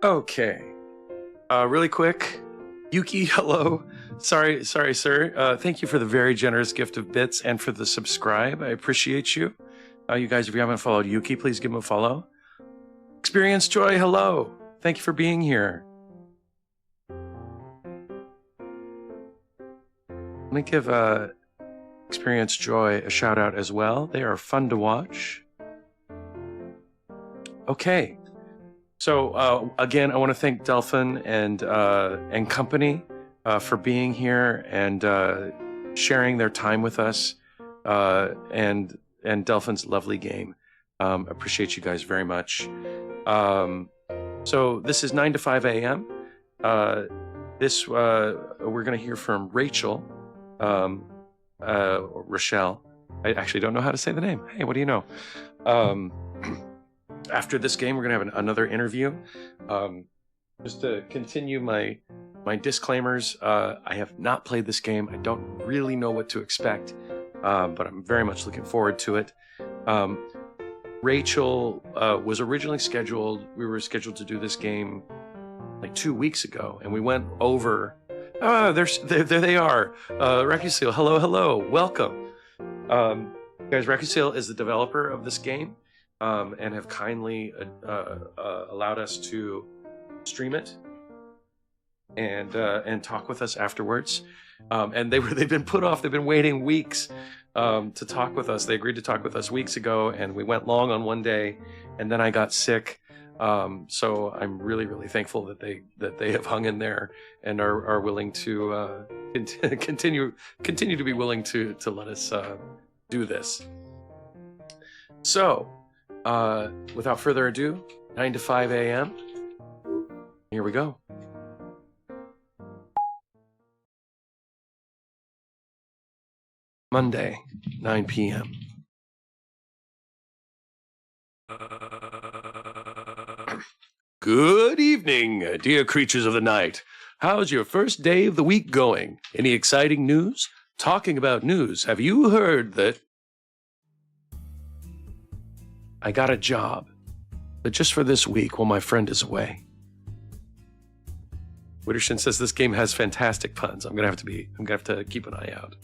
Okay. Really quick. Yuki, hello. Sorry, sir. Thank you for the very generous gift of bits and for the subscribe. I appreciate you. You guys, if you haven't followed Yuki, please give him a follow. Experience Joy, hello. Thank you for being here. Let me give Experience Joy a shout out as well. They are fun to watch. Okay. So again, I want to thank Delphin and company for being here and sharing their time with us and Delphin's lovely game. Appreciate you guys very much. So this is 9 to 5 a.m. We're going to hear from Rachel, Rochelle. I actually don't know how to say the name. Hey, what do you know? After this game, we're going to have another interview. Just to continue my disclaimers, I have not played this game. I don't really know what to expect, but I'm very much looking forward to it. Rachel was originally scheduled. We were scheduled to do this game like 2 weeks ago, and we went over. There they are. Recusil, hello, welcome. Guys, Recusil is the developer of this game. And have kindly allowed us to stream it and talk with us afterwards. And they've been put off. They've been waiting weeks to talk with us. They agreed to talk with us weeks ago, and we went long on one day, and then I got sick. So I'm really thankful that they have hung in there and are willing to continue to be willing to let us do this. So. Without further ado, 9 to 5 a.m. Here we go. Monday, 9 p.m. Good evening, dear creatures of the night. How's your first day of the week going? Any exciting news? Talking about news, have you heard that I got a job, but just for this week while my friend is away? Wittershin says this game has fantastic puns. I'm gonna have to keep an eye out.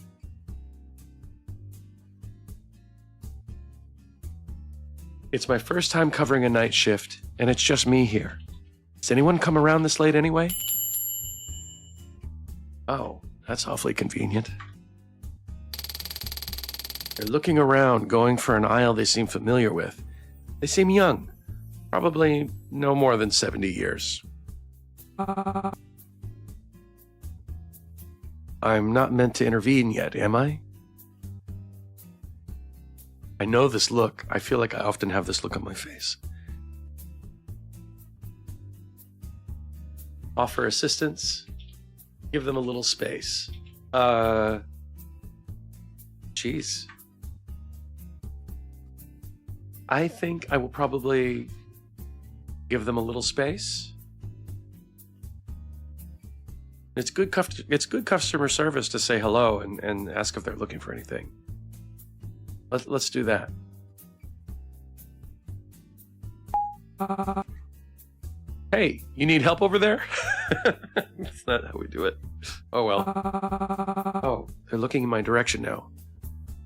It's my first time covering a night shift, and it's just me here. Does anyone come around this late anyway? Oh, that's awfully convenient. They're looking around, going for an aisle they seem familiar with. They seem young, probably no more than 70 years. I'm not meant to intervene yet, am I? I know this look. I feel like I often have this look on my face. Offer assistance. Give them a little space. Jeez. I think I will probably give them a little space. It's good customer service to say hello and ask if they're looking for anything. Let's do that. Hey, you need help over there? That's not how we do it. Oh well. Oh, they're looking in my direction now.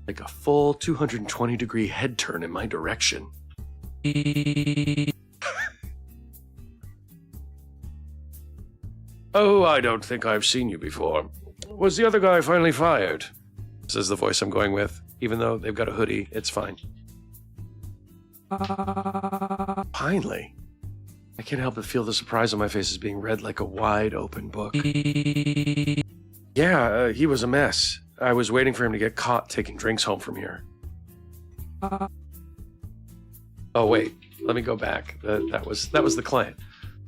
Like a full 220-degree head turn in my direction. Oh, I don't think I've seen you before. Was the other guy finally fired? This is the voice I'm going with. Even though they've got a hoodie, it's fine. Finally. I can't help but feel the surprise on my face as being read like a wide open book. Yeah, he was a mess. I was waiting for him to get caught taking drinks home from here. Oh, wait. Let me go back. That was the client.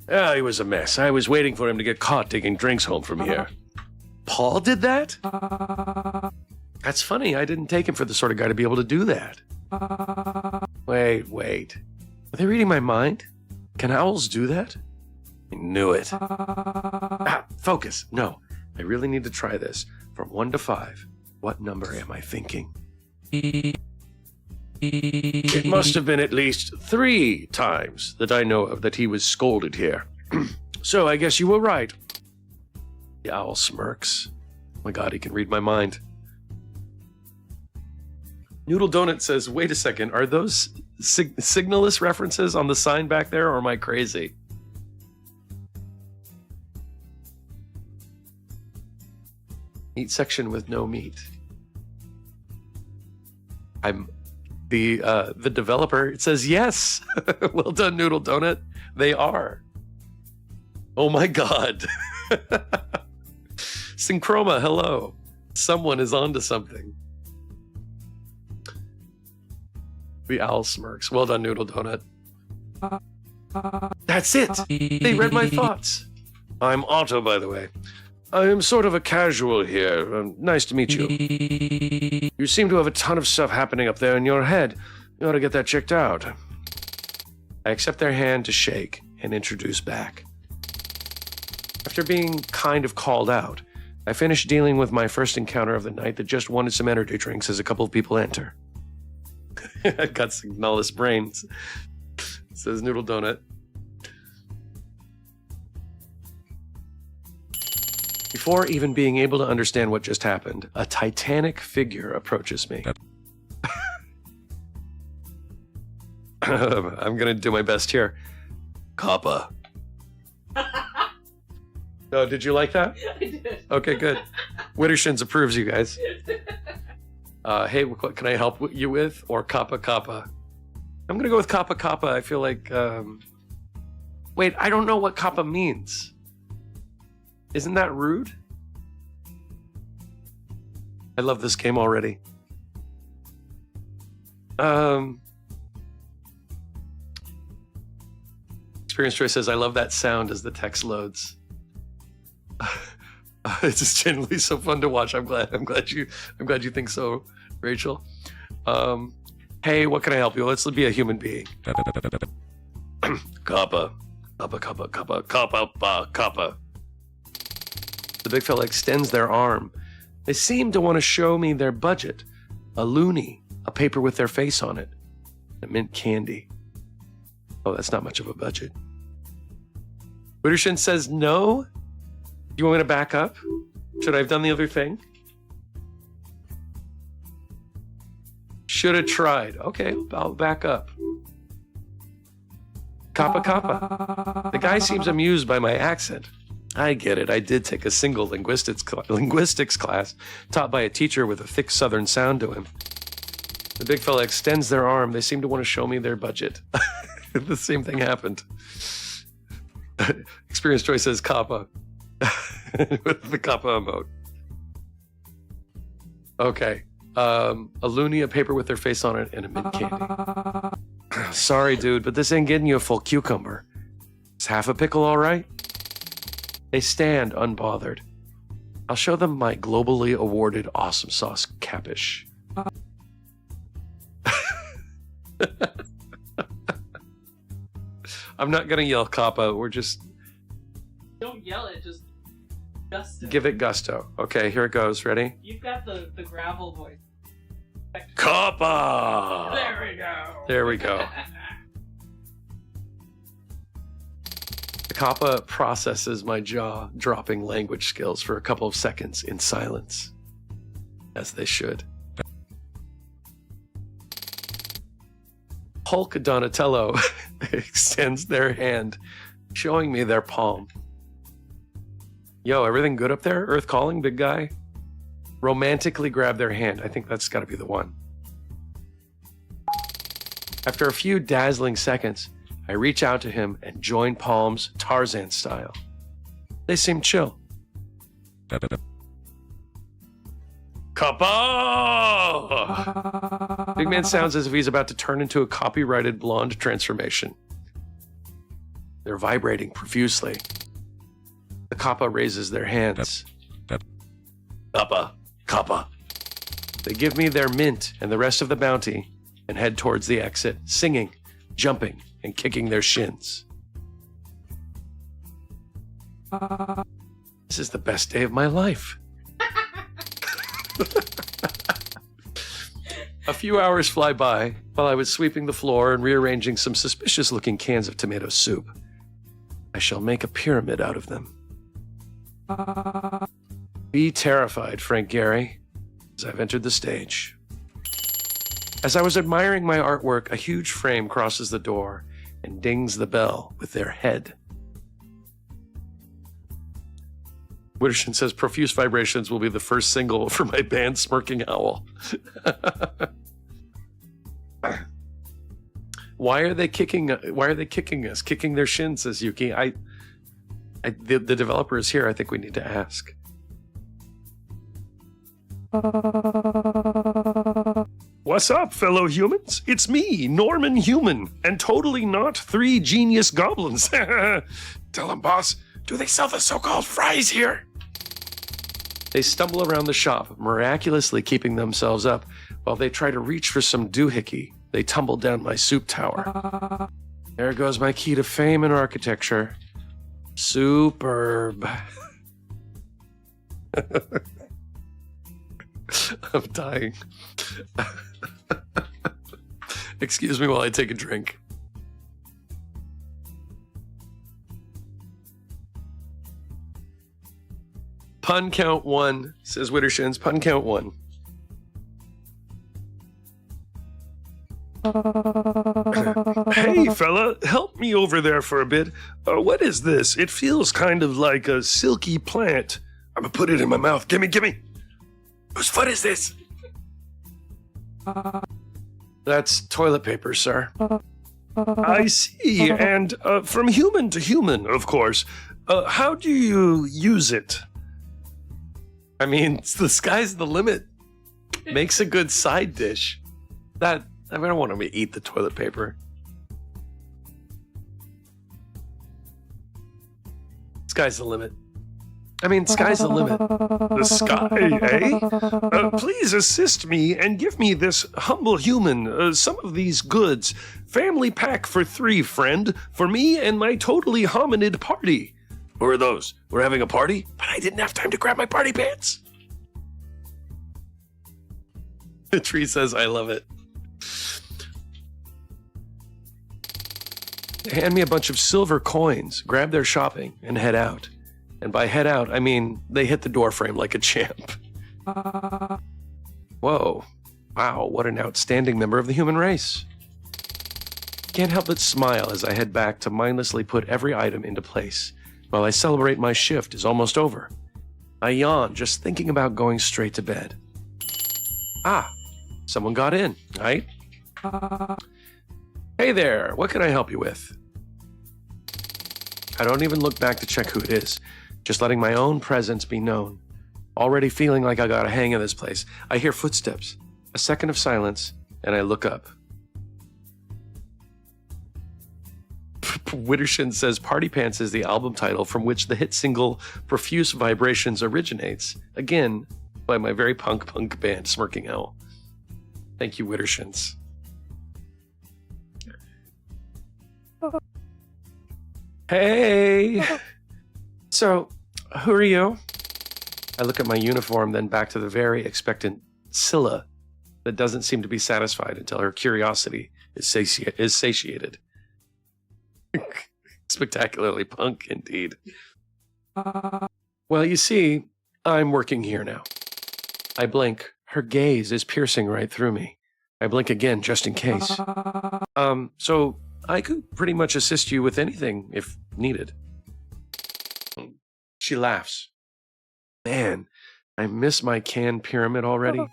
Yeah, he was a mess. I was waiting for him to get caught taking drinks home from here. Paul did that? That's funny. I didn't take him for the sort of guy to be able to do that. Wait. Are they reading my mind? Can owls do that? I knew it. Focus. No, I really need to try this. From 1 to 5, what number am I thinking? It must have been at least 3 times that I know of that he was scolded here. So I guess you were right. The owl smirks. Oh my god, he can read my mind. Noodle Donut says, wait a second, are those signalist references on the sign back there, or am I crazy? Meat section with no meat. I'm the developer. It says yes. Well done, Noodle Donut. They are. Oh my god. Synchroma, hello. Someone is onto something. The owl smirks. Well done, Noodle Donut. That's it. They read my thoughts. I'm Otto, by the way. I am sort of a casual here. Nice to meet you. You seem to have a ton of stuff happening up there in your head. You ought to get that checked out. I accept their hand to shake and introduce back. After being kind of called out, I finish dealing with my first encounter of the night that just wanted some energy drinks as a couple of people enter. I've got signalist brains, says Noodle Donut. Before even being able to understand what just happened, a titanic figure approaches me. I'm gonna do my best here. Kappa. Oh, did you like that? I did. Okay, good. Wittershins approves, you guys. Hey, what can I help you with? Or Kappa Kappa? I'm gonna go with Kappa Kappa. I feel like, wait, I don't know what Kappa means. Isn't that rude? I love this game already. Experience Joy says, I love that sound as the text loads. It's just genuinely so fun to watch. I'm glad you think so, Rachel. Hey, what can I help you? Let's be a human being. Kappa. Kappa, Kappa, Kappa, Kappa, Kappa. The big fella extends their arm. They seem to want to show me their budget. A loonie, a paper with their face on it, and mint candy. Oh, that's not much of a budget. Wittershin says no. Do you want me to back up? Should I have done the other thing? Should have tried. Okay, I'll back up. Kappa Kappa. The guy seems amused by my accent. I get it. I did take a single linguistics class taught by a teacher with a thick southern sound to him. The big fella extends their arm. They seem to want to show me their budget. The same thing happened. Experience Joy says Kappa. With the Kappa emote. Okay. A loonie, a paper with their face on it, and a mint candy. Sorry, dude, but this ain't getting you a full cucumber. Is half a pickle all right? They stand unbothered. I'll show them my globally awarded awesome sauce capish. I'm not gonna yell Kappa. We're just... Don't yell it, just gusto. Give it gusto. Okay, here it goes. Ready? You've got the gravel voice. Kappa! There we go. There we go. The Kappa processes my jaw-dropping language skills for a couple of seconds in silence. As they should. Hulk Donatello extends their hand, showing me their palm. Yo, everything good up there? Earth calling, big guy? Romantically grab their hand. I think that's got to be the one. After a few dazzling seconds, I reach out to him and join palms Tarzan style. They seem chill. Kappa! Big man sounds as if he's about to turn into a copyrighted blonde transformation. They're vibrating profusely. The Kappa raises their hands. Kappa, Kappa. They give me their mint and the rest of the bounty and head towards the exit, singing, jumping, and kicking their shins. This is the best day of my life. A few hours fly by while I was sweeping the floor and rearranging some suspicious-looking cans of tomato soup. I shall make a pyramid out of them. Be terrified, Frank Gehry, as I've entered the stage. As I was admiring my artwork, a huge frame crosses the door and dings the bell with their head. Wittershin says, profuse vibrations will be the first single for my band Smirking Owl. Why are they kicking us? Kicking their shins, says Yuki. The developer is here. I think we need to ask. What's up, fellow humans? It's me, Norman Human, and totally not 3 genius goblins. Tell them, boss, do they sell the so-called fries here? They stumble around the shop, miraculously keeping themselves up, while they try to reach for some doohickey. They tumble down my soup tower. There goes my key to fame in architecture. Superb. I'm dying. Excuse me while I take a drink. Pun count 1, says Wittershins. Pun count 1. Hey, fella, help me over there for a bit. What is this? It feels kind of like a silky plant. I'm gonna put it in my mouth. Gimme. Whose foot is this? That's toilet paper, sir. I see, and from human to human, of course. How do you use it? I mean, the sky's the limit. Makes a good side dish. I don't want to eat the toilet paper. Sky's the limit. I mean, sky's the limit. The sky, eh? Please assist me and give me this humble human some of these goods. Family pack for 3, friend, for me and my totally hominid party. Who are those? We're having a party? But I didn't have time to grab my party pants. The tree says, I love it. They hand me a bunch of silver coins, grab their shopping, and head out. And by head out, I mean they hit the doorframe like a champ. Whoa. Wow, what an outstanding member of the human race. Can't help but smile as I head back to mindlessly put every item into place, while I celebrate my shift is almost over. I yawn, just thinking about going straight to bed. Ah, someone got in, right? Hey there, what can I help you with? I don't even look back to check who it is, just letting my own presence be known. Already feeling like I got a hang of this place. I hear footsteps, a second of silence, and I look up. Wittershin says Party Pants is the album title from which the hit single Profuse Vibrations originates, again, by my very punk band Smirking Owl. Thank you, Wittershins. Hey! So, who are you? I look at my uniform, then back to the very expectant Scylla that doesn't seem to be satisfied until her curiosity is satiated. Spectacularly punk, indeed. Well, you see, I'm working here now. I blink. Her gaze is piercing right through me. I blink again, just in case. So I could pretty much assist you with anything, if needed. She laughs. Man, I miss my canned pyramid already.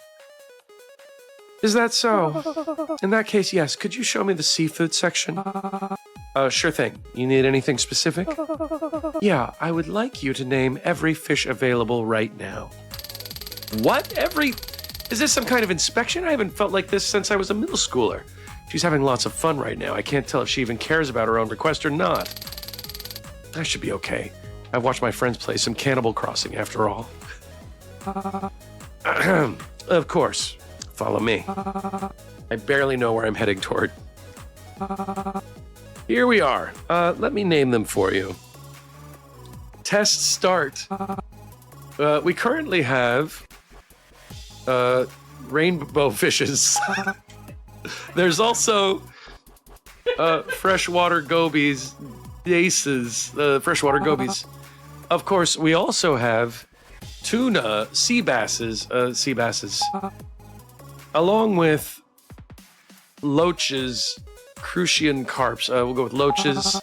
Is that so? In that case, yes. Could you show me the seafood section? Sure thing. You need anything specific? Yeah, I would like you to name every fish available right now. What? Is this some kind of inspection? I haven't felt like this since I was a middle schooler. She's having lots of fun right now. I can't tell if she even cares about her own request or not. I should be okay. I've watched my friends play some Cannibal Crossing after all. Of course. Follow me. I barely know where I'm heading toward. Here we are. Let me name them for you. Test start. We currently have rainbow fishes. There's also freshwater gobies, Aces, the freshwater gobies. Of course, we also have tuna, sea basses, along with loaches, crucian carps. We'll go with loaches.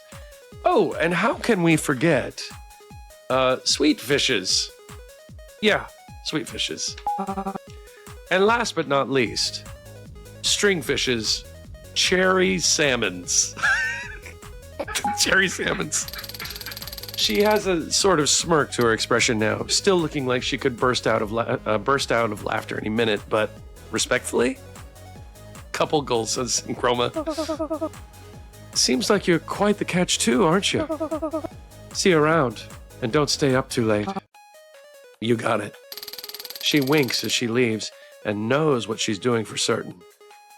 Oh, and how can we forget sweet fishes? Yeah, sweet fishes. And last but not least, string fishes, cherry salmons. Cherry salmons. She has a sort of smirk to her expression now, still looking like she could burst out of laughter any minute, but respectfully, couple goals, says Chroma. Seems like you're quite the catch too, aren't you? See you around, and don't stay up too late. You got it. She winks as she leaves and knows what she's doing for certain.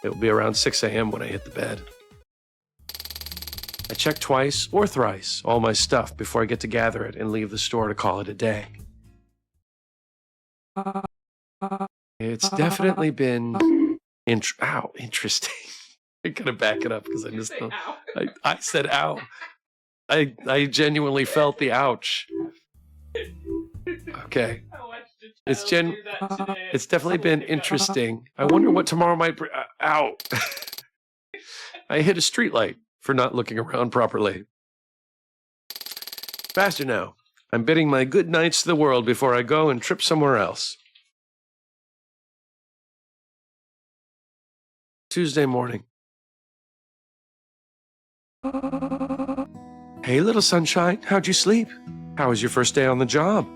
It will be around 6 a.m. when I hit the bed. I check twice or thrice all my stuff before I get to gather it and leave the store to call it a day. It's definitely been interesting. I'm gonna back it up because I just don't. I said ow. I genuinely felt the ouch. Okay. It's definitely been interesting. I wonder what tomorrow might bring. Ow. I hit a streetlight for not looking around properly. Faster now. I'm bidding my good nights to the world before I go and trip somewhere else. Tuesday morning. Hey, little sunshine, how'd you sleep? How was your first day on the job?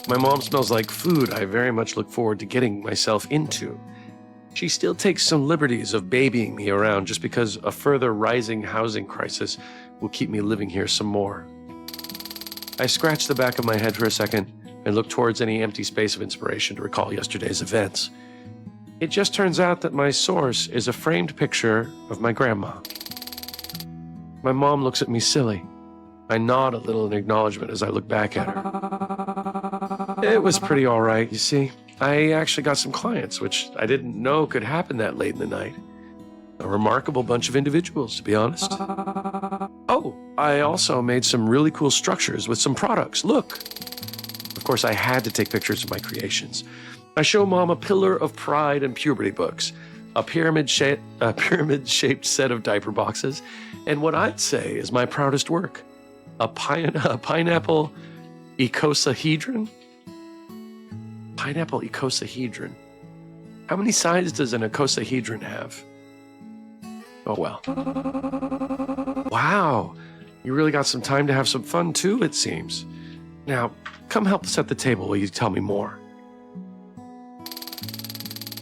My mom smells like food I very much look forward to getting myself into. She still takes some liberties of babying me around just because a further rising housing crisis will keep me living here some more. I scratch the back of my head for a second and look towards any empty space of inspiration to recall yesterday's events. It just turns out that my source is a framed picture of my grandma. My mom looks at me silly. I nod a little in acknowledgement as I look back at her. It was pretty all right, you see. I actually got some clients, which I didn't know could happen that late in the night. A remarkable bunch of individuals, to be honest. Oh, I also made some really cool structures with some products. Look. Of course, I had to take pictures of my creations. I show Mom a pillar of pride and puberty books, a pyramid-shaped set of diaper boxes, and what I'd say is my proudest work, a pineapple icosahedron. Pineapple icosahedron. How many sides does an icosahedron have? Oh well. Wow, you really got some time to have some fun too, it seems. Now, come help set the table while you tell me more.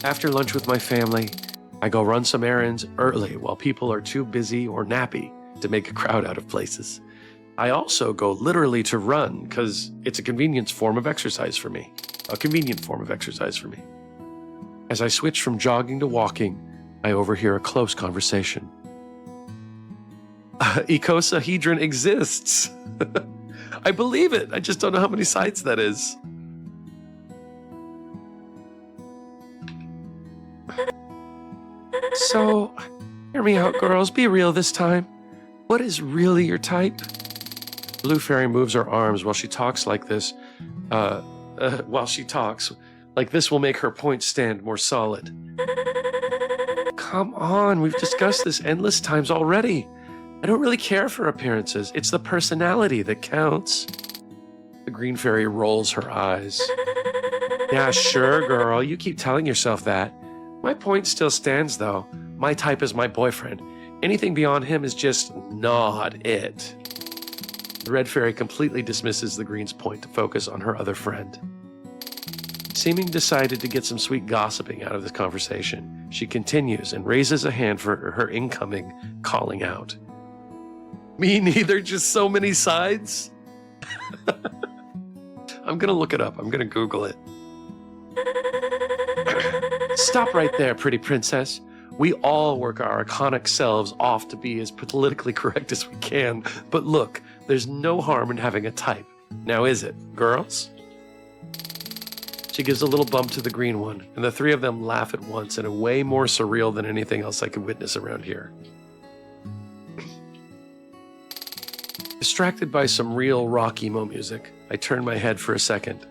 After lunch with my family, I go run some errands early while people are too busy or nappy to make a crowd out of places. I also go literally to run because it's a convenient form of exercise for me. As I switch from jogging to walking, I overhear a close conversation. Icosahedron exists. I believe it. I just don't know how many sides that is. So, hear me out, girls. Be real this time. What is really your type? Blue Fairy moves her arms while she talks like this. Like this will make her point stand more solid. Come on, we've discussed this endless times already. I don't really care for appearances. It's the personality that counts. The Green Fairy rolls her eyes. Yeah, sure, girl. You keep telling yourself that. My point still stands, though. My type is my boyfriend. Anything beyond him is just not it. The Red Fairy completely dismisses the Green's point to focus on her other friend. Seeming decided to get some sweet gossiping out of this conversation, she continues and raises a hand for her incoming calling out. Me neither, just so many sides? I'm gonna look it up. I'm gonna Google it. Stop right there, pretty princess. We all work our iconic selves off to be as politically correct as we can. But look, there's no harm in having a type. Now is it, girls? She gives a little bump to the green one, and the three of them laugh at once in a way more surreal than anything else I could witness around here. Distracted by some real rock emo music, I turn my head for a second.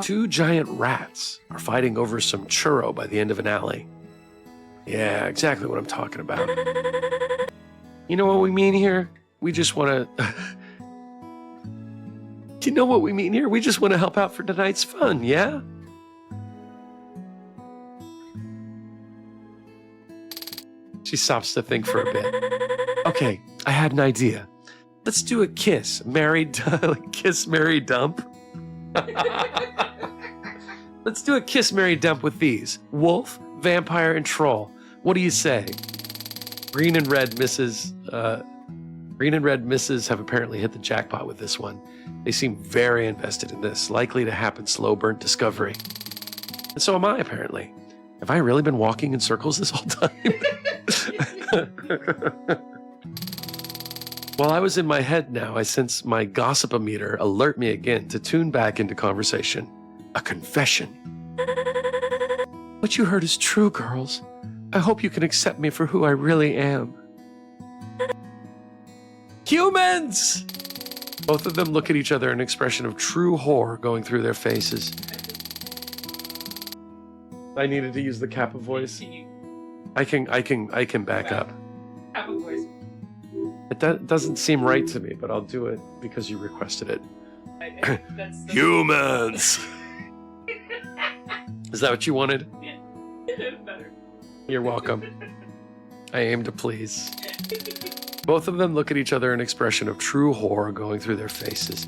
Two giant rats are fighting over some churro by the end of an alley. Yeah, exactly what I'm talking about. You know what we mean here? We just want to... You know what we mean here? We just want to help out for tonight's fun, yeah? She stops to think for a bit. Okay, I had an idea. Let's do a kiss, kiss, marry, dump. Let's do a kiss, marry, dump with these. Wolf, vampire, and troll. What do you say? Green and red misses have apparently hit the jackpot with this one. They seem very invested in this, likely to happen slow burnt discovery. And so am I, apparently. Have I really been walking in circles this whole time? While I was in my head now, I sense my gossipometer alert me again to tune back into conversation. A confession. What you heard is true, girls. I hope you can accept me for who I really am. Humans! Both of them look at each other, an expression of true horror going through their faces. I needed to use the Kappa voice. I can back up. Kappa voice. It doesn't seem right to me, but I'll do it because you requested it. That's Humans! Is that what you wanted? Yeah. Better. You're welcome. I aim to please. Both of them look at each other, an expression of true horror going through their faces.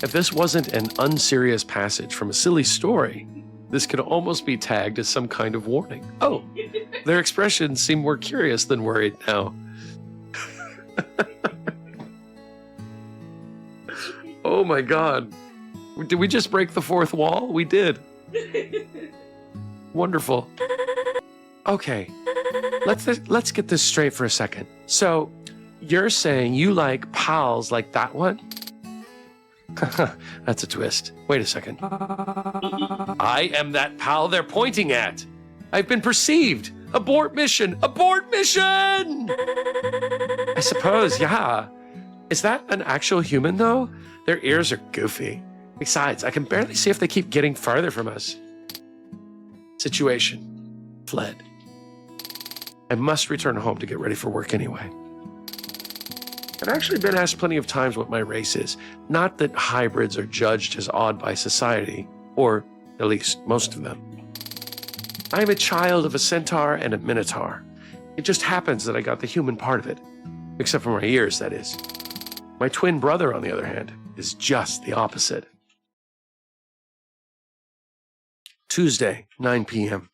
If this wasn't an unserious passage from a silly story, this could almost be tagged as some kind of warning. Oh, their expressions seem more curious than worried now. Oh my God. Did we just break the fourth wall? We did. Wonderful. Okay, let's get this straight for a second. So, you're saying you like pals like that one? That's a twist. Wait a second. I am that pal they're pointing at. I've been perceived. Abort mission! Abort mission! I suppose, yeah. Is that an actual human, though? Their ears are goofy. Besides, I can barely see if they keep getting farther from us. Situation. Fled. I must return home to get ready for work anyway. I've actually been asked plenty of times what my race is. Not that hybrids are judged as odd by society, or at least most of them. I am a child of a centaur and a minotaur. It just happens that I got the human part of it. Except for my ears, that is. My twin brother, on the other hand, is just the opposite. Tuesday, 9 p.m.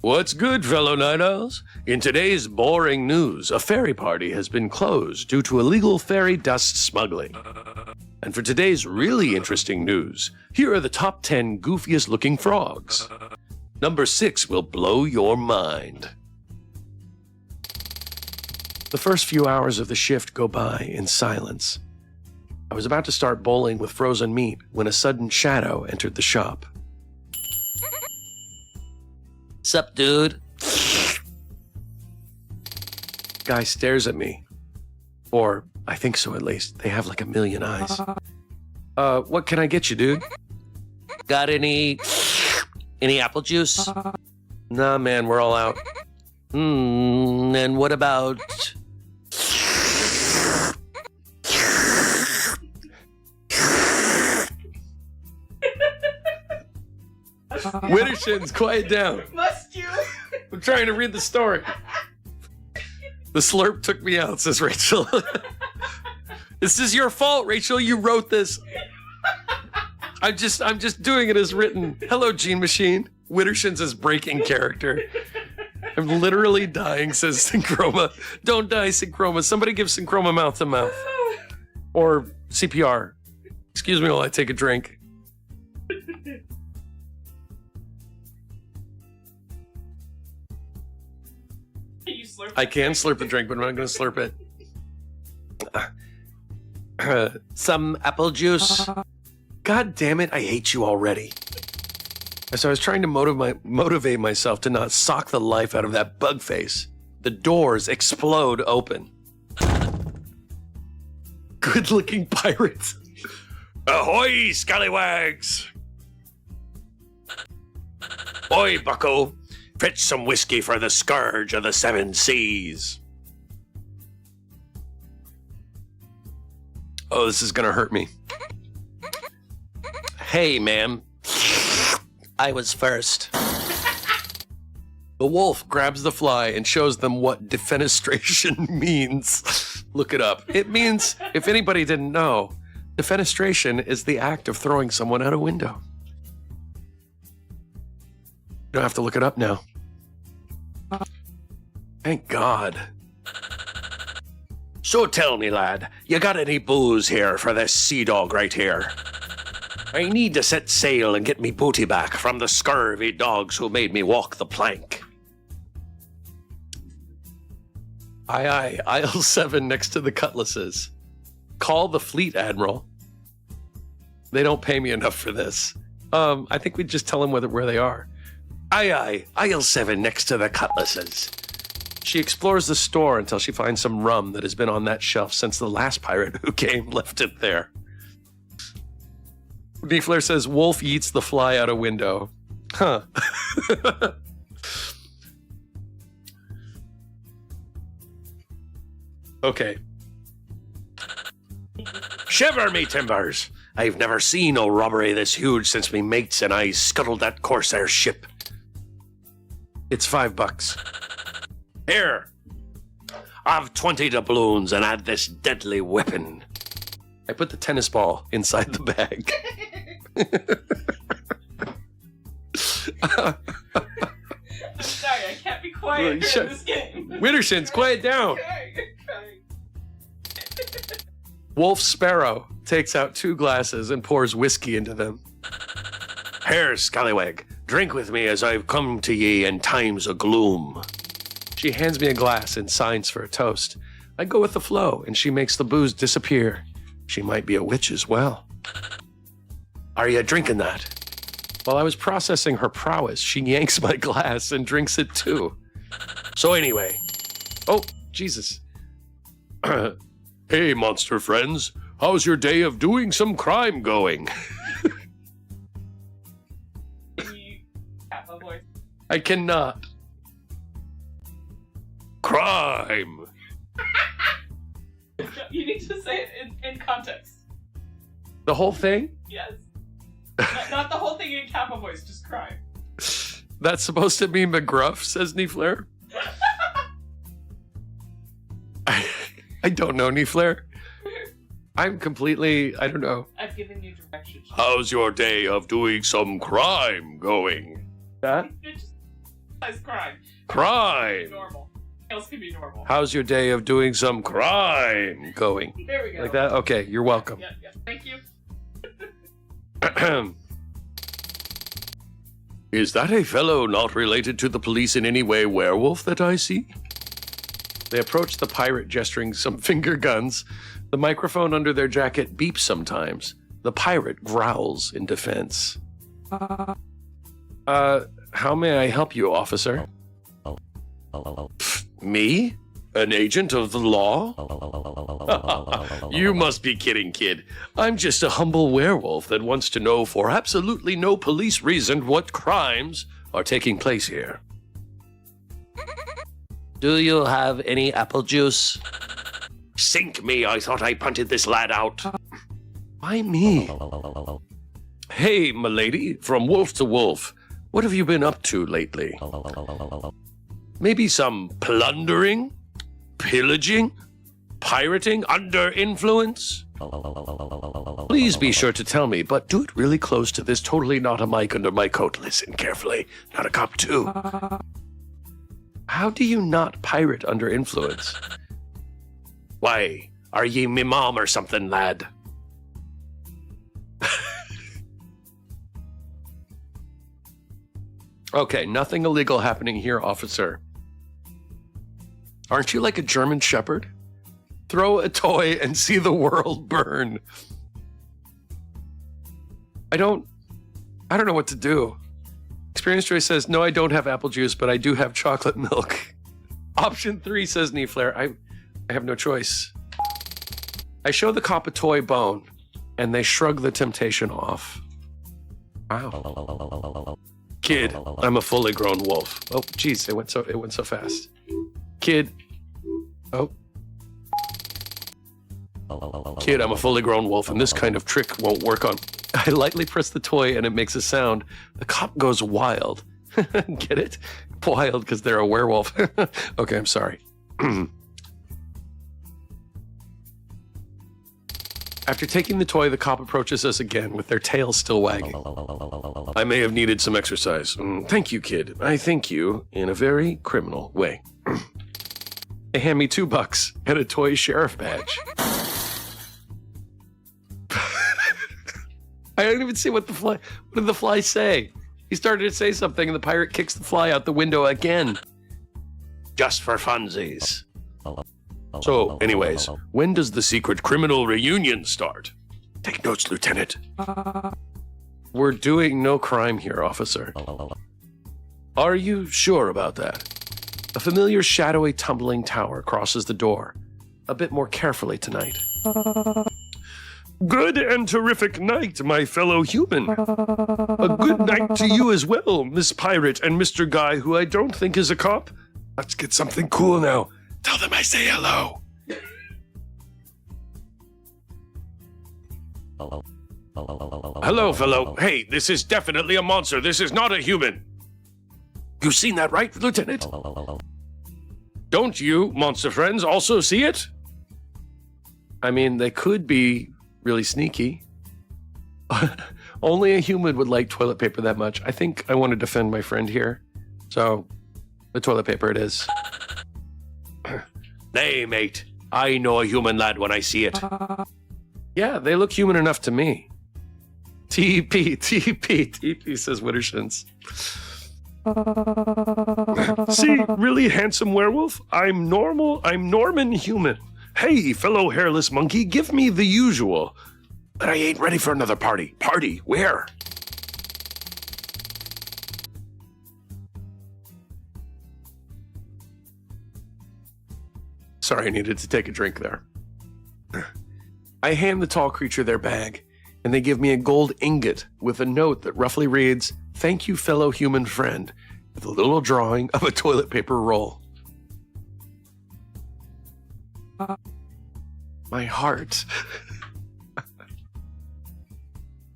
What's good, fellow night owls? In today's boring news, a fairy party has been closed due to illegal fairy dust smuggling. And for today's really interesting news, here are the top 10 goofiest looking frogs. Number 6 will blow your mind. The first few hours of the shift go by in silence. I was about to start bowling with frozen meat when a sudden shadow entered the shop. Sup, dude? Guy stares at me. Or, I think so at least. They have like a million eyes. What can I get you, dude? Got any apple juice? Nah, man, we're all out. And what about... Widershins, quiet down. Must you? I'm trying to read the story. The slurp took me out, says Rachel. This is your fault, Rachel. You wrote this. I'm just doing it as written. Hello, Gene Machine. Widershins is breaking character. I'm literally dying, says Synchroma. Don't die, Synchroma. Somebody give Synchroma mouth to mouth. Or CPR. Excuse me while I take a drink. I can slurp the drink, but I'm not going to slurp it. Some apple juice. God damn it, I hate you already. So I was trying to motivate myself to not sock the life out of that bug face. the doors explode open. Good-looking pirates. Ahoy, scallywags! Oi, bucko, fetch some whiskey for the scourge of the seven seas. Oh, this is gonna hurt me. Hey, ma'am. I was first. The wolf grabs the fly and shows them what defenestration means. Look it up. It means, if anybody didn't know, defenestration is the act of throwing someone out a window. You don't have to look it up now. Thank God. So tell me, lad, you got any booze here for this sea dog right here? I need to set sail and get me booty back from the scurvy dogs who made me walk the plank. Aye, aye, aisle 7 next to the cutlasses. Call the fleet admiral. They don't pay me enough for this. I think we'd just tell them where they are. Aye, aye, aisle 7 next to the cutlasses. She explores the store until she finds some rum that has been on that shelf since the last pirate who came left it there. Niefler says, wolf eats the fly out a window. Huh. Okay. Shiver me timbers! I've never seen no robbery this huge since me mates and I scuttled that corsair ship. It's $5. Here, I've 20 doubloons and add this deadly weapon. I put the tennis ball inside the bag. I'm sorry, I can't be quiet during this game. Wintershins, quiet down. Wolf Sparrow takes out 2 glasses and pours whiskey into them. Here, scallywag, drink with me as I've come to ye in times of gloom. She hands me a glass and signs for a toast. I go with the flow, and she makes the booze disappear. She might be a witch as well. Are you drinking that? While I was processing her prowess, she yanks my glass and drinks it too. So anyway. Oh, Jesus. Hey, monster friends. How's your day of doing some crime going? Can you have a voice? I cannot. Crime. You need to say it in context. The whole thing? Yes. Not the whole thing in Kappa voice, just crime. That's supposed to be McGruff, says Niefler. I don't know, Niefler. I'm completely, I don't know. I've given you directions. How's your day of doing some crime going? That? It just says crime. Crime. Normal. Else can be normal. How's your day of doing some crime going? There we go. Like that? Okay, you're welcome. Yeah. Thank you. Is that a fellow not related to the police in any way werewolf that I see? They approach the pirate gesturing some finger guns. The microphone under their jacket beeps sometimes. The pirate growls in defense. How may I help you, officer? Me? An agent of the law? You must be kidding, kid. I'm just a humble werewolf that wants to know for absolutely no police reason what crimes are taking place here. Do you have any apple juice? Sink me, I thought I punted this lad out. Why me? Hey, m'lady, from wolf to wolf, what have you been up to lately? Maybe some plundering? Pillaging? Pirating under influence? Please be sure to tell me, but do it really close to this totally not a mic under my coat. Listen carefully. Not a cop too. How do you not pirate under influence? Why, are ye me mom or something, lad? Okay, nothing illegal happening here, officer. Aren't you like a German shepherd? Throw a toy and see the world burn. I don't know what to do. Experience Joy says, no, I don't have apple juice, but I do have chocolate milk. Option 3, says Neeflare. I have no choice. I show the cop a toy bone, and they shrug the temptation off. Wow. Kid, I'm a fully grown wolf. Oh, geez, it went so fast. Kid. Oh. Kid, I'm a fully grown wolf, and this kind of trick won't work on. I lightly press the toy, and it makes a sound. The cop goes wild. Get it? Wild because they're a werewolf. Okay, I'm sorry. After taking the toy, the cop approaches us again with their tails still wagging. I may have needed some exercise. Thank you, kid. I thank you in a very criminal way. They hand me $2 and a toy sheriff badge. I didn't even see what did the fly say? He started to say something and the pirate kicks the fly out the window again. Just for funsies. So, anyways, when does the secret criminal reunion start? Take notes, Lieutenant. We're doing no crime here, officer. Are you sure about that? A familiar shadowy tumbling tower crosses the door. A bit more carefully tonight. Good and terrific night, my fellow human. A good night to you as well, Miss Pirate and Mr. Guy, who I don't think is a cop. Let's get something cool now. Tell them I say hello. Hello, fellow. Hey, this is definitely a monster. This is not a human. You've seen that, right, Lieutenant? Don't you, monster friends, also see it? I mean, they could be really sneaky. Only a human would like toilet paper that much. I think I want to defend my friend here. So, the toilet paper it is. Nay, mate. I know a human lad when I see it. Yeah, they look human enough to me. TP, says Wittershins. See, really handsome werewolf? I'm Norman human. Hey, fellow hairless monkey, give me the usual. But I ain't ready for another party. Party? Where? Sorry, I needed to take a drink there. I hand the tall creature their bag, and they give me a gold ingot with a note that roughly reads, "Thank you, fellow human friend," with a little drawing of a toilet paper roll. My heart.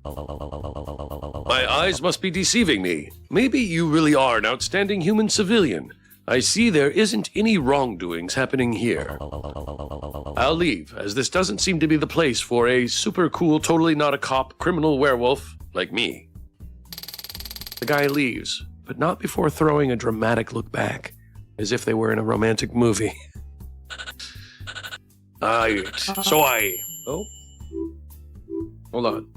My eyes must be deceiving me. Maybe you really are an outstanding human civilian. I see there isn't any wrongdoings happening here. I'll leave, as this doesn't seem to be the place for a super cool, totally not a cop, criminal werewolf like me. The guy leaves, but not before throwing a dramatic look back, as if they were in a romantic movie. Oh? Hold on.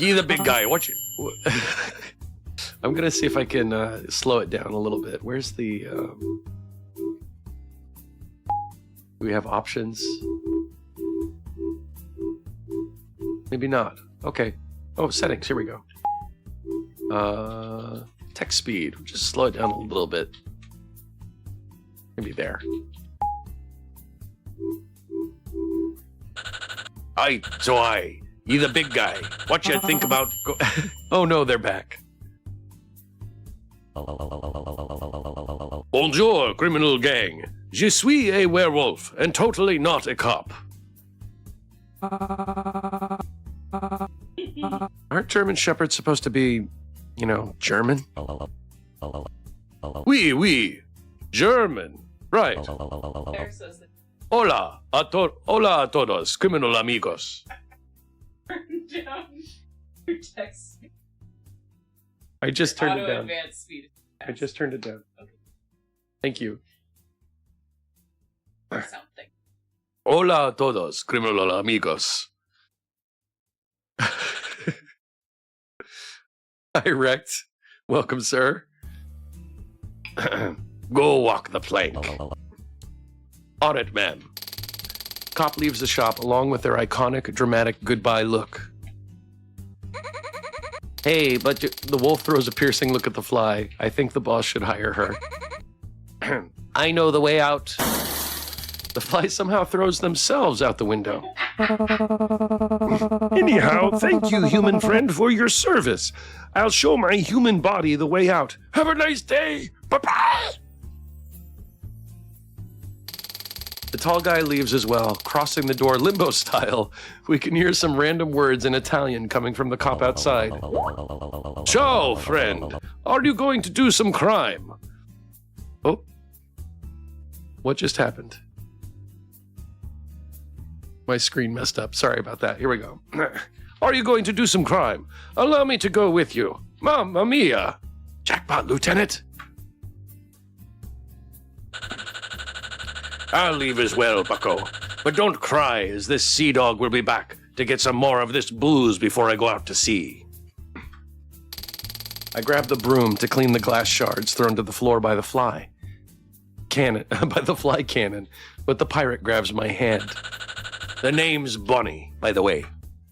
You the big guy, watch it. I'm gonna see if I can slow it down a little bit. Where's the... Do we have options? Maybe not. Okay. Oh, settings, here we go. Text speed, just slow it down a little bit. Maybe there. You the big guy. What you think about... Oh no, they're back. Bonjour, criminal gang. Je suis a werewolf, and totally not a cop. Aren't German shepherds supposed to be, you know, German? Oui, German. Right. Hola a todos, criminal amigos. Turn down your text. I just turned it Auto down. advanced speed. I just turned it down. Okay. Thank you. Something. Hola a todos, criminal amigos. Hi, Rex. Welcome, sir. Go walk the plank. Audit, ma'am. Cop leaves the shop along with their iconic, dramatic goodbye look. Hey, but the wolf throws a piercing look at the fly. I think the boss should hire her. I know the way out. The fly somehow throws themselves out the window. Anyhow, thank you, human friend, for your service. I'll show my human body the way out. Have a nice day. Bye-bye. The tall guy leaves as well, crossing the door limbo style. We can hear some random words in Italian coming from the cop outside. Ciao, friend. Are you going to do some crime? Oh. What just happened? My screen messed up. Sorry about that. Here we go. Are you going to do some crime? Allow me to go with you. Mamma mia. Jackpot, Lieutenant. I'll leave as well, bucko. But don't cry, as this sea dog will be back to get some more of this booze before I go out to sea. I grab the broom to clean the glass shards thrown to the floor by the fly cannon, but the pirate grabs my hand. The name's Bonnie, by the way.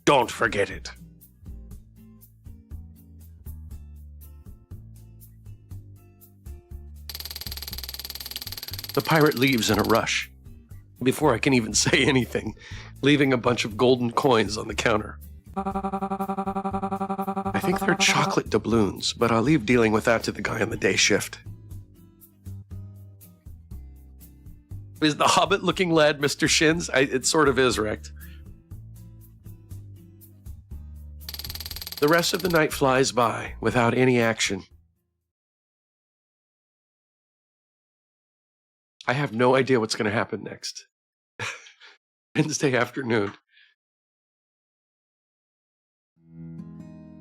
Don't forget it. The pirate leaves in a rush, before I can even say anything, leaving a bunch of golden coins on the counter. I think they're chocolate doubloons, but I'll leave dealing with that to the guy on the day shift. Is the hobbit-looking lad Mr. Shins? It sort of is, Rect. The rest of the night flies by without any action. I have no idea what's going to happen next. Wednesday afternoon.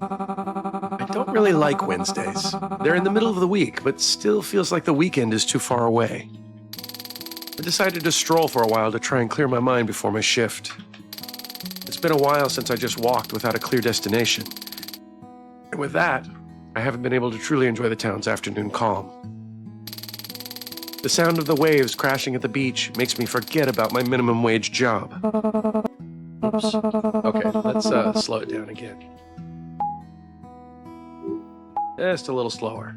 I don't really like Wednesdays. They're in the middle of the week, but still feels like the weekend is too far away. I decided to stroll for a while to try and clear my mind before my shift. It's been a while since I just walked without a clear destination. And with that, I haven't been able to truly enjoy the town's afternoon calm. The sound of the waves crashing at the beach makes me forget about my minimum wage job. Oops. Okay, let's slow it down again. Just a little slower.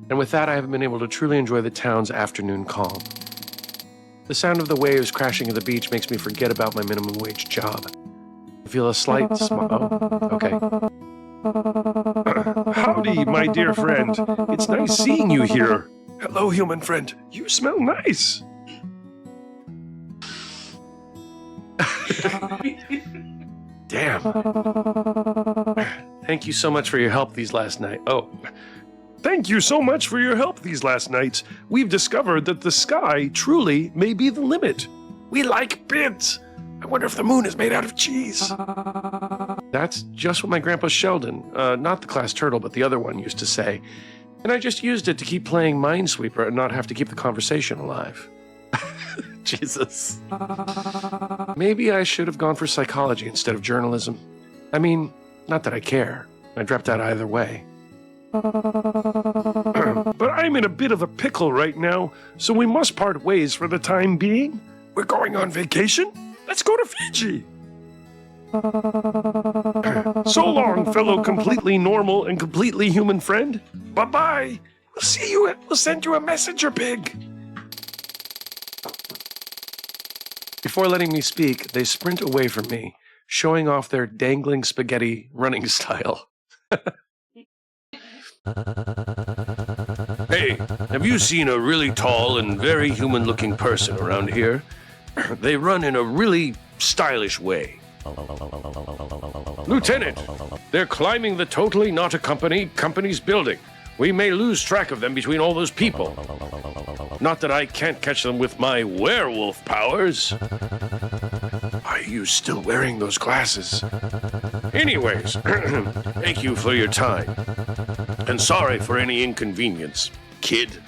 And with that, I haven't been able to truly enjoy the town's afternoon calm. The sound of the waves crashing at the beach makes me forget about my minimum wage job. I feel a slight smile. Oh, okay. Howdy, my dear friend. It's nice seeing you here. Hello, human friend. You smell nice. Damn. Thank you so much for your help these last nights. Oh. Thank you so much for your help these last nights. We've discovered that the sky truly may be the limit. We like bids. I wonder if the moon is made out of cheese. That's just what my grandpa Sheldon, not the class turtle, but the other one, used to say. And I just used it to keep playing Minesweeper and not have to keep the conversation alive. Jesus. Maybe I should have gone for psychology instead of journalism. I mean, not that I care. I dropped out either way. But I'm in a bit of a pickle right now, so we must part ways for the time being. We're going on vacation? Let's go to Fiji. So long, fellow completely normal and completely human friend. Bye-bye. We'll see you. We'll send you a messenger pig. Before letting me speak, they sprint away from me, showing off their dangling spaghetti running style. Hey, have you seen a really tall and very human-looking person around here? They run in a really stylish way. Lieutenant, they're climbing the totally not a company's building. We may lose track of them between all those people. Not that I can't catch them with my werewolf powers. Are you still wearing those glasses? Anyways, thank you for your time. And sorry for any inconvenience, kid.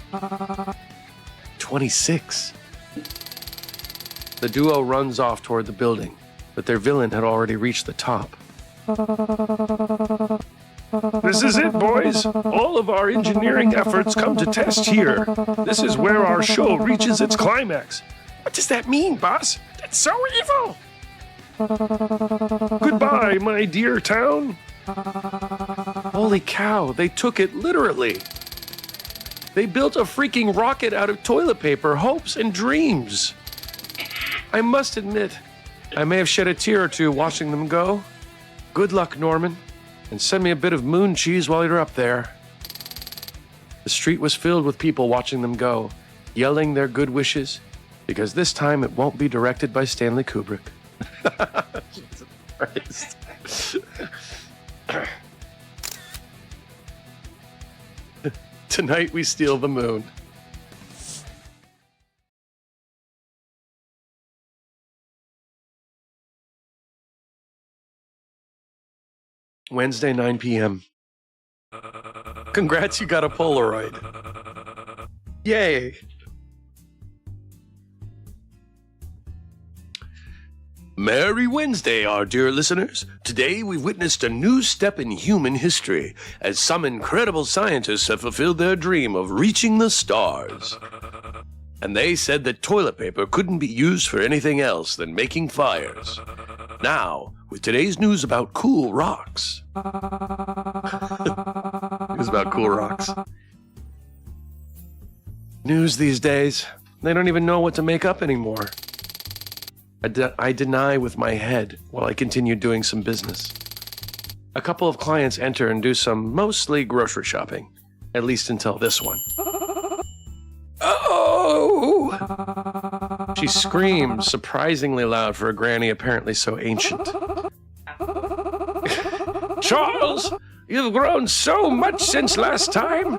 26. The duo runs off toward the building, but their villain had already reached the top. This is it, boys. All of our engineering efforts come to test here. This is where our show reaches its climax. What does that mean, boss? That's so evil. Goodbye, my dear town. Holy cow, they took it literally. They built a freaking rocket out of toilet paper, hopes, and dreams. I must admit, I may have shed a tear or two watching them go. Good luck, Norman, and send me a bit of moon cheese while you're up there. The street was filled with people watching them go, yelling their good wishes, because this time it won't be directed by Stanley Kubrick. Jesus Christ. Tonight we steal the moon. Wednesday, 9 p.m. Congrats, you got a Polaroid. Yay. Merry Wednesday, our dear listeners. Today we've witnessed a new step in human history as some incredible scientists have fulfilled their dream of reaching the stars. And they said that toilet paper couldn't be used for anything else than making fires. Now, with today's news about cool rocks. News about cool rocks. News these days, they don't even know what to make up anymore. I deny with my head while I continue doing some business. A couple of clients enter and do some mostly grocery shopping, at least until this one. Oh! She screams surprisingly loud for a granny apparently so ancient. Charles, you've grown so much since last time.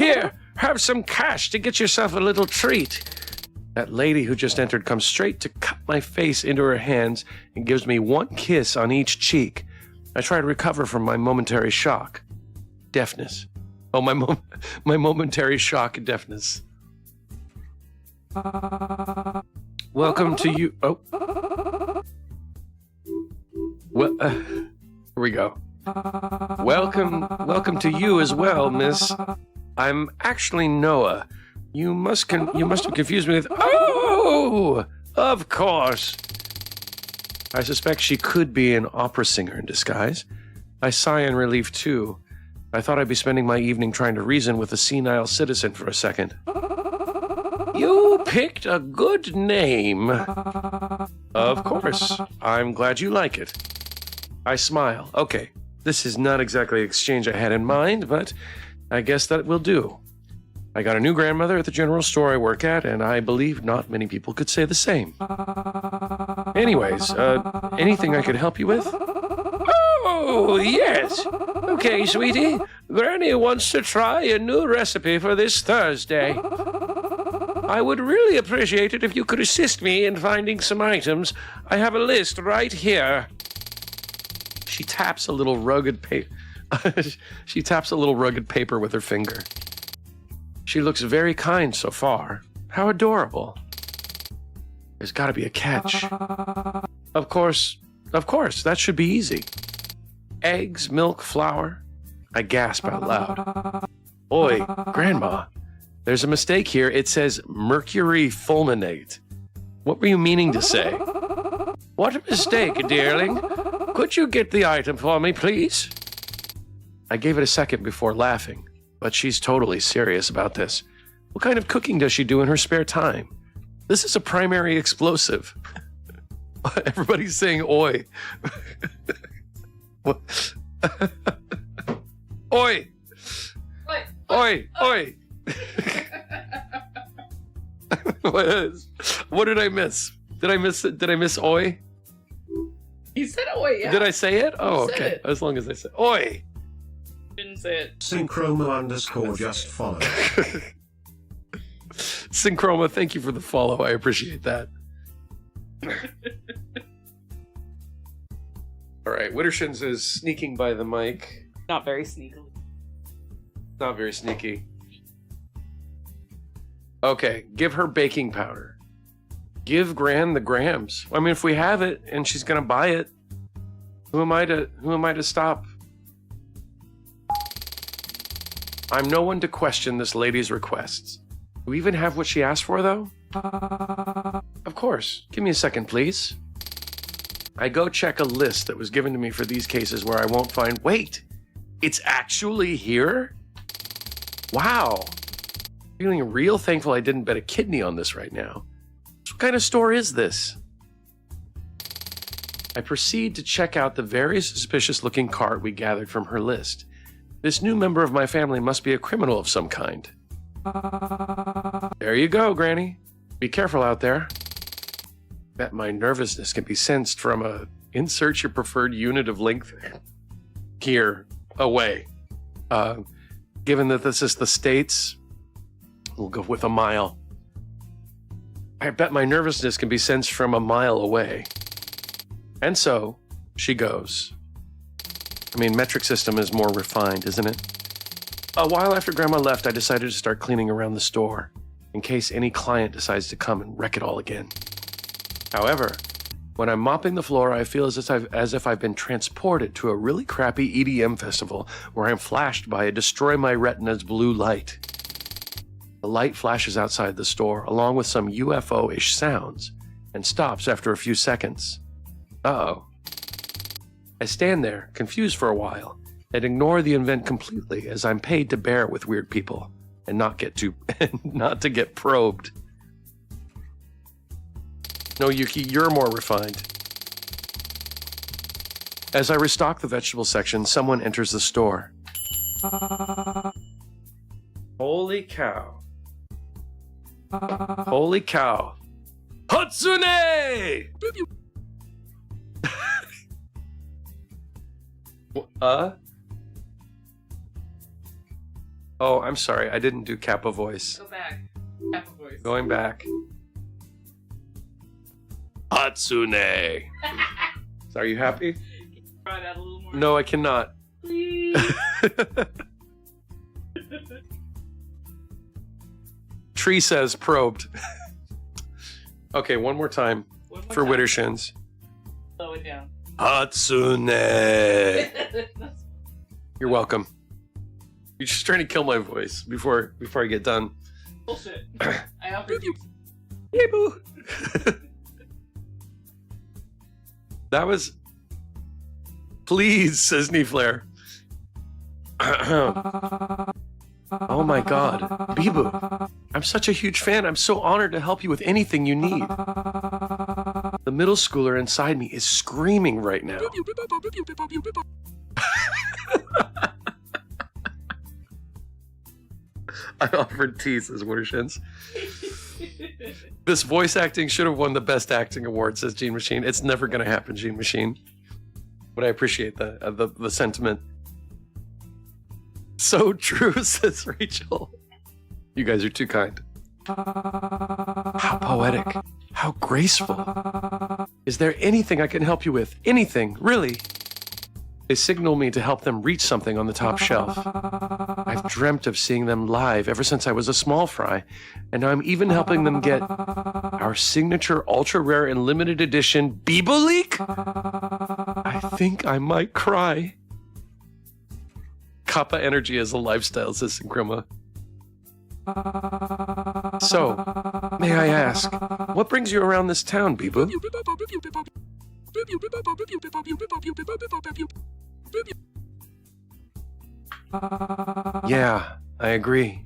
Here, have some cash to get yourself a little treat. That lady who just entered comes straight to cut my face into her hands and gives me one kiss on each cheek. I try to recover from my momentary shock. Deafness. Oh, my momentary shock and deafness. Welcome to you. Oh. Well, here we go. Welcome to you as well, miss. I'm actually Noah. You must have confused me with... Oh! Of course. I suspect she could be an opera singer in disguise. I sigh in relief, too. I thought I'd be spending my evening trying to reason with a senile citizen for a second. You picked a good name. Of course. I'm glad you like it. I smile. Okay, this is not exactly the exchange I had in mind, but I guess that will do. I got a new grandmother at the general store I work at, and I believe not many people could say the same. Anyways, anything I could help you with? Oh, yes. Okay, sweetie. Granny wants to try a new recipe for this Thursday. I would really appreciate it if you could assist me in finding some items. I have a list right here. She taps a little rugged paper. She taps a little rugged paper with her finger. She looks very kind so far. How adorable. There's got to be a catch. Of course, that should be easy. Eggs, milk, flour. I gasp out loud. Oi, Grandma, there's a mistake here. It says mercury fulminate. What were you meaning to say? What a mistake, dearling. Could you get the item for me, please? I gave it a second before laughing. But she's totally serious about this. What kind of cooking does she do in her spare time? This is a primary explosive. Everybody's saying oi. Oi! Oi! Oi! Oi! What did I miss? Did I miss oi? You said oi, yeah. Did I say it? Oh, said okay. it. As long as I said oi. Didn't say it. Synchroma_ just follow. Synchroma, thank you for the follow. I appreciate that. All right, Wittershins is sneaking by the mic. Not very sneakily. Not very sneaky. Okay, give her baking powder. Give Gran the grams. I mean, if we have it and she's gonna buy it, who am I to stop? I'm no one to question this lady's requests. Do we even have what she asked for, though? Of course. Give me a second, please. I go check a list that was given to me for these cases where I won't find... Wait! It's actually here? Wow. Feeling real thankful I didn't bet a kidney on this right now. What kind of store is this? I proceed to check out the very suspicious-looking cart we gathered from her list. This new member of my family must be a criminal of some kind. There you go, Granny. Be careful out there. Bet my nervousness can be sensed from a insert your preferred unit of length here, away. Given that this is the States, we'll go with a mile. I bet my nervousness can be sensed from a mile away. And so, she goes. I mean, metric system is more refined, isn't it? A while after Grandma left, I decided to start cleaning around the store, in case any client decides to come and wreck it all again. However, when I'm mopping the floor, I feel as if I've been transported to a really crappy EDM festival where I'm flashed by a Destroy My Retina's blue light. The light flashes outside the store, along with some UFO-ish sounds, and stops after a few seconds. Uh-oh. I stand there, confused for a while, and ignore the event completely as I'm paid to bear with weird people and not to get probed. No, Yuki, you're more refined. As I restock the vegetable section, someone enters the store. Holy cow. Holy cow. Hatsune! Oh, I'm sorry. I didn't do Kappa voice. Go back. Kappa voice. Going back. Hatsune. So are you happy? Try that a little more. No, I cannot. Please. Tree says probed. Okay, one more time One more for time. Wittershins. Slow it down. Hatsune. You're welcome. You're just trying to kill my voice before I get done. Bullshit. I offered you. Hey, boo. That was... Please, says Neeflare. Oh my god. Bibu, I'm such a huge fan. I'm so honored to help you with anything you need. The middle schooler inside me is screaming right now. I offered tea, says Wittershins. This voice acting should have won the Best Acting Award, says Gene Machine. It's never going to happen, Gene Machine. But I appreciate the sentiment. So true, says Rachel. You guys are too kind. How poetic. How graceful. Is there anything I can help you with? Anything, really? They signal me to help them reach something on the top shelf. I've dreamt of seeing them live ever since I was a small fry, and now I'm even helping them get our signature ultra-rare and limited edition Bibo Leak? I think I might cry. Kappa energy as a lifestyle, says Synkrima. So, may I ask, what brings you around this town, Bibu? Yeah, I agree.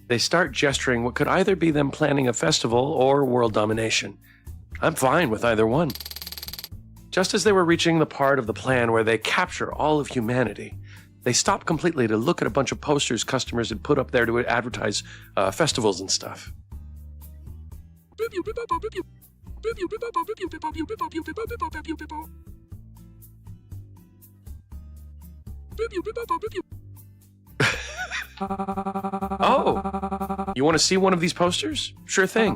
They start gesturing what could either be them planning a festival or world domination. I'm fine with either one. Just as they were reaching the part of the plan where they capture all of humanity, they stopped completely to look at a bunch of posters customers had put up there to advertise festivals and stuff. Oh, you want to see one of these posters? Sure thing.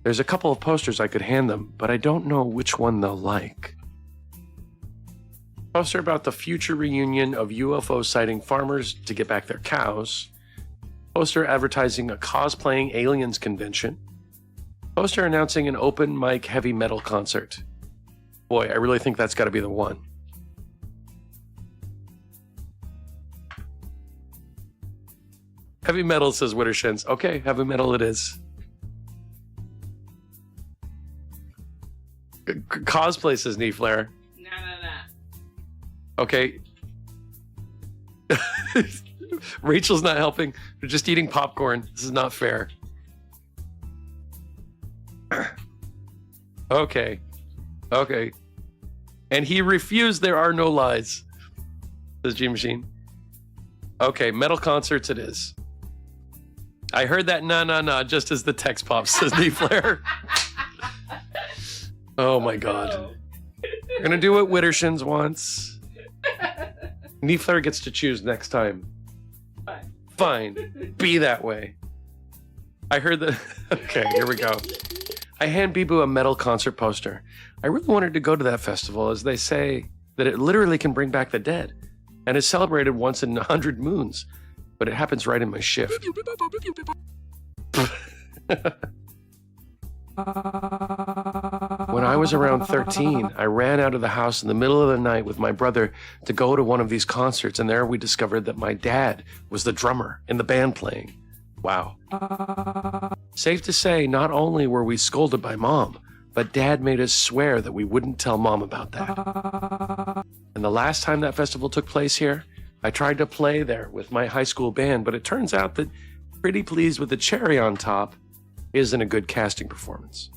There's a couple of posters I could hand them, but I don't know which one they'll like. Poster about the future reunion of UFO sighting farmers to get back their cows. Poster advertising a cosplaying aliens convention. Poster announcing an open mic heavy metal concert. Boy, I really think that's got to be the one. Heavy metal, says Wittershins. Okay, heavy metal it is. Cosplay, says Knee Flare. No. Okay. Rachel's not helping. They're just eating popcorn. This is not fair. Okay. And he refused there are no lies, says G Machine. Okay, metal concerts it is. I heard that nah, just as the text pops, says Knee Flare. Oh my god. We're gonna do what Wittershins wants. Knee Flare gets to choose next time. Fine. Be that way. I heard that. Okay, here we go. I hand Bibu a metal concert poster. I really wanted to go to that festival, as they say that it literally can bring back the dead and is celebrated once in 100 moons, but it happens right in my shift. When I was around 13, I ran out of the house in the middle of the night with my brother to go to one of these concerts, and there we discovered that my dad was the drummer in the band playing. Wow. Safe to say, not only were we scolded by Mom, but Dad made us swear that we wouldn't tell Mom about that. And the last time that festival took place here, I tried to play there with my high school band, but it turns out that Pretty Pleased with the Cherry on Top isn't a good casting performance.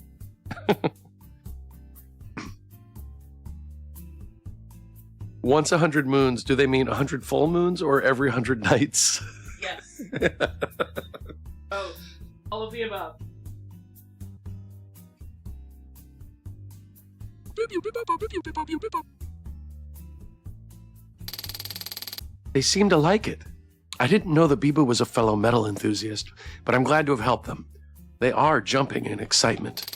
Once 100 moons, do they mean 100 full moons or every 100 nights? Yes. Oh, all of the above. They seem to like it. I didn't know that Bibu was a fellow metal enthusiast, but I'm glad to have helped them. They are jumping in excitement.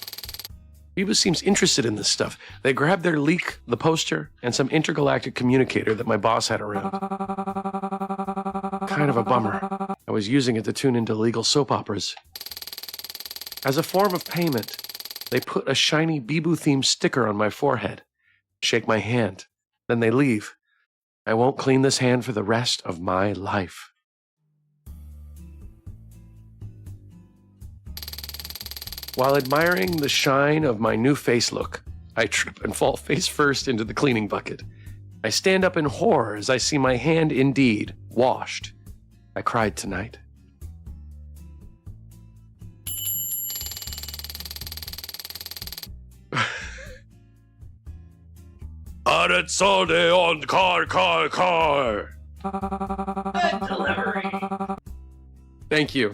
Bibu seems interested in this stuff. They grabbed their leak, the poster, and some intergalactic communicator that my boss had around. Kind of a bummer. I was using it to tune into illegal soap operas. As a form of payment, they put a shiny Bibu-themed sticker on my forehead. Shake my hand. Then they leave. I won't clean this hand for the rest of my life. While admiring the shine of my new face look, I trip and fall face first into the cleaning bucket. I stand up in horror as I see my hand indeed washed. I cried tonight. Arezzone on car. Delivery. Thank you.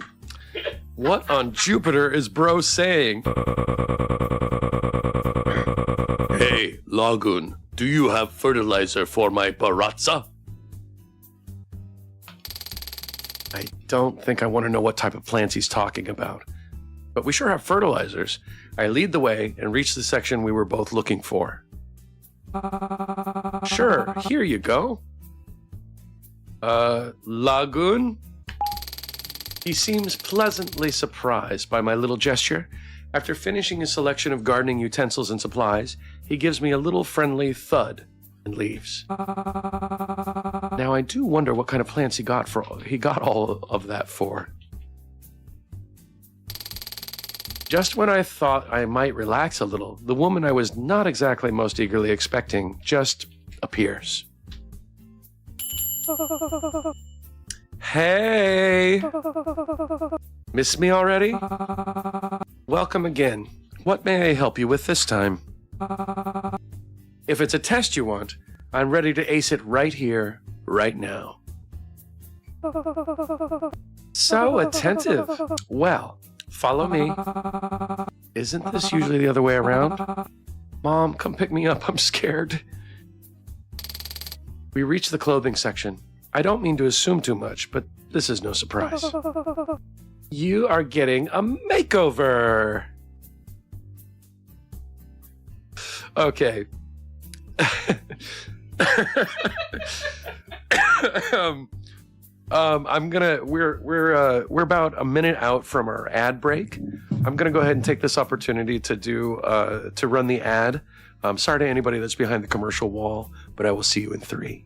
What on Jupiter is bro saying? Hey, Lagoon, do you have fertilizer for my barazza? I don't think I want to know what type of plants he's talking about. But we sure have fertilizers. I lead the way and reach the section we were both looking for. Sure, here you go. Lagoon? He seems pleasantly surprised by my little gesture. After finishing his selection of gardening utensils and supplies, he gives me a little friendly thud and leaves. Now I do wonder what kind of plants he got all of that for. Just when I thought I might relax a little, the woman I was not exactly most eagerly expecting just appears. Hey! Miss me already? Welcome again. What may I help you with this time? If it's a test you want, I'm ready to ace it right here, right now. So attentive. Well, follow me. Isn't this usually the other way around? Mom, come pick me up. I'm scared. We reach the clothing section. I don't mean to assume too much, but this is no surprise. You are getting a makeover. Okay. We're about a minute out from our ad break. I'm gonna go ahead and take this opportunity to run the ad. Sorry to anybody that's behind the commercial wall, but I will see you in 3.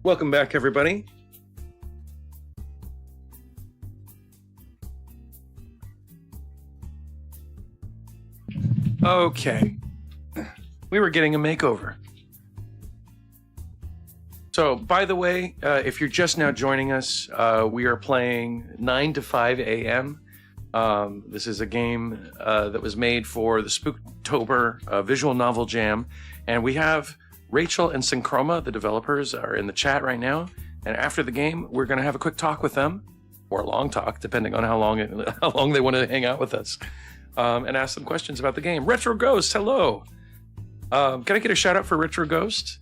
Welcome back, everybody. Okay. We were getting a makeover. So, by the way, if you're just now joining us, we are playing 9 to 5 a.m. This is a game that was made for the Spooktober Visual Novel Jam. And we have Rachel and Synchroma, the developers, are in the chat right now. And after the game, we're going to have a quick talk with them, or a long talk, depending on how long they want to hang out with us, and ask them questions about the game. Retro Ghost, hello. Can I get a shout out for Retro Ghost?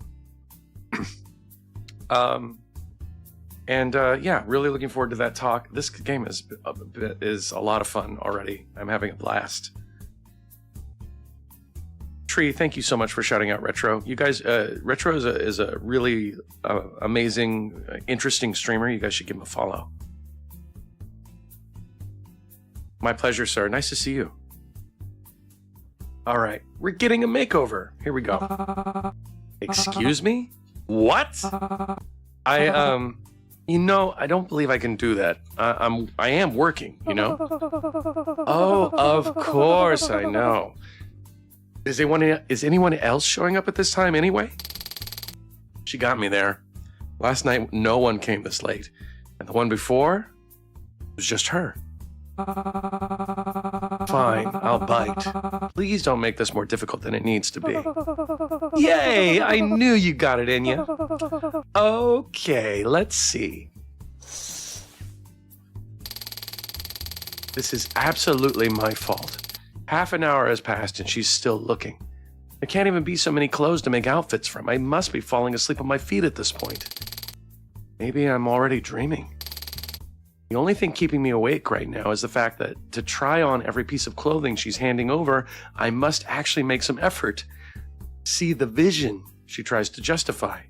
Yeah, really looking forward to that talk. This game is a lot of fun already. I'm having a blast. Tree, thank you so much for shouting out Retro. You guys, Retro is a really amazing, interesting streamer. You guys should give him a follow. My pleasure, sir. Nice to see you. All right, we're getting a makeover. Here we go. Excuse me? What? You know, I don't believe I can do that. I am working, you know? Oh, of course, I know. Is anyone else showing up at this time anyway? She got me there. Last night, no one came this late. And the one before was just her. Fine, I'll bite. Please don't make this more difficult than it needs to be. Yay! I knew you got it in you. Okay, let's see. This is absolutely my fault. Half an hour has passed and she's still looking. There can't even be so many clothes to make outfits from. I must be falling asleep on my feet at this point. Maybe I'm already dreaming. The only thing keeping me awake right now is the fact that to try on every piece of clothing she's handing over, I must actually make some effort. See the vision she tries to justify.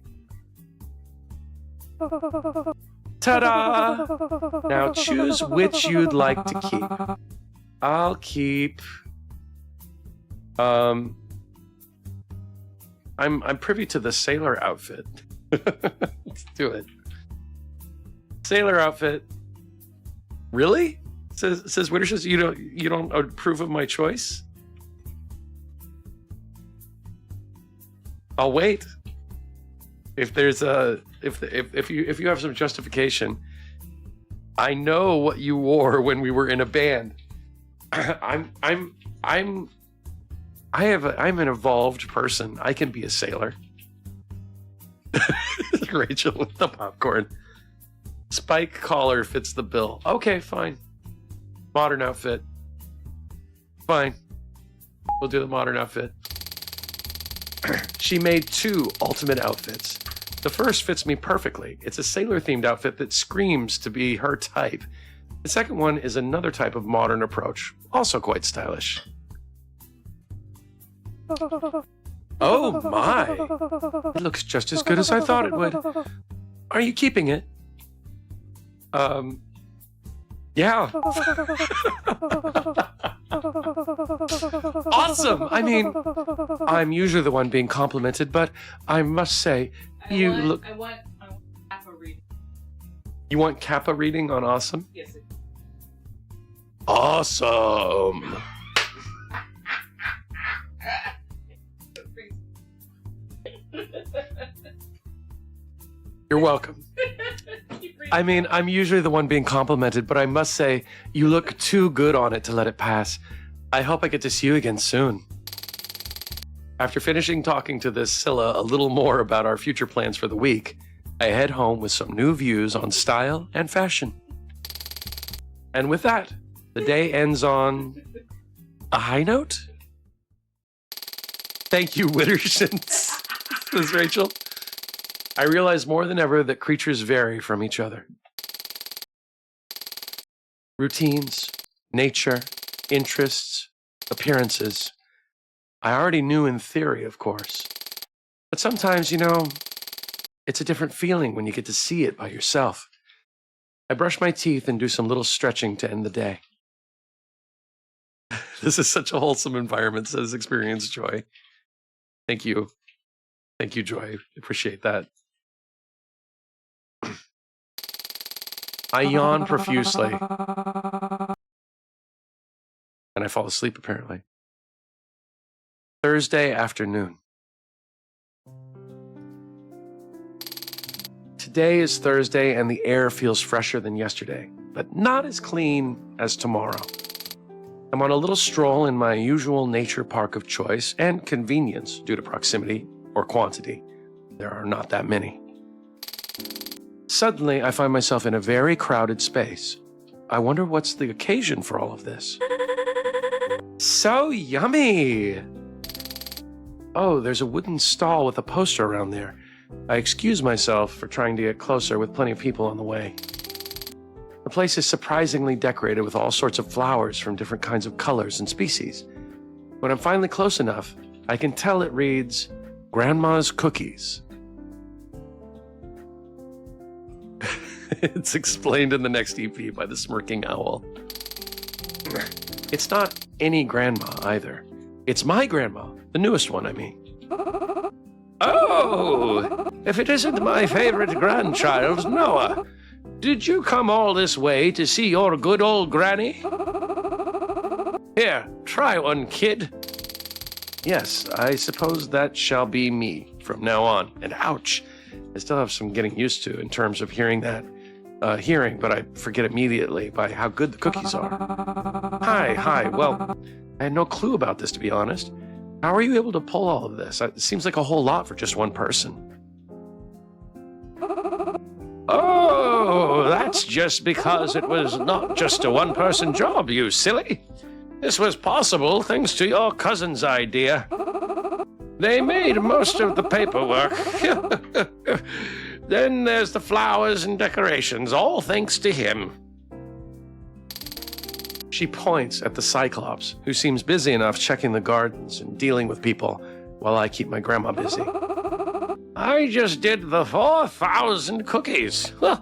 Ta-da! Now choose which you'd like to keep. I'll keep... I'm privy to the sailor outfit. Let's do it. Sailor outfit. Really? Says Wittershins, you don't approve of my choice? I'll wait. If there's if you have some justification, I know what you wore when we were in a band. I'm an evolved person. I can be a sailor. Rachel with the popcorn. Spike collar fits the bill. Okay, fine. Modern outfit. Fine. We'll do the modern outfit. She made 2 ultimate outfits. The first fits me perfectly. It's a sailor-themed outfit that screams to be her type. The second one is another type of modern approach, also quite stylish. Oh my! It looks just as good as I thought it would. Are you keeping it? Yeah. Awesome! I mean, I'm usually the one being complimented, but I must say, I want Kappa reading. You want Kappa reading on Awesome? Yes. Awesome! You're welcome. I mean, I'm usually the one being complimented, but I must say, you look too good on it to let it pass. I hope I get to see you again soon. After finishing talking to this Scylla a little more about our future plans for the week, I head home with some new views on style and fashion. And with that, the day ends on a high note. Thank you, Wittershins. This is Rachel. I realize more than ever that creatures vary from each other. Routines, nature, interests, appearances. I already knew in theory, of course. But sometimes, you know, it's a different feeling when you get to see it by yourself. I brush my teeth and do some little stretching to end the day. This is such a wholesome environment, says Experience Joy. Thank you. Thank you, Joy. Appreciate that. I yawn profusely. And I fall asleep, apparently. Thursday afternoon. Today is Thursday, and the air feels fresher than yesterday, but not as clean as tomorrow. I'm on a little stroll in my usual nature park of choice and convenience due to proximity or quantity. There are not that many. Suddenly, I find myself in a very crowded space. I wonder what's the occasion for all of this. So yummy! Oh, there's a wooden stall with a poster around there. I excuse myself for trying to get closer with plenty of people on the way. The place is surprisingly decorated with all sorts of flowers from different kinds of colors and species. When I'm finally close enough, I can tell it reads, Grandma's Cookies. It's explained in the next EP by the Smirking Owl. It's not any grandma either. It's my grandma, the newest one, I mean. Oh, if it isn't my favorite grandchild, Noah. Did you come all this way to see your good old granny? Here, try one, kid. Yes, I suppose that shall be me from now on. And ouch, I still have some getting used to in terms of hearing that. But I forget immediately by how good the cookies are. Hi, well, I had no clue about this, to be honest. How are you able to pull all of this? It seems like a whole lot for just one person. Oh, that's just because it was not just a one-person job, you silly. This was possible thanks to your cousin's idea. They made most of the paperwork. Then there's the flowers and decorations, all thanks to him. She points at the Cyclops, who seems busy enough checking the gardens and dealing with people while I keep my grandma busy. I just did the 4,000 cookies. Whoa,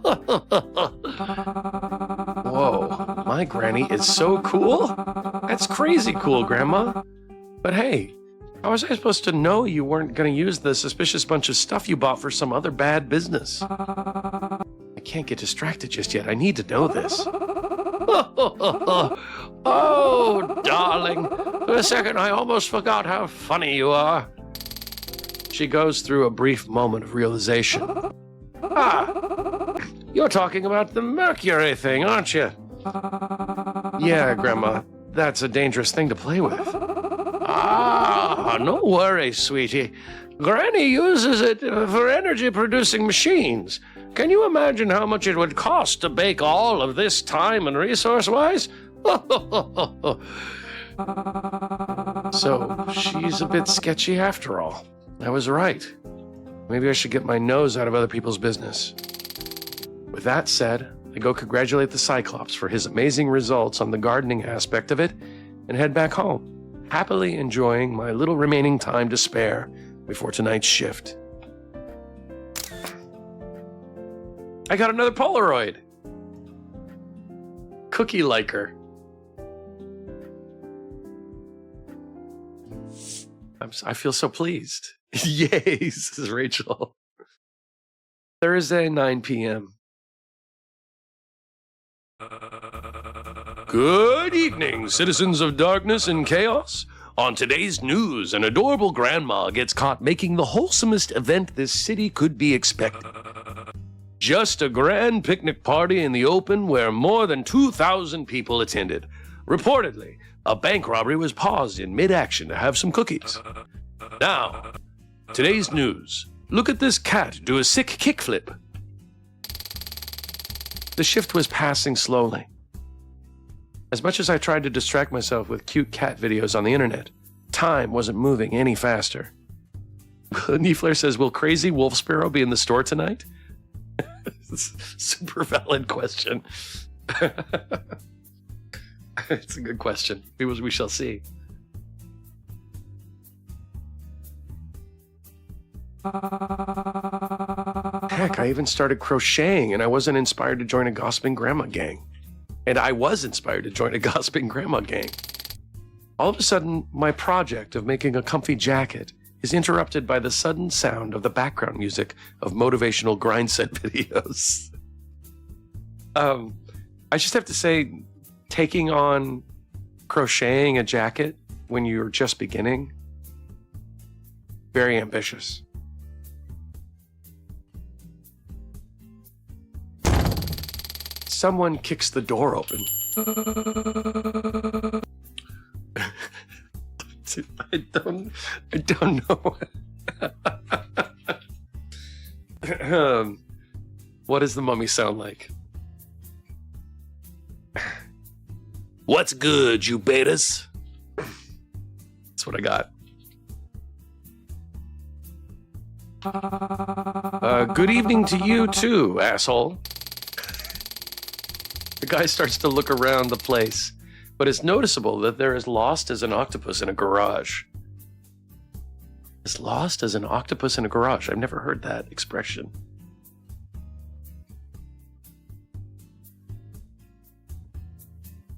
my granny is so cool. That's crazy cool, Grandma. But hey, how was I supposed to know you weren't going to use the suspicious bunch of stuff you bought for some other bad business? I can't get distracted just yet. I need to know this. Oh, darling. For a second, I almost forgot how funny you are. She goes through a brief moment of realization. Ah, you're talking about the mercury thing, aren't you? Yeah, Grandma. That's a dangerous thing to play with. Ah, no worries, sweetie. Granny uses it for energy-producing machines. Can you imagine how much it would cost to bake all of this time and resource-wise? So, she's a bit sketchy after all. I was right. Maybe I should get my nose out of other people's business. With that said, I go congratulate the Cyclops for his amazing results on the gardening aspect of it and head back home, happily enjoying my little remaining time to spare before tonight's shift. I got another Polaroid. Cookie liker. I feel so pleased. Yay, says Rachel. Thursday, 9 p.m. Good evening, citizens of darkness and chaos. On today's news, an adorable grandma gets caught making the wholesomest event this city could be expecting. Just a grand picnic party in the open where more than 2,000 people attended. Reportedly, a bank robbery was paused in mid-action to have some cookies. Now, today's news. Look at this cat do a sick kickflip. The shift was passing slowly. As much as I tried to distract myself with cute cat videos on the internet, time wasn't moving any faster. Neefler says, will Crazy Wolf Sparrow be in the store tonight? It's a super valid question. It's a good question. We shall see. Heck, I even started crocheting and I wasn't inspired to join a gossiping grandma gang. And I was inspired to join a gossiping grandma gang. All of a sudden, my project of making a comfy jacket is interrupted by the sudden sound of the background music of motivational grind set videos. I just have to say, taking on crocheting a jacket when you're just beginning, very ambitious. Someone kicks the door open. I don't know. What does the mummy sound like? What's good, you betas? That's what I got. Good evening to you too, asshole. The guy starts to look around the place, but it's noticeable that they're as lost as an octopus in a garage. As lost as an octopus in a garage. I've never heard that expression.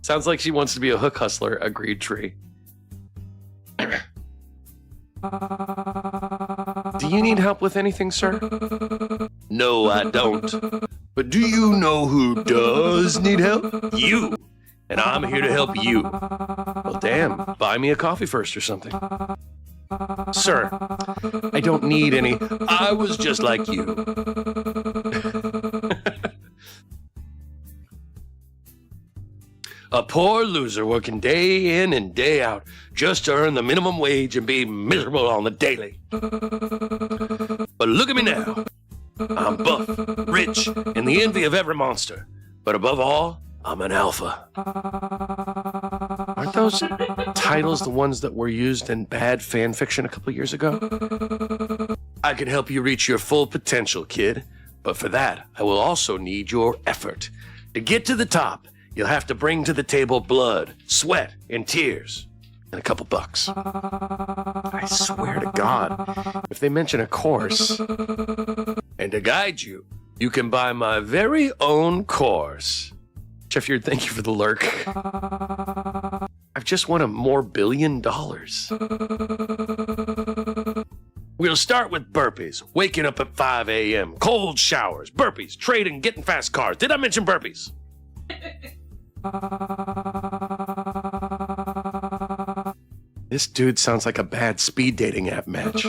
Sounds like she wants to be a hook hustler, agreed Tree. Do you need help with anything, sir? No, I don't. But do you know who does need help? You. And I'm here to help you. Well, damn, buy me a coffee first or something. Sir, I don't need any. I was just like you. A poor loser working day in and day out just to earn the minimum wage and be miserable on the daily. But look at me now. I'm buff, rich, and the envy of every monster. But above all, I'm an alpha. Aren't those titles the ones that were used in bad fan fiction a couple years ago? I can help you reach your full potential, kid. But for that, I will also need your effort. To get to the top, you'll have to bring to the table blood, sweat, and tears, and a couple bucks. I swear to God, if they mention a course. And to guide you, you can buy my very own course. Sheffield, thank you for the lurk. I've just won more $1 billion. We'll start with burpees, waking up at 5 a.m., cold showers, burpees, trading, getting fast cars. Did I mention burpees? This dude sounds like a bad speed dating app match.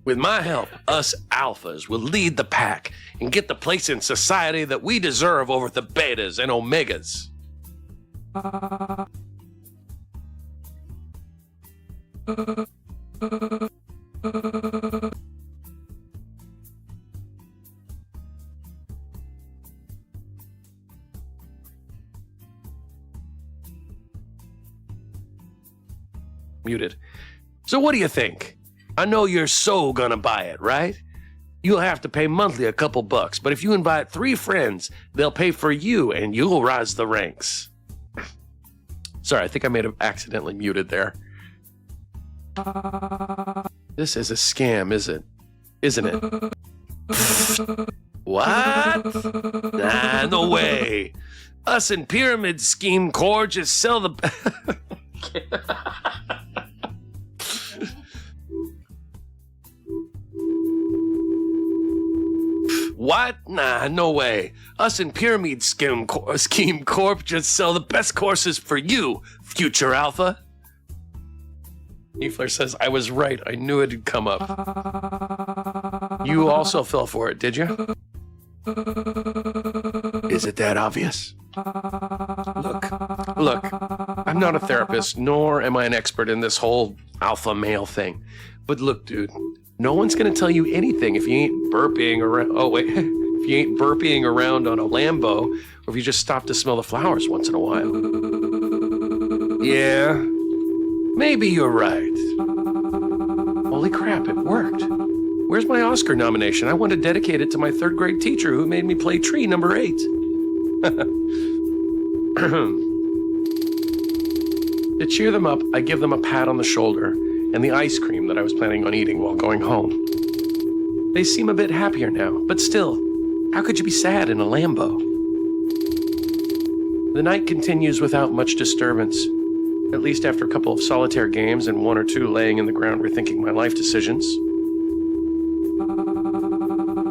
With my help, us alphas will lead the pack and get the place in society that we deserve over the betas and omegas. Muted. So what do you think? I know you're so gonna buy it, right? You'll have to pay monthly a couple bucks, but if you invite 3 friends, they'll pay for you and you'll rise the ranks. Sorry, I think I may have accidentally muted there. This is a scam, isn't it? What? Nah, no way. Us in Pyramid Scheme Corps just sell the... What? Nah, no way. Us in Pyramid Scheme Corp just sell the best courses for you, future alpha. Niefler says, I was right. I knew it'd come up. You also fell for it, did you? Is it that obvious? Look, I'm not a therapist, nor am I an expert in this whole alpha male thing. But look, dude, no one's going to tell you anything if you ain't burping around. Oh, wait. If you ain't burping around on a Lambo, or if you just stop to smell the flowers once in a while. Yeah, maybe you're right. Holy crap, it worked. Where's my Oscar nomination? I want to dedicate it to my 3rd grade teacher who made me play tree number 8. To cheer them up, I give them a pat on the shoulder and the ice cream that I was planning on eating while going home. They seem a bit happier now, but still, how could you be sad in a Lambo? The night continues without much disturbance, at least after a couple of solitaire games and 1 or 2 laying in the ground rethinking my life decisions.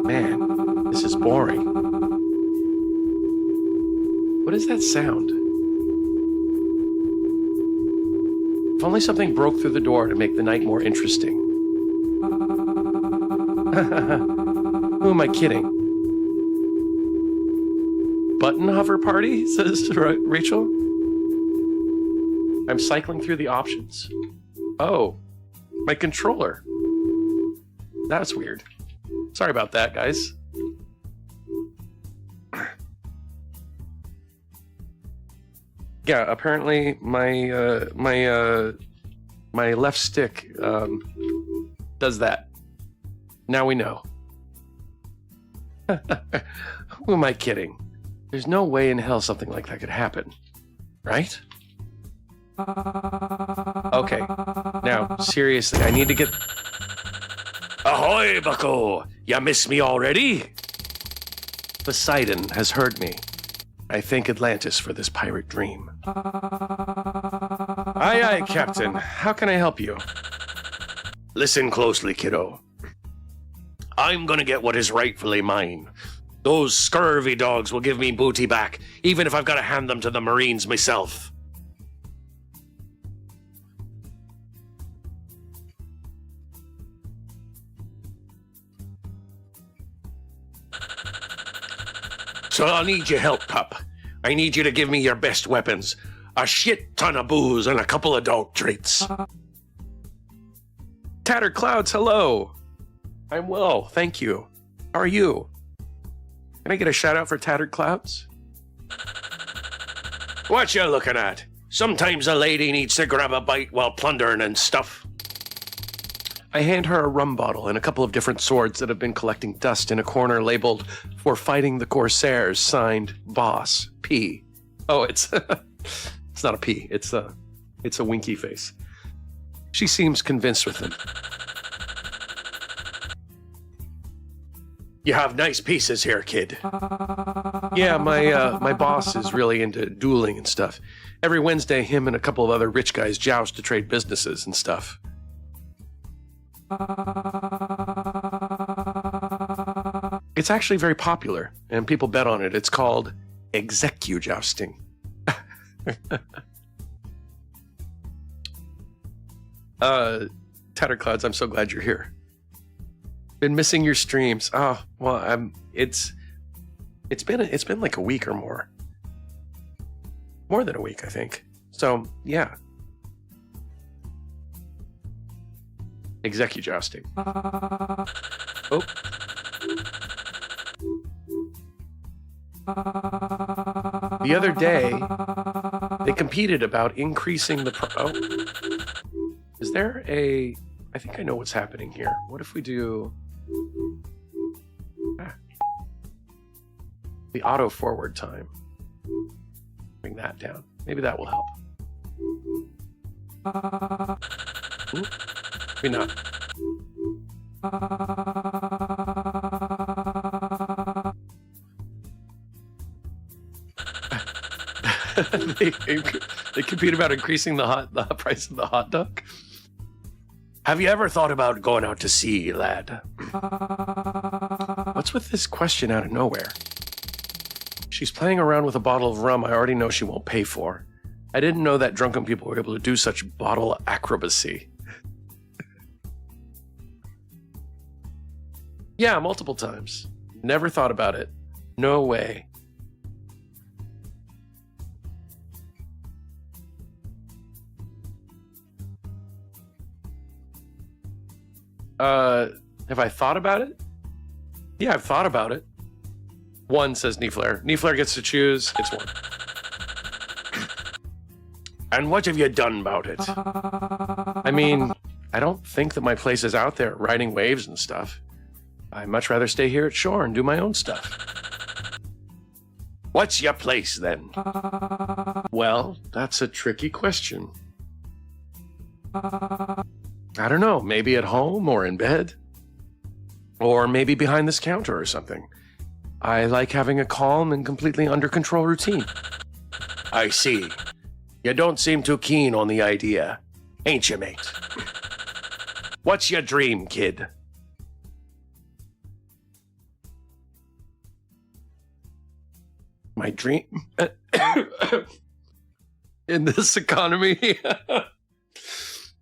Man, this is boring. What is that sound? If only something broke through the door to make the night more interesting. Who am I kidding? Button hover party, says Rachel. I'm cycling through the options. Oh, my controller. That's weird. Sorry about that, guys. Yeah, apparently my my left stick does that. Now we know. Who am I kidding? There's no way in hell something like that could happen, right? Okay, now seriously, I need to get. Ahoy, bucko! You miss me already? Poseidon has heard me. I thank Atlantis for this pirate dream. Aye, aye, Captain. How can I help you? Listen closely, kiddo. I'm gonna get what is rightfully mine. Those scurvy dogs will give me booty back, even if I've got to hand them to the Marines myself. So I'll need your help, pup. I need you to give me your best weapons. A shit ton of booze and a couple of dog treats. Tattered Clouds, hello. I'm well, thank you. How are you? Can I get a shout out for Tattered Clouds? What you looking at? Sometimes a lady needs to grab a bite while plundering and stuff. I hand her a rum bottle and a couple of different swords that have been collecting dust in a corner labeled "For Fighting the Corsairs," signed Boss P. Oh, it's it's not a P. It's a winky face. She seems convinced with them. You have nice pieces here, kid. Yeah, my boss is really into dueling and stuff. Every Wednesday, him and a couple of other rich guys joust to trade businesses and stuff. It's actually very popular, and people bet on it. It's called execu-jousting. Tattered Clouds, I'm so glad you're here. Been missing your streams. Oh, well, it's been like a week or more. More than a week, I think. So, yeah. Execu-jousting. Oh. The other day, they competed about increasing the oh. Is there a... I think I know what's happening here. What if we do... the auto forward time. Bring that down. Maybe that will help. Ooh. Maybe not. They compete about increasing the price of the hot dog. Have you ever thought about going out to sea, lad? What's with this question out of nowhere? She's playing around with a bottle of rum I already know she won't pay for. I didn't know that drunken people were able to do such bottle acrobacy. Yeah, multiple times. Never thought about it. No way. Have I thought about it? Yeah, I've thought about it. 1, says Neeflair. Neeflair gets to choose. It's 1. And what have you done about it? I mean, I don't think that my place is out there riding waves and stuff. I'd much rather stay here at shore and do my own stuff. What's your place, then? Well, that's a tricky question. I don't know, maybe at home or in bed. Or maybe behind this counter or something. I like having a calm and completely under control routine. I see. You don't seem too keen on the idea, ain't you, mate? What's your dream, kid? My dream? In this economy.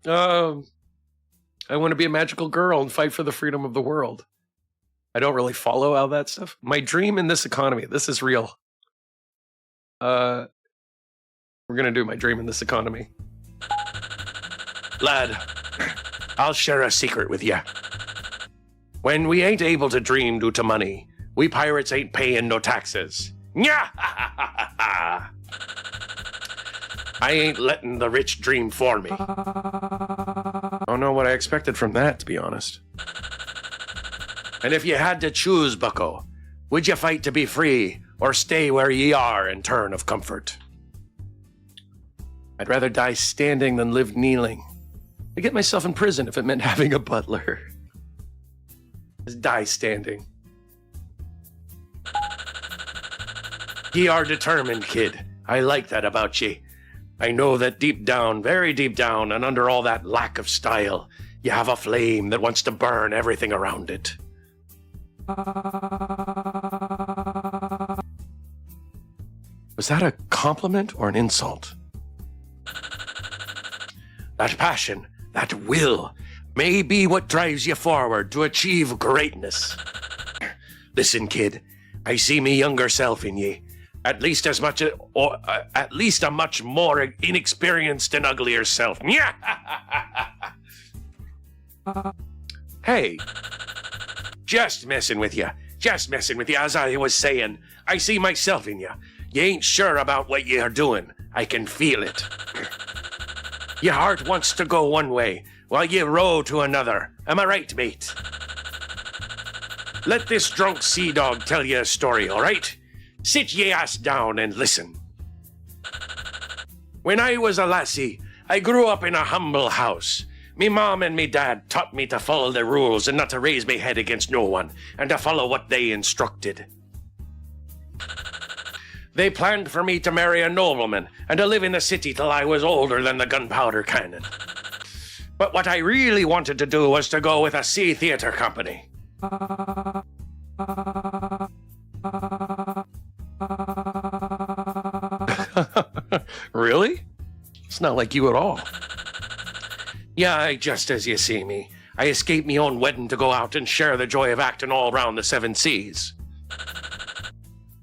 I want to be a magical girl and fight for the freedom of the world. I don't really follow all that stuff. My dream in this economy, this is real. We're going to do my dream in this economy. Lad, I'll share a secret with you. When we ain't able to dream due to money, we pirates ain't paying no taxes. Nya! I ain't letting the rich dream for me. I don't know what I expected from that, to be honest. And if you had to choose, bucko, would you fight to be free or stay where ye are in turn of comfort? I'd rather die standing than live kneeling. I'd get myself in prison if it meant having a butler. Just die standing. Ye are determined, kid. I like that about ye. I know that deep down, very deep down, and under all that lack of style, you have a flame that wants to burn everything around it. Was that a compliment or an insult? That passion, that will, may be what drives you forward to achieve greatness. Listen, kid, I see me younger self in ye. At least as much, or at least a much more inexperienced and uglier self. Hey, just messing with you. Just messing with you, as I was saying. I see myself in you. You ain't sure about what you're doing. I can feel it. Your heart wants to go one way, while you row to another. Am I right, mate? Let this drunk sea dog tell you a story, all right? Sit ye ass down and listen. When I was a lassie, I grew up in a humble house. Me mom and me dad taught me to follow the rules and not to raise me head against no one, and to follow what they instructed. They planned for me to marry a nobleman and to live in the city till I was older than the gunpowder cannon. But what I really wanted to do was to go with a sea theater company. really? It's not like you at all. Yeah, just as you see me. I escaped me own wedding to go out and share the joy of acting all round the 7 seas.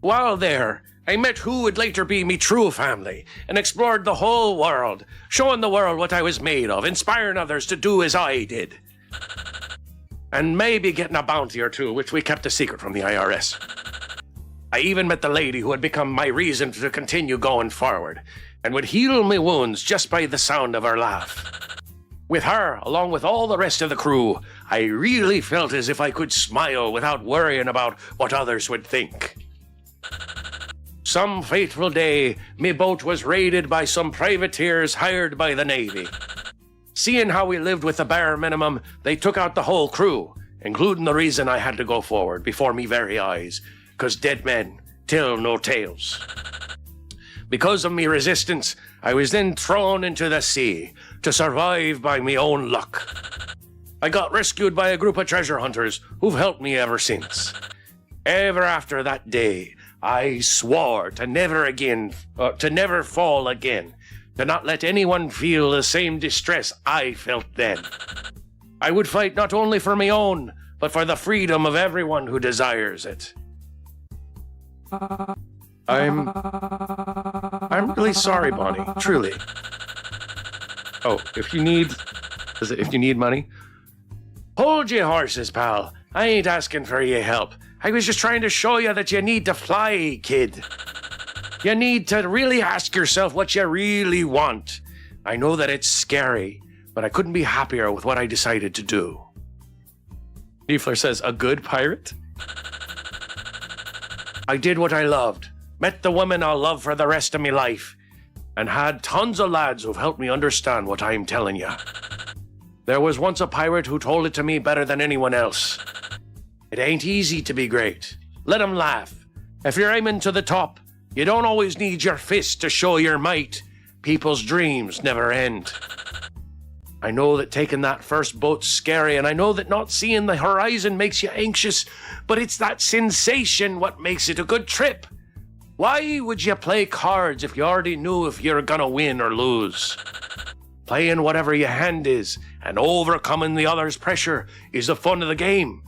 While there, I met who would later be me true family, and explored the whole world, showing the world what I was made of, inspiring others to do as I did. And maybe getting a bounty or two, which we kept a secret from the IRS. I even met the lady who had become my reason to continue going forward, and would heal me wounds just by the sound of her laugh. With her, along with all the rest of the crew, I really felt as if I could smile without worrying about what others would think. Some fateful day, me boat was raided by some privateers hired by the Navy. Seeing how we lived with the bare minimum, they took out the whole crew, including the reason I had to go forward before me very eyes, 'cause dead men tell no tales. Because of me resistance, I was then thrown into the sea to survive by me own luck. I got rescued by a group of treasure hunters who've helped me ever since. Ever after that day, I swore to never fall again, to not let anyone feel the same distress I felt then. I would fight not only for my own, but for the freedom of everyone who desires it. I'm really sorry, Bonnie. Truly. Oh, if you need money? Hold your horses, pal. I ain't asking for your help. I was just trying to show you that you need to fly, kid. You need to really ask yourself what you really want. I know that it's scary, but I couldn't be happier with what I decided to do. Niefler says, a good pirate? I did what I loved, met the woman I'll love for the rest of my life, and had tons of lads who've helped me understand what I'm telling you. There was once a pirate who told it to me better than anyone else. It ain't easy to be great. Let 'em laugh. If you're aiming to the top, you don't always need your fist to show your might. People's dreams never end. I know that taking that first boat's scary, and I know that not seeing the horizon makes you anxious, but it's that sensation what makes it a good trip. Why would you play cards if you already knew if you're gonna win or lose? Playing whatever your hand is and overcoming the other's pressure is the fun of the game.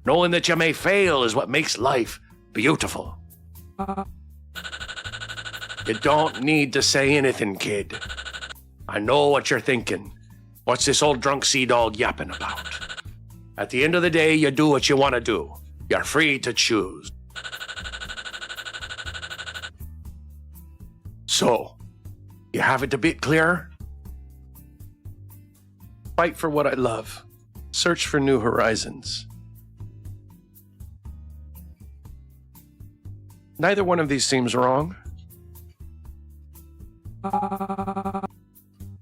Knowing that you may fail is what makes life beautiful. You don't need to say anything, kid. I know what you're thinking. What's this old drunk sea dog yapping about? At the end of the day, you do what you want to do. You're free to choose. So, you have it a bit clearer? Fight for what I love. Search for new horizons. Neither one of these seems wrong.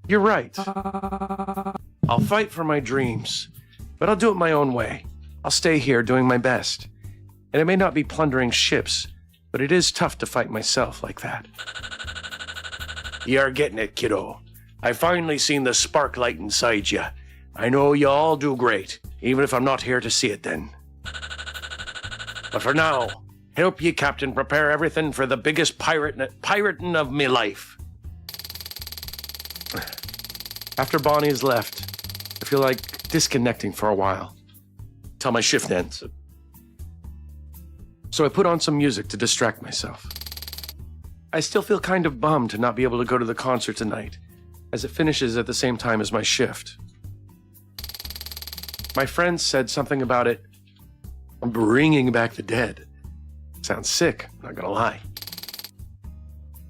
You're right. I'll fight for my dreams, but I'll do it my own way. I'll stay here doing my best. And it may not be plundering ships, but it is tough to fight myself like that. You're getting it, kiddo. I've finally seen the spark light inside you. I know you all do great, even if I'm not here to see it then. But for now, help ye, Captain, prepare everything for the biggest pirating of me life. After Bonnie's left, I feel like disconnecting for a while, till my shift ends. So I put on some music to distract myself. I still feel kind of bummed to not be able to go to the concert tonight, as it finishes at the same time as my shift. My friend said something about it bringing back the dead. Sounds sick, not gonna lie.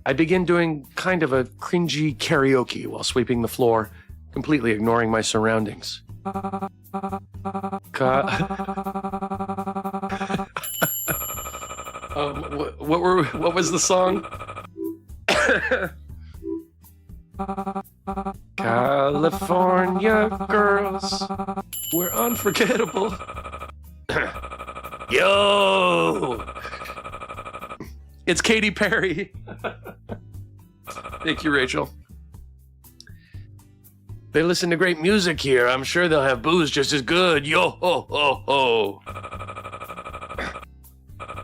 I begin doing kind of a cringy karaoke while sweeping the floor, completely ignoring my surroundings. What was the song? California girls, we're unforgettable. Yo! It's Katy Perry. Thank you, Rachel. They listen to great music here. I'm sure they'll have booze just as good. Yo ho ho ho.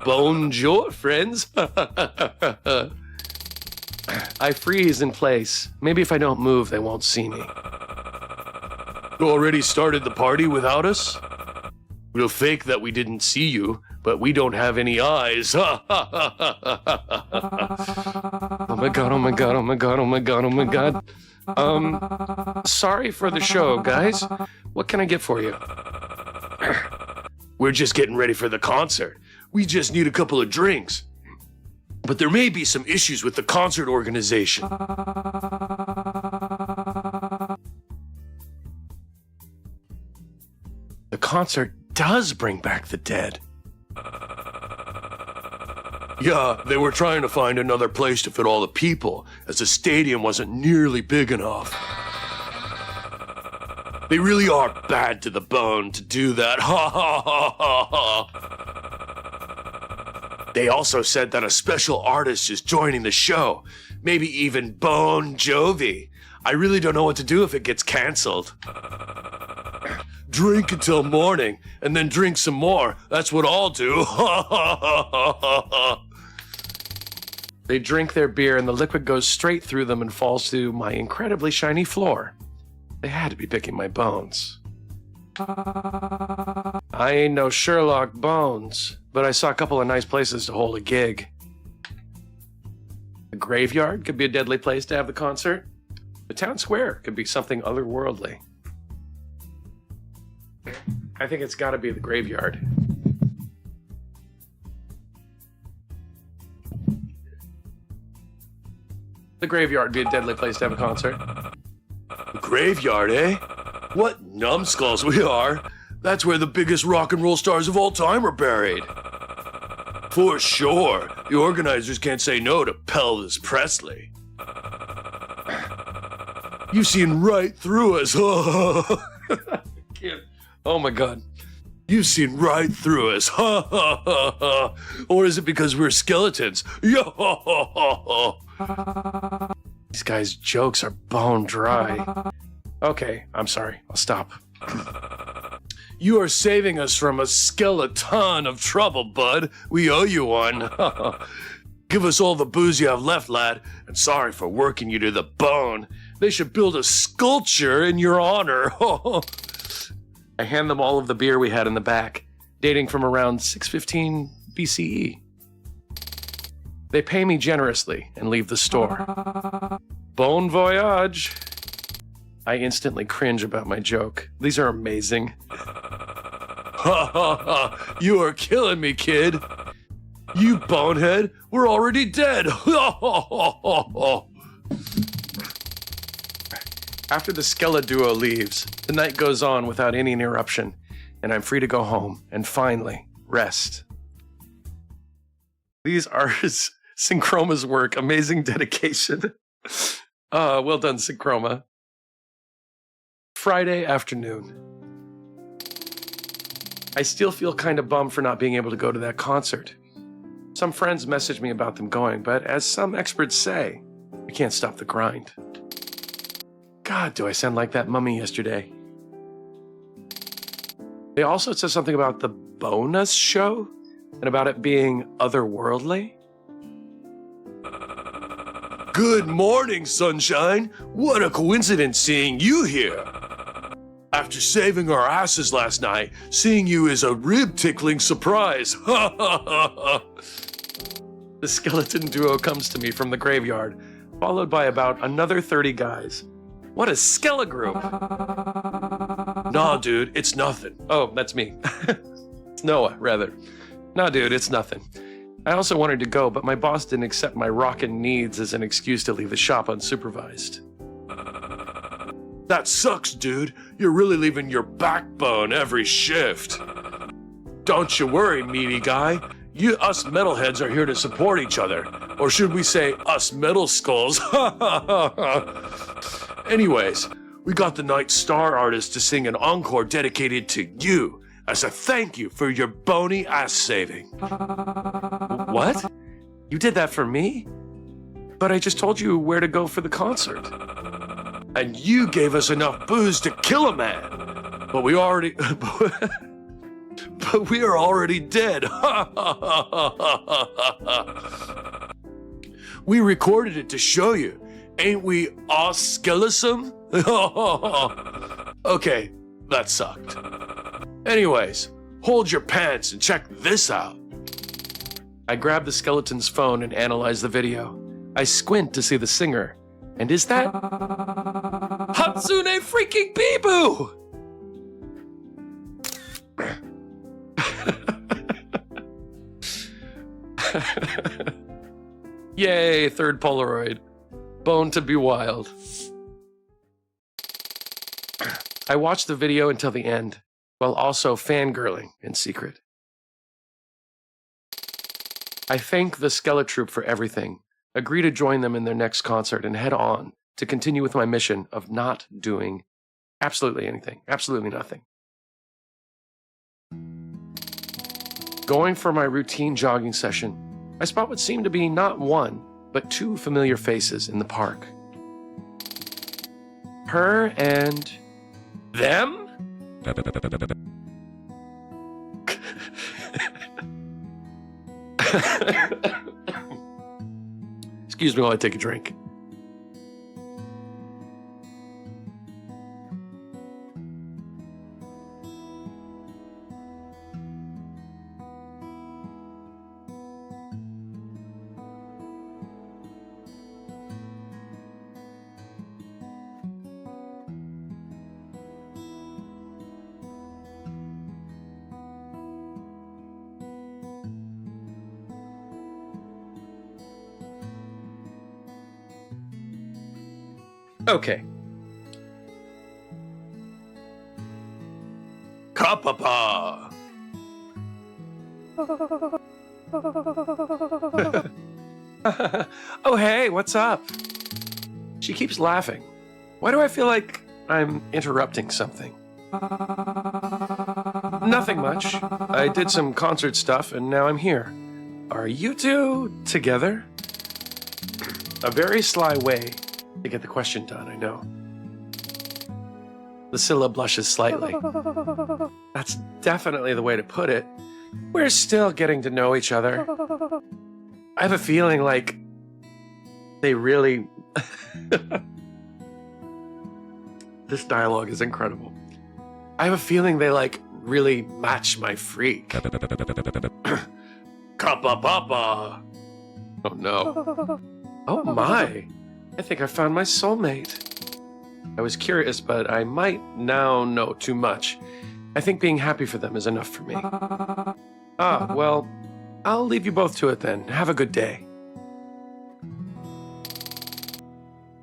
Bonjour, friends. I freeze in place. Maybe if I don't move, they won't see me. You already started the party without us? We'll fake that we didn't see you, but we don't have any eyes. Oh my god, oh my god, oh my god, oh my god, oh my god. Sorry for the show, guys. What can I get for you? We're just getting ready for the concert. We just need a couple of drinks. But there may be some issues with the concert organization. The concert does bring back the dead. Yeah, they were trying to find another place to fit all the people, as the stadium wasn't nearly big enough. They really are bad to the bone to do that. Ha ha ha ha ha. They also said that a special artist is joining the show. Maybe even Bon Jovi. I really don't know what to do if it gets canceled. Drink until morning, and then drink some more. That's what I'll do. They drink their beer and the liquid goes straight through them and falls to my incredibly shiny floor. They had to be picking my bones. I ain't no Sherlock Bones, but I saw a couple of nice places to hold a gig. The graveyard could be a deadly place to have the concert. The town square could be something otherworldly. I think it's gotta be the graveyard. The graveyard would be a deadly place to have a concert. Graveyard, eh? What numbskulls we are. That's where the biggest rock and roll stars of all time are buried. For sure, the organizers can't say no to Elvis Presley. You've seen right through us. Oh my god. You've seen right through us. Or is it because we're skeletons? These guys' jokes are bone dry. Okay, I'm sorry. I'll stop. You are saving us from a skeleton of trouble, bud. We owe you one. Give us all the booze you have left, lad, and sorry for working you to the bone. They should build a sculpture in your honor. I hand them all of the beer we had in the back, dating from around 615 BCE. They pay me generously and leave the store. Bon voyage. I instantly cringe about my joke. These are amazing. You are killing me, kid. You bonehead, we're already dead. After the Skella duo leaves, the night goes on without any interruption, and I'm free to go home and finally rest. These are Synchroma's work. Amazing dedication. Well done, Synchroma. Friday afternoon. I still feel kind of bummed for not being able to go to that concert. Some friends messaged me about them going, but as some experts say, we can't stop the grind. God, do I sound like that mummy yesterday. They also said something about the bonus show and about it being otherworldly. Good morning, sunshine. What a coincidence seeing you here. After saving our asses last night, seeing you is a rib-tickling surprise. The skeleton duo comes to me from the graveyard, followed by about another 30 guys. What a skella group! Nah, dude, it's nothing. Oh, that's me. It's Noah, rather. Nah, dude, it's nothing. I also wanted to go, but my boss didn't accept my rockin' needs as an excuse to leave the shop unsupervised. That sucks, dude. You're really leaving your backbone every shift. Don't you worry, meaty guy. Us metalheads are here to support each other. Or should we say, us metal skulls? Anyways, we got the Night Star artist to sing an encore dedicated to you as a thank you for your bony ass saving. What? You did that for me? But I just told you where to go for the concert. And you gave us enough booze to kill a man. But we are already dead. We recorded it to show you. Ain't we awesome? Okay, that sucked. Anyways, hold your pants and check this out. I grab the skeleton's phone and analyze the video. I squint to see the singer. And is that Hatsune freaking Bibu? Yay, third Polaroid. Bone to be wild. I watched the video until the end, while also fangirling in secret. I thank the Skeletroop for everything, agree to join them in their next concert, and head on to continue with my mission of not doing absolutely anything, absolutely nothing. Going for my routine jogging session, I spot what seemed to be not one, but two familiar faces in the park. Her and them? Excuse me while I take a drink. Okay. Kapapa. Oh, hey, what's up? She keeps laughing. Why do I feel like I'm interrupting something? Nothing much. I did some concert stuff and now I'm here. Are you two together? A very sly way to get the question done, I know. Lucilla blushes slightly. That's definitely the way to put it. We're still getting to know each other. I have a feeling like they really... This dialogue is incredible. I have a feeling they like really match my freak. Kappa papa. Oh no. Oh my. I think I found my soulmate. I was curious, but I might now know too much. I think being happy for them is enough for me. Ah, well, I'll leave you both to it then. Have a good day.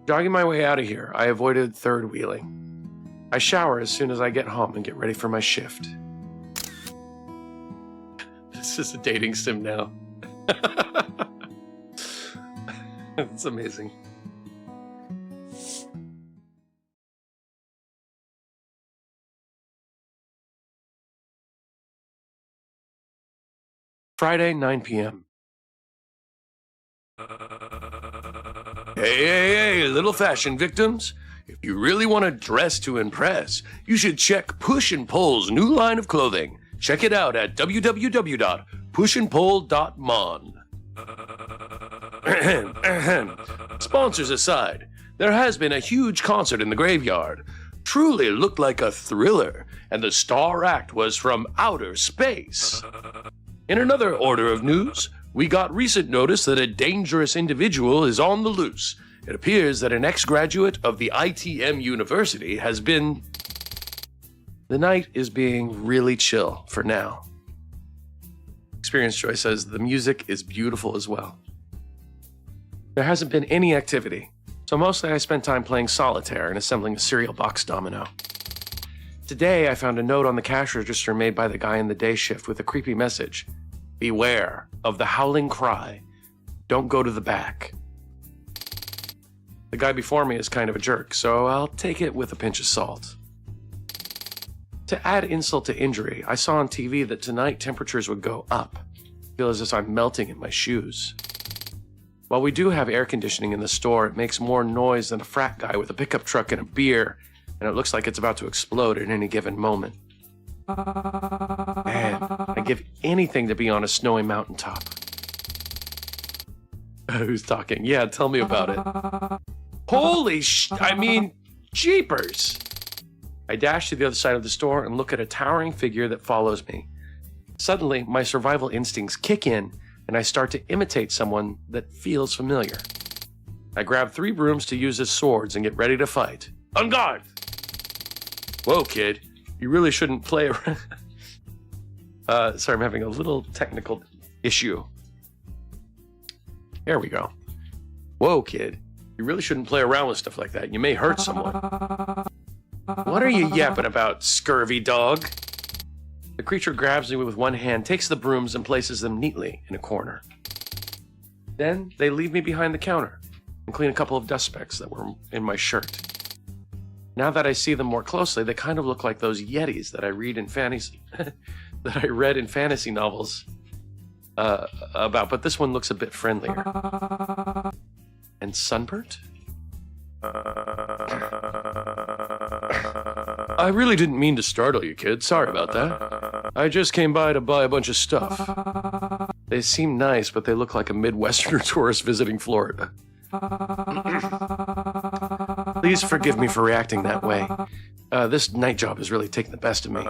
Jogging my way out of here, I avoided third wheeling. I shower as soon as I get home and get ready for my shift. This is a dating sim now. It's amazing. Friday, 9 p.m. Hey, little fashion victims. If you really want to dress to impress, you should check Push and Pull's new line of clothing. Check it out at www.pushandpull.mon. Sponsors aside, there has been a huge concert in the graveyard. Truly looked like a thriller, and the star act was from outer space. In another order of news, we got recent notice that a dangerous individual is on the loose. It appears that an ex-graduate of the ITM University has been... The night is being really chill for now. Experience Joy says the music is beautiful as well. There hasn't been any activity, so mostly I spent time playing solitaire and assembling a cereal box domino. Today, I found a note on the cash register made by the guy in the day shift with a creepy message. Beware of the howling cry. Don't go to the back. The guy before me is kind of a jerk, so I'll take it with a pinch of salt. To add insult to injury, I saw on TV that tonight temperatures would go up. I feel as if I'm melting in my shoes. While we do have air conditioning in the store, it makes more noise than a frat guy with a pickup truck and a beer, and it looks like it's about to explode at any given moment. Man, I'd give anything to be on a snowy mountaintop. Who's talking? Yeah, tell me about it. Holy jeepers! I dash to the other side of the store and look at a towering figure that follows me. Suddenly, my survival instincts kick in, and I start to imitate someone that feels familiar. I grab 3 brooms to use as swords and get ready to fight. On guard! Whoa, kid. You really shouldn't play around. Sorry, I'm having a little technical issue. There we go. Whoa, kid. You really shouldn't play around with stuff like that. You may hurt someone. What are you yapping about, scurvy dog? The creature grabs me with one hand, takes the brooms, and places them neatly in a corner. Then they leave me behind the counter and clean a couple of dust specks that were in my shirt. Now that I see them more closely, they kind of look like those yetis that I read in fantasy that I read in fantasy novels about, but this one looks a bit friendlier. And sunburnt? I really didn't mean to startle you, kid. Sorry about that. I just came by to buy a bunch of stuff. They seem nice, but they look like a Midwesterner tourist visiting Florida. Please forgive me for reacting that way. This night job is really taking the best of me.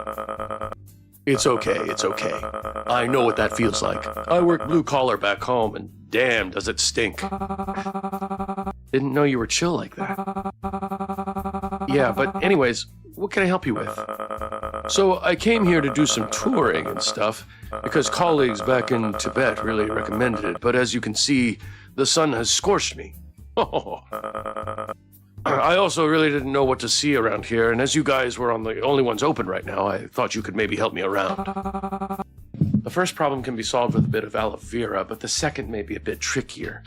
It's okay, it's okay. I know what that feels like. I work blue collar back home, and damn, does it stink. Didn't know you were chill like that. Yeah, but anyways, what can I help you with? So I came here to do some touring and stuff, because colleagues back in Tibet really recommended it, but as you can see, the sun has scorched me. I also really didn't know what to see around here, and as you guys were on the only ones open right now, I thought you could maybe help me around. The first problem can be solved with a bit of aloe vera, but the second may be a bit trickier.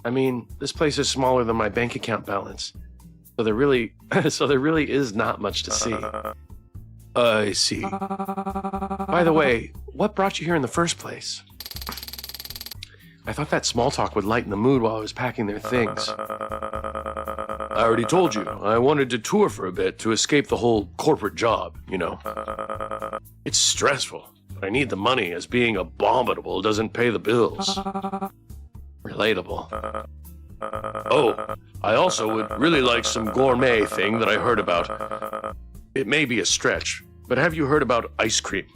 I mean, this place is smaller than my bank account balance, so there really is not much to see. I see. By the way, what brought you here in the first place? I thought that small talk would lighten the mood while I was packing their things. I already told you, I wanted to tour for a bit to escape the whole corporate job, you know. It's stressful, But I need the money, as being abominable doesn't pay the bills. Relatable. Oh, I also would really like some gourmet thing that I heard about. It may be a stretch, but have you heard about ice cream?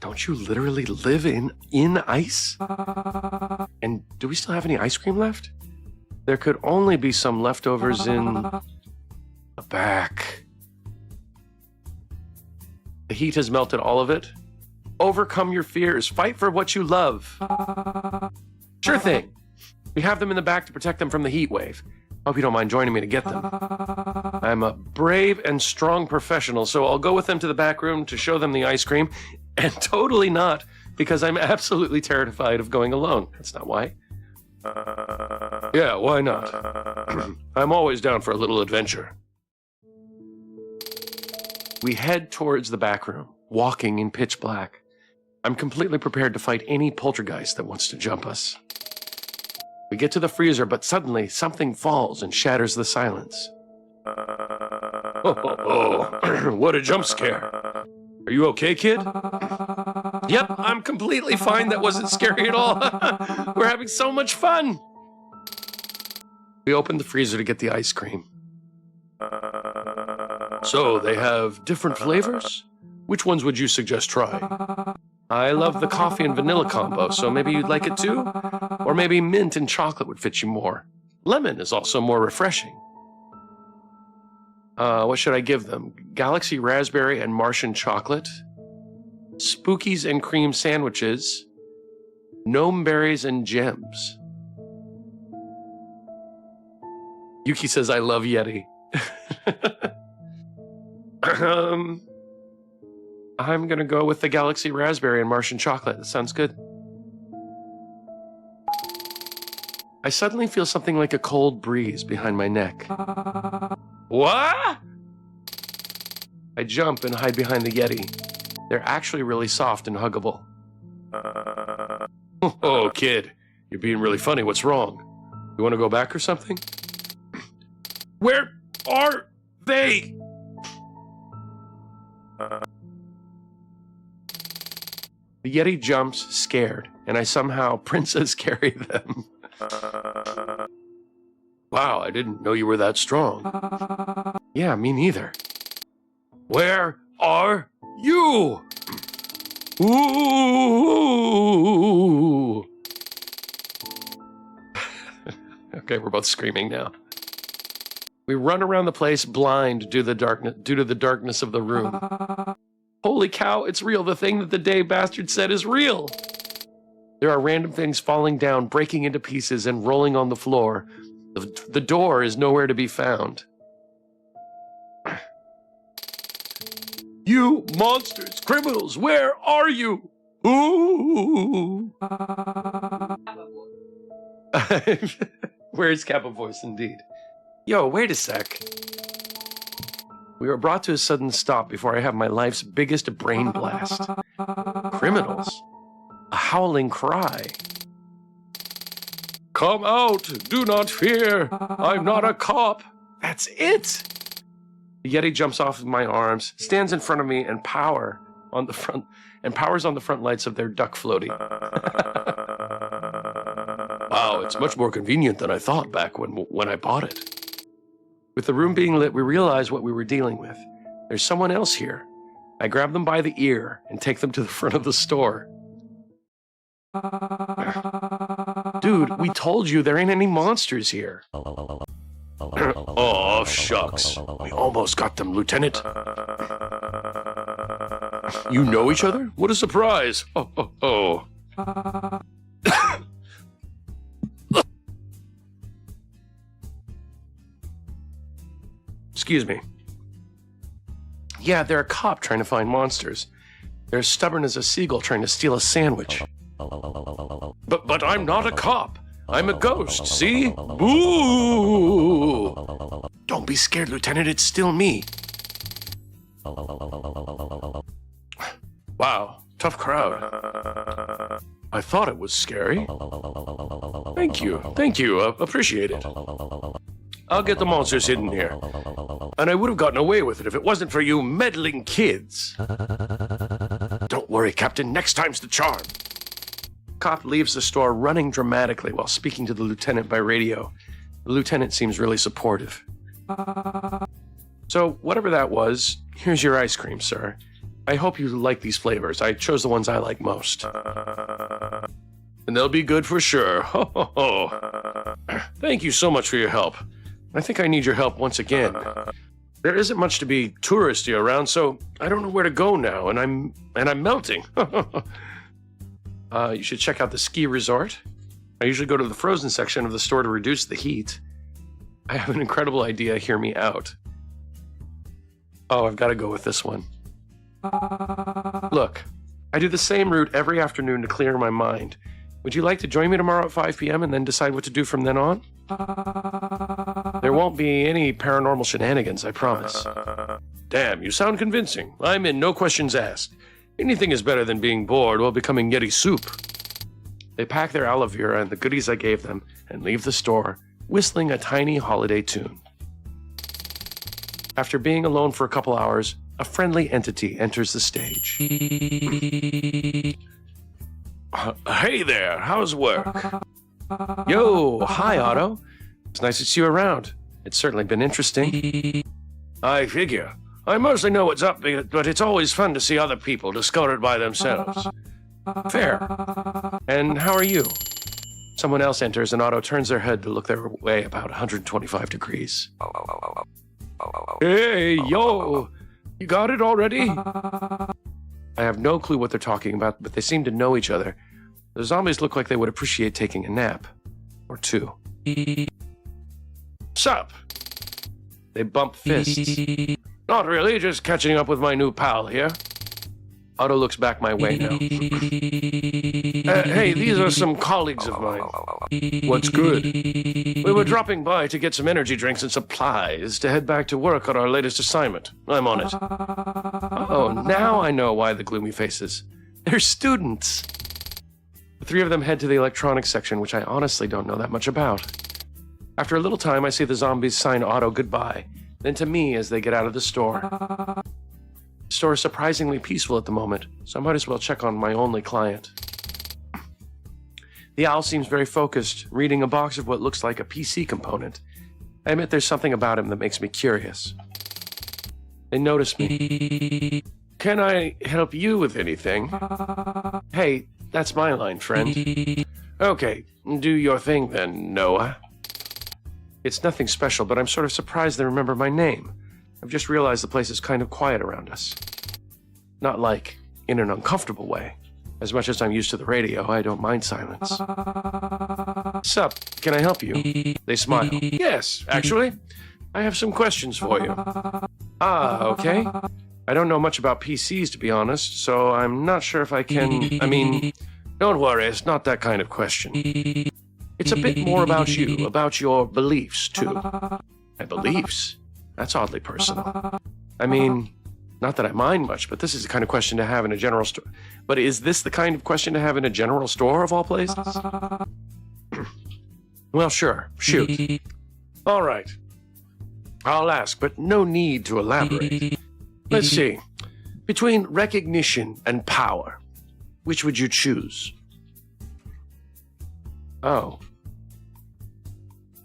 Don't you literally live in ice? And do we still have any ice cream left? There could only be some leftovers in the back. The heat has melted all of it. Overcome your fears. Fight for what you love. Sure thing. We have them in the back to protect them from the heat wave. Hope you don't mind joining me to get them. I'm a brave and strong professional, so I'll go with them to the back room to show them the ice cream, and totally not because I'm absolutely terrified of going alone. That's not why. Yeah, why not? I'm always down for a little adventure. We head towards the back room, walking in pitch black. I'm completely prepared to fight any poltergeist that wants to jump us. We get to the freezer, but suddenly something falls and shatters the silence. Oh, what a jump scare. Are you okay, kid? Yep, I'm completely fine. That wasn't scary at all. We're having so much fun. We opened the freezer to get the ice cream. So they have different flavors? Which ones would you suggest trying? I love the coffee and vanilla combo, so maybe you'd like it too? Or maybe mint and chocolate would fit you more. Lemon is also more refreshing. What should I give them? Galaxy raspberry and Martian chocolate? Spookies and cream sandwiches? Gnome berries and gems? Yuki says, I love Yeti. I'm gonna go with the Galaxy raspberry and Martian chocolate. That sounds good. I suddenly feel something like a cold breeze behind my neck. What? I jump and hide behind the Yeti. They're actually really soft and huggable. Oh, kid, you're being really funny. What's wrong? You want to go back or something? Where are they? The Yeti jumps, scared, and I somehow princess carry them. Wow, I didn't know you were that strong. Yeah, me neither. Where are you? Ooh! Okay, we're both screaming now. We run around the place blind due to the darkness of the room. Holy cow, it's real. The thing that the day bastard said is real. There are random things falling down, breaking into pieces, and rolling on the floor. The door is nowhere to be found. You monsters, criminals, where are you? Ooh! Where's Kappa voice indeed? Yo, wait a sec. We were brought to a sudden stop before I have my life's biggest brain blast. Criminals. A howling cry. Come out! Do not fear! I'm not a cop! That's it! The Yeti jumps off of my arms, stands in front of me, and powers on the front lights of their duck floaty. Wow, it's much more convenient than I thought back when I bought it. With the room being lit, we realize what we were dealing with. There's someone else here. I grab them by the ear and take them to the front of the store. Dude, we told you there ain't any monsters here. Oh, shucks. We almost got them, Lieutenant. You know each other? What a surprise. Oh. Excuse me. Yeah, they're a cop trying to find monsters. They're as stubborn as a seagull trying to steal a sandwich. But I'm not a cop. I'm a ghost, see? Boo! Don't be scared, Lieutenant. It's still me. Wow, tough crowd. I thought it was scary. Thank you. Appreciate it. I'll get the monsters hidden here. And I would have gotten away with it if it wasn't for you meddling kids. Don't worry, Captain. Next time's the charm. Cop leaves the store running dramatically while speaking to the lieutenant by radio. The lieutenant seems really supportive. So, whatever that was, here's your ice cream, sir. I hope you like these flavors. I chose the ones I like most. And they'll be good for sure. Ho, ho, ho. Thank you so much for your help. I think I need your help once again. There isn't much to be touristy around, so I don't know where to go now, and I'm melting. You should check out the ski resort. I usually go to the frozen section of the store to reduce the heat. I have an incredible idea. Hear me out. Oh, I've got to go with this one. Look, I do the same route every afternoon to clear my mind. Would you like to join me tomorrow at 5 p.m. and then decide what to do from then on? There won't be any paranormal shenanigans, I promise. Damn, you sound convincing. I'm in, no questions asked. Anything is better than being bored while becoming Yeti soup. They pack their aloe vera and the goodies I gave them and leave the store, whistling a tiny holiday tune. After being alone for a couple hours, a friendly entity enters the stage. Hey there, how's work? Yo, hi, Otto. It's nice to see you around. It's certainly been interesting. I figure. I mostly know what's up, but it's always fun to see other people discover it by themselves. Fair. And how are you? Someone else enters and Otto turns their head to look their way about 125 degrees. Hey, yo! You got it already? I have no clue what they're talking about, but they seem to know each other. The zombies look like they would appreciate taking a nap. Or two. Sup? They bump fists. Not really, just catching up with my new pal here. Otto looks back my way now. Hey, these are some colleagues of mine. What's good? We were dropping by to get some energy drinks and supplies to head back to work on our latest assignment. I'm on it. Oh, now I know why the gloomy faces. They're students. The three of them head to the electronics section, which I honestly don't know that much about. After a little time, I see the zombies sign Otto goodbye, then to me as they get out of the store. The store is surprisingly peaceful at the moment, so I might as well check on my only client. The owl seems very focused, reading a box of what looks like a PC component. I admit there's something about him that makes me curious. They notice me. Can I help you with anything? Hey, that's my line, friend. Okay, do your thing then, Noah. It's nothing special, but I'm sort of surprised they remember my name. I've just realized the place is kind of quiet around us. Not like in an uncomfortable way. As much as I'm used to the radio, I don't mind silence. Sup, can I help you? They smile. Yes, actually, I have some questions for you. Ah, okay. I don't know much about PCs, to be honest, so I'm not sure if I can... Don't worry, it's not that kind of question. It's a bit more about you, about your beliefs, too. My beliefs? That's oddly personal. Not that I mind much, but this is the kind of question to have in a general store. But is this the kind of question to have in a general store, of all places? Well, sure. Shoot. All right. I'll ask, but no need to elaborate. Let's see. Between recognition and power, which would you choose? Oh.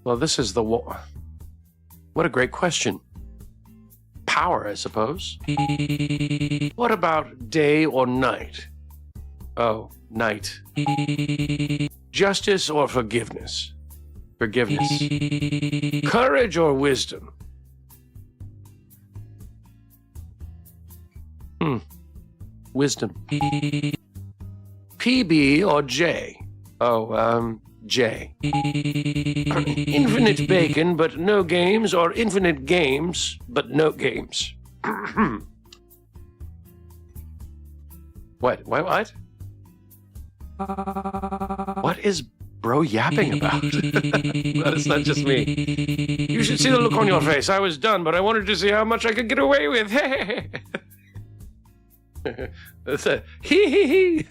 Well, this is the... What a great question. Power, I suppose. What about day or night? Oh, night. Justice or forgiveness? Forgiveness. Courage or wisdom? Wisdom. PB or J? Oh, J. Infinite bacon but no games, or infinite games but no games? What? What? What is bro yapping about? Well, it's not just me. You should see the look on your face. I was done, but I wanted to see how much I could get away with. That's a hee.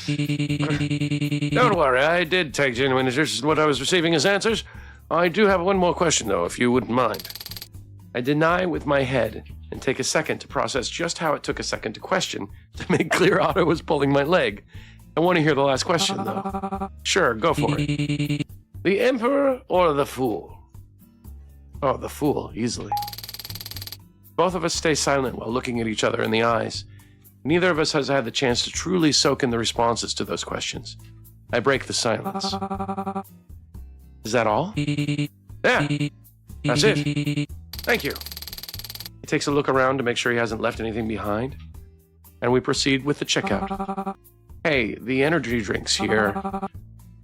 Don't worry, I did take genuine interest in what I was receiving as answers. I do have one more question, though, if you wouldn't mind. I deny with my head and take a second to process just how it took a second to question to make clear Otto was pulling my leg. I want to hear the last question, though. Sure, go for it. The Emperor or the Fool? Oh, the Fool, easily. Both of us stay silent while looking at each other in the eyes. Neither of us has had the chance to truly soak in the responses to those questions. I break the silence. Is that all? Yeah, that's it. Thank you. He takes a look around to make sure he hasn't left anything behind, and we proceed with the checkout. Hey, the energy drinks here.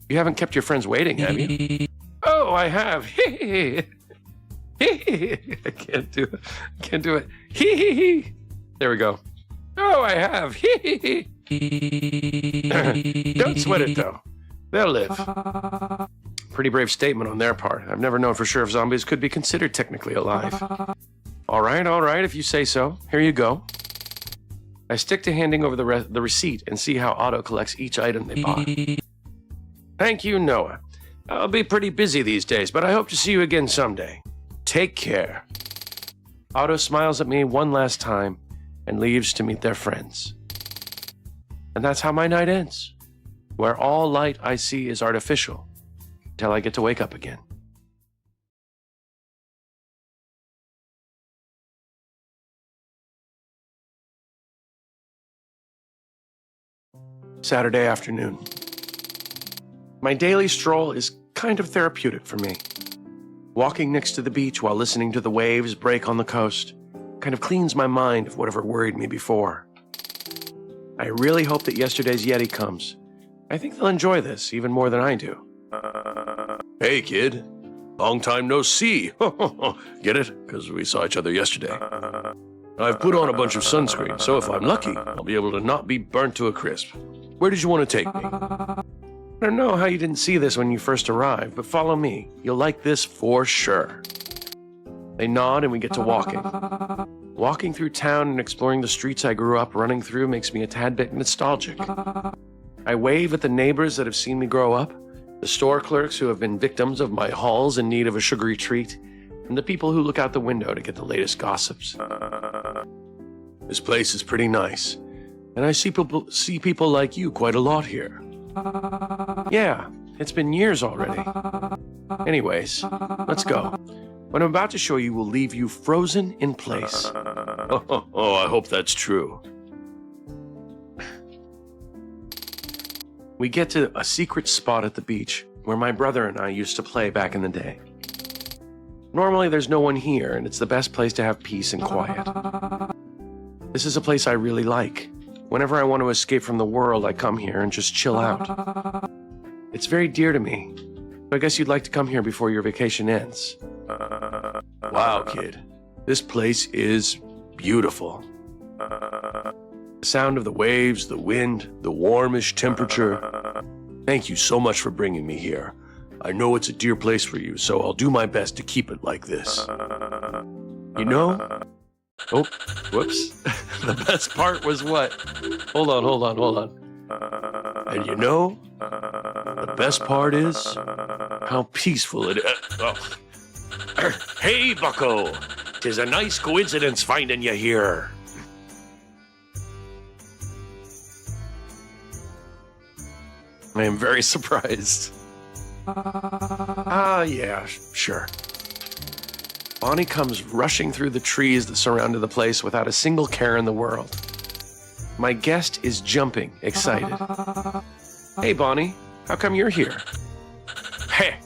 You haven't kept your friends waiting, have you? Oh, I have. I can't do it. I can't do it. There we go. Oh, I have. Don't sweat it, though. They'll live. Pretty brave statement on their part. I've never known for sure if zombies could be considered technically alive. All right, if you say so. Here you go. I stick to handing over the receipt and see how Otto collects each item they bought. Thank you, Noah. I'll be pretty busy these days, but I hope to see you again someday. Take care. Otto smiles at me one last time and leaves to meet their friends. And that's how my night ends, where all light I see is artificial, until I get to wake up again. Saturday afternoon. My daily stroll is kind of therapeutic for me. Walking next to the beach while listening to the waves break on the coast kind of cleans my mind of whatever worried me before. I really hope that yesterday's Yeti comes. I think they'll enjoy this even more than I do. Hey, kid. Long time no see. Get it? Because we saw each other yesterday. I've put on a bunch of sunscreen, so if I'm lucky, I'll be able to not be burnt to a crisp. Where did you want to take me? I don't know how you didn't see this when you first arrived, but follow me. You'll like this for sure. They nod and we get to walking. Walking through town and exploring the streets I grew up running through makes me a tad bit nostalgic. I wave at the neighbors that have seen me grow up, the store clerks who have been victims of my hauls in need of a sugary treat, and the people who look out the window to get the latest gossips. This place is pretty nice, and I see people like you quite a lot here. Yeah, it's been years already. Anyways, let's go. What I'm about to show you will leave you frozen in place. Oh, I hope that's true. We get to a secret spot at the beach where my brother and I used to play back in the day. Normally there's no one here, and it's the best place to have peace and quiet. This is a place I really like. Whenever I want to escape from the world, I come here and just chill out. It's very dear to me. I guess you'd like to come here before your vacation ends. Wow, kid. This place is beautiful. The sound of the waves, the wind, the warmish temperature. Thank you so much for bringing me here. I know it's a dear place for you, so I'll do my best to keep it like this. You know? Oh, whoops. The best part was what? Hold on. And you know, the best part is how peaceful it is. Oh. Hey, bucko. 'Tis a nice coincidence finding you here. I am very surprised. Yeah, sure. Bonnie comes rushing through the trees that surrounded the place without a single care in the world. My guest is jumping, excited. Hey, Bonnie, how come you're here? Hey,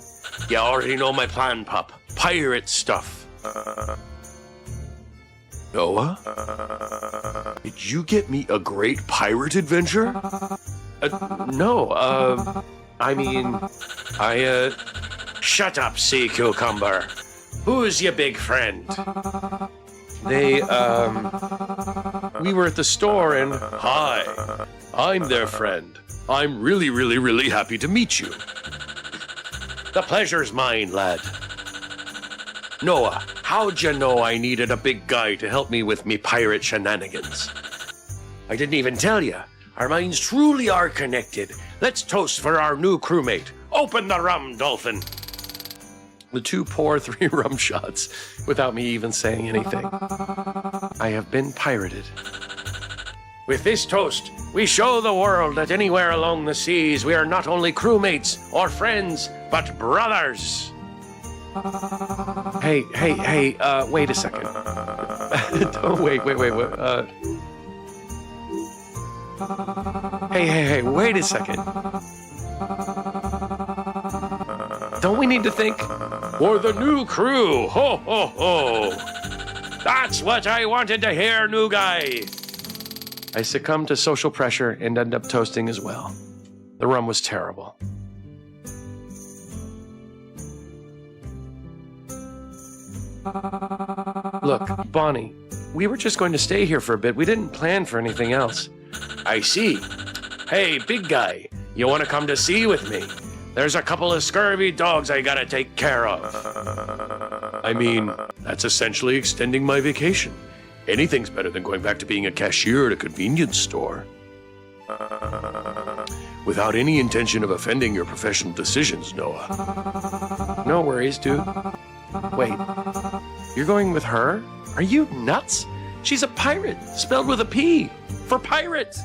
you already know my plan, pup. Pirate stuff. Noah? Did you get me a great pirate adventure? No, Shut up, sea cucumber. Who's your big friend? We were at the store and... Hi, I'm their friend. I'm really happy to meet you. The pleasure's mine, lad. Noah, how'd you know I needed a big guy to help me with me pirate shenanigans? I didn't even tell you. Our minds truly are connected. Let's toast for our new crewmate. Open the rum, Dolphin. The two pour 3 rum shots without me even saying anything. I have been pirated. With this toast, we show the world that anywhere along the seas we are not only crewmates or friends, but brothers. Hey, wait a second. Don't wait. Hey, wait a second. Don't we need to think? For the new crew, ho, ho, ho. That's what I wanted to hear, new guy. I succumbed to social pressure and ended up toasting as well. The rum was terrible. Look, Bonnie, we were just going to stay here for a bit. We didn't plan for anything else. I see. Hey, big guy, you want to come to sea with me? There's a couple of scurvy dogs I gotta take care of. I mean, That's essentially extending my vacation. Anything's better than going back to being a cashier at a convenience store. Without any intention of offending your professional decisions, Noah. no worries, dude. Wait, you're going with her? Are you nuts? She's a pirate, spelled with a P, for pirate.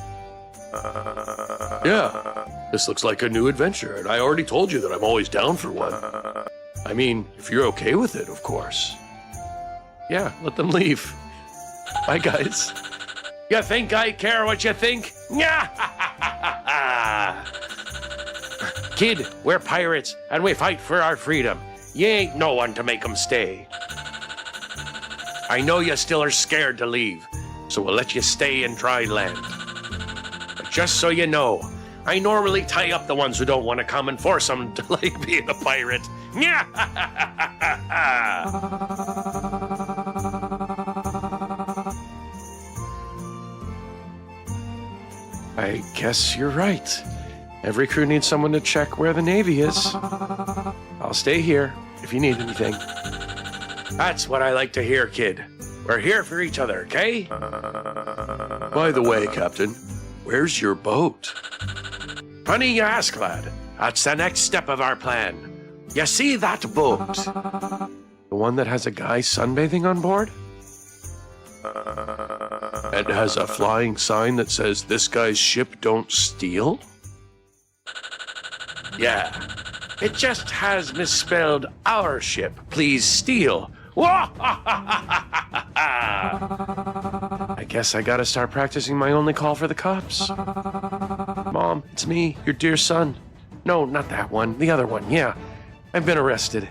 Yeah, this looks like a new adventure, and I already told you that I'm always down for one. I mean, if you're okay with it, of course. Yeah, let them leave. Bye, guys. You think I care what you think? Kid, we're pirates, and we fight for our freedom. You ain't no one to make 'em stay. I know you still are scared to leave, so we'll let you stay and try land. But just so you know, I normally tie up the ones who don't want to come and force them to like being a pirate. I guess you're right. Every crew needs someone to check where the Navy is. I'll stay here if you need anything. That's what I like to hear, kid. We're here for each other, okay? By the way, Captain, where's your boat? Funny you ask, lad. That's the next step of our plan. You see that boat? The one that has a guy sunbathing on board? And has a flying sign that says, "This guy's ship don't steal"? Yeah. It just has misspelled "our ship, please steal." I guess I gotta start practicing my only call for the cops. Mom, it's me, your dear son. No, not that one, the other one, yeah. I've been arrested.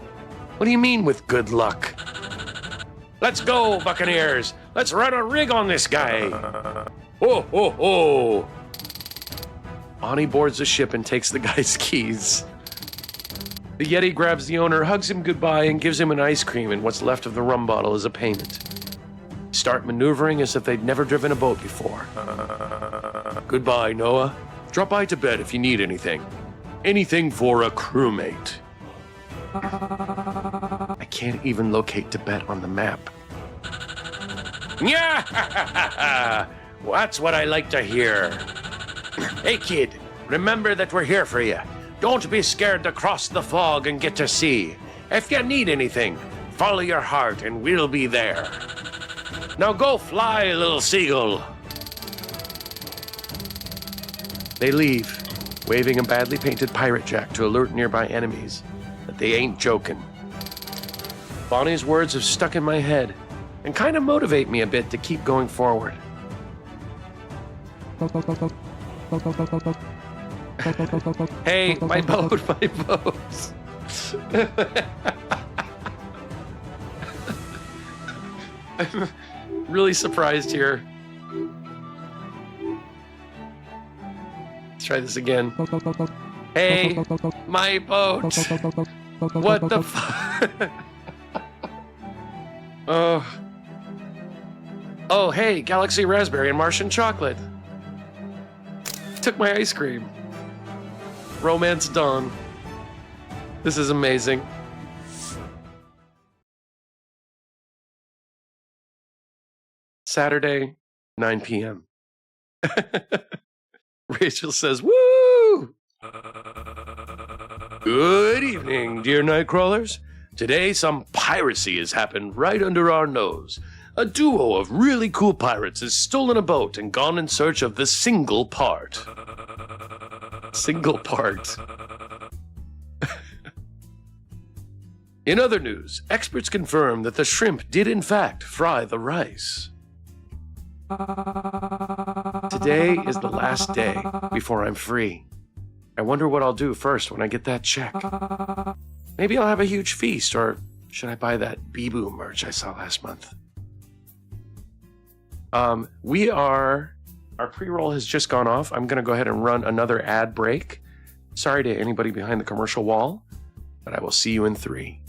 What do you mean with good luck? Let's go, Buccaneers. Let's run a rig on this guy. Ho, ho, ho. Bonnie boards the ship and takes the guy's keys. The Yeti grabs the owner, hugs him goodbye, and gives him an ice cream and what's left of the rum bottle as a payment. Start maneuvering as if they'd never driven a boat before. Goodbye, Noah. Drop by Tibet if you need anything. Anything for a crewmate. I can't even locate Tibet on the map. Yeah, that's what I like to hear. Hey, kid, remember that we're here for you. Don't be scared to cross the fog and get to sea. If you need anything, follow your heart and we'll be there. Now go fly, little seagull. They leave, waving a badly painted pirate jack to alert nearby enemies that they ain't joking. Bonnie's words have stuck in my head and kind of motivate me a bit to keep going forward. Hey, my boat, my boat. I'm really surprised here. Let's try this again. Hey, my boat. What the fuck? Oh, hey, Galaxy Raspberry and Martian Chocolate. Took my ice cream. Romance Dawn. This is amazing. Saturday, 9 p.m. Rachel says, woo! Good evening, dear Nightcrawlers. Today, some piracy has happened right under our nose. A duo of really cool pirates has stolen a boat and gone in search of the single part. Single part. In other news, experts confirm that the shrimp did in fact fry the rice. Today is the last day before I'm free. I wonder what I'll do first when I get that check. Maybe I'll have a huge feast, or should I buy that Bee-Boo merch I saw last month? Our pre-roll has just gone off. I'm going to go ahead and run another ad break. Sorry to anybody behind the commercial wall, but I will see you in 3.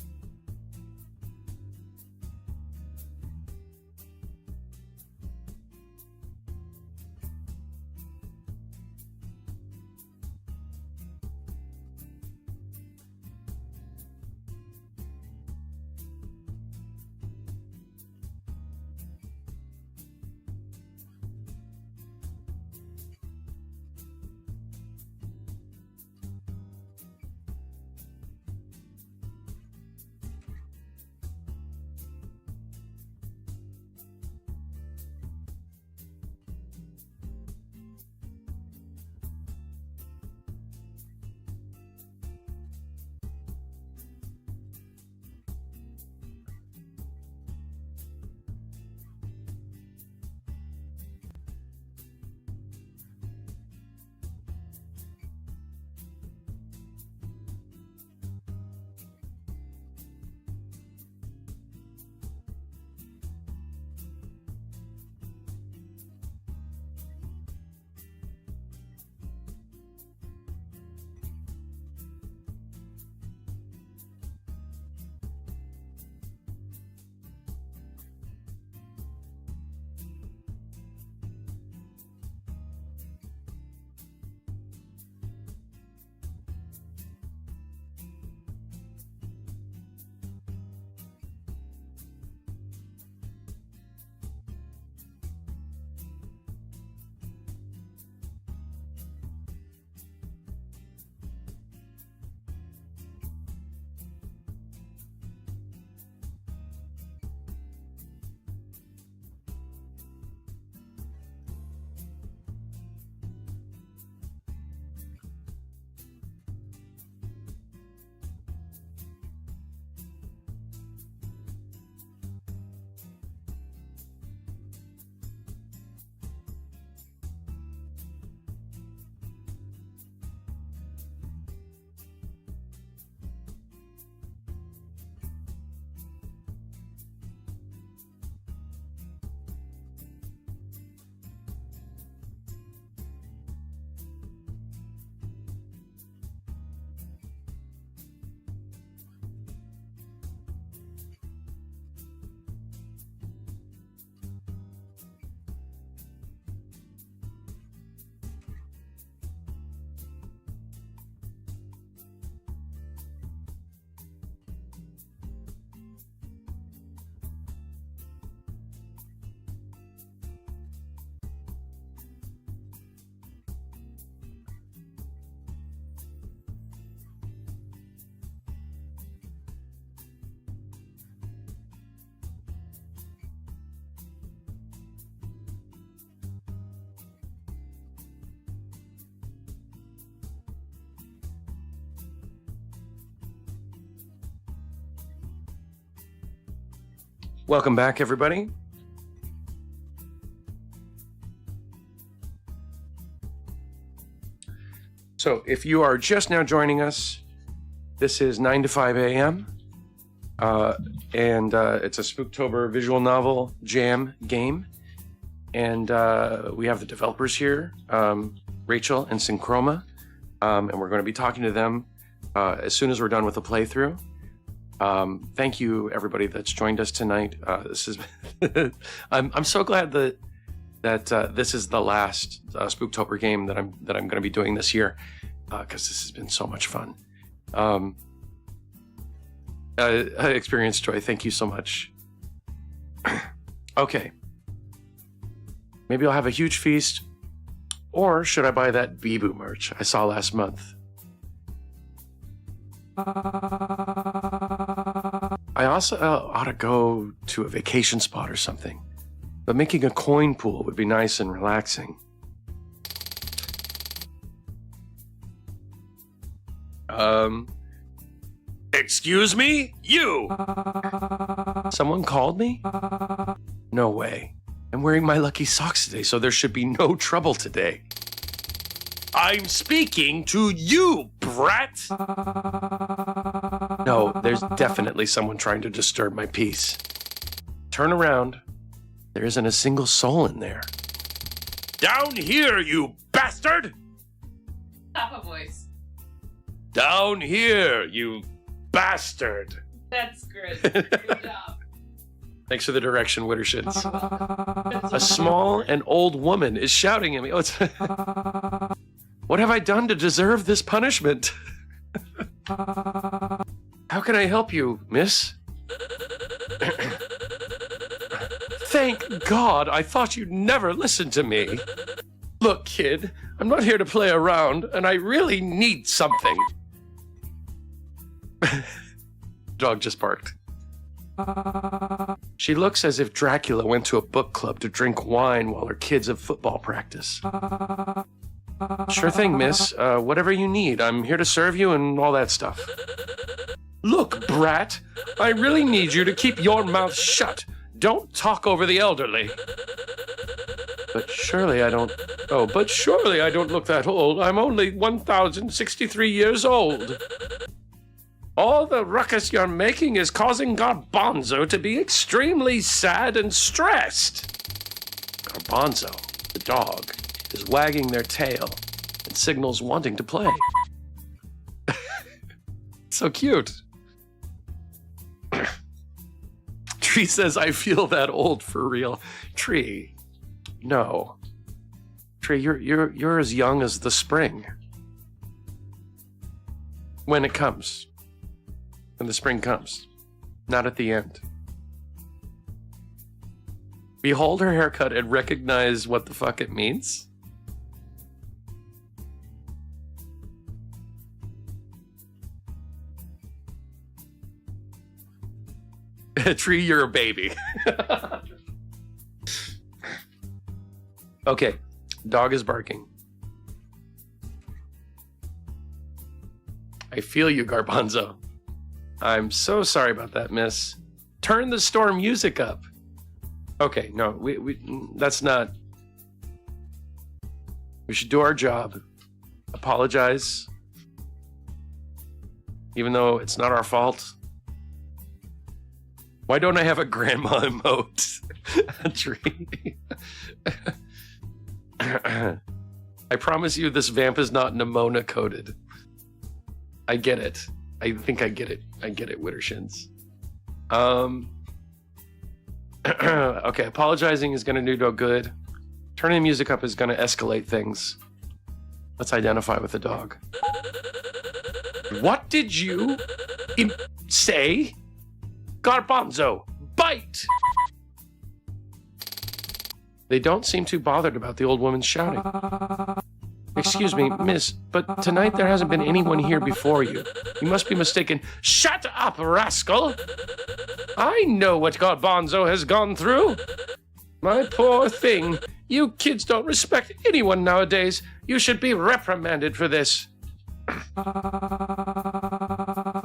Welcome back, everybody. So if you are just now joining us, this is 9 to 5 a.m. And it's a Spooktober visual novel jam game. And we have the developers here, Rachel and Synchroma. And we're going to be talking to them as soon as we're done with the playthrough. Thank you, everybody that's joined us tonight. This is I'm so glad that this is the last Spooktober game that I'm going to be doing this year, because this has been so much fun. Experience Joy, thank you so much. Okay, maybe I'll have a huge feast, or should I buy that Bee-Boo merch I saw last month? 'Cause this has been so much fun. Experience Joy, thank you so much. Okay, maybe I'll have a huge feast, or should I buy that Bee-Boo merch I saw last month? 'Cause this has been so much fun. Experience Joy, thank you so much. Okay, maybe I'll have a huge feast, or should I buy that Bee-Boo merch I saw last month? I also ought to go to a vacation spot or something. But making a coin pool would be nice and relaxing. Excuse me? You! Someone called me? No way. I'm wearing my lucky socks today, so there should be no trouble today. I'm speaking to you, brat! No, there's definitely someone trying to disturb my peace. Turn around. There isn't a single soul in there. Down here, you bastard! Papa voice. Down here, you bastard! That's good. Good job. Thanks for the direction, Wittershins. A small and old woman is shouting at me. Oh, it's what have I done to deserve this punishment? How can I help you, miss? Thank God, I thought you'd never listen to me. Look, kid, I'm not here to play around, and I really need something. Dog just barked. She looks as if Dracula went to a book club to drink wine while her kids have football practice. Sure thing, miss. Whatever you need. I'm here to serve you and all that stuff. Look, brat, I really need you to keep your mouth shut. Don't talk over the elderly. But surely I don't... Oh, but surely I don't look that old. I'm only 1,063 years old. All the ruckus you're making is causing Garbanzo to be extremely sad and stressed. Garbanzo, the dog, is wagging their tail and signals wanting to play. So cute. Tree says, I feel that old for real. Tree, no. Tree, you're as young as the spring. When it comes. When the spring comes. Not at the end. Behold her haircut and recognize what the fuck it means. Tree, you're a baby. Okay, dog is barking. I feel you, Garbanzo. I'm so sorry about that, miss. Turn the store music up. Okay, no, we that's not... We should do our job. Apologize. Even though it's not our fault. Why don't I have a grandma emote? A tree. I promise you this vamp is not Nimona coded. I get it. I think I get it. I get it, Wittershins. Okay, apologizing is going to do no good. Turning the music up is going to escalate things. Let's identify with the dog. What did you say? Garbanzo, bite! They don't seem too bothered about the old woman shouting. Excuse me, miss, but tonight there hasn't been anyone here before you. You must be mistaken. Shut up, rascal! I know what Garbanzo has gone through. My poor thing. You kids don't respect anyone nowadays. You should be reprimanded for this.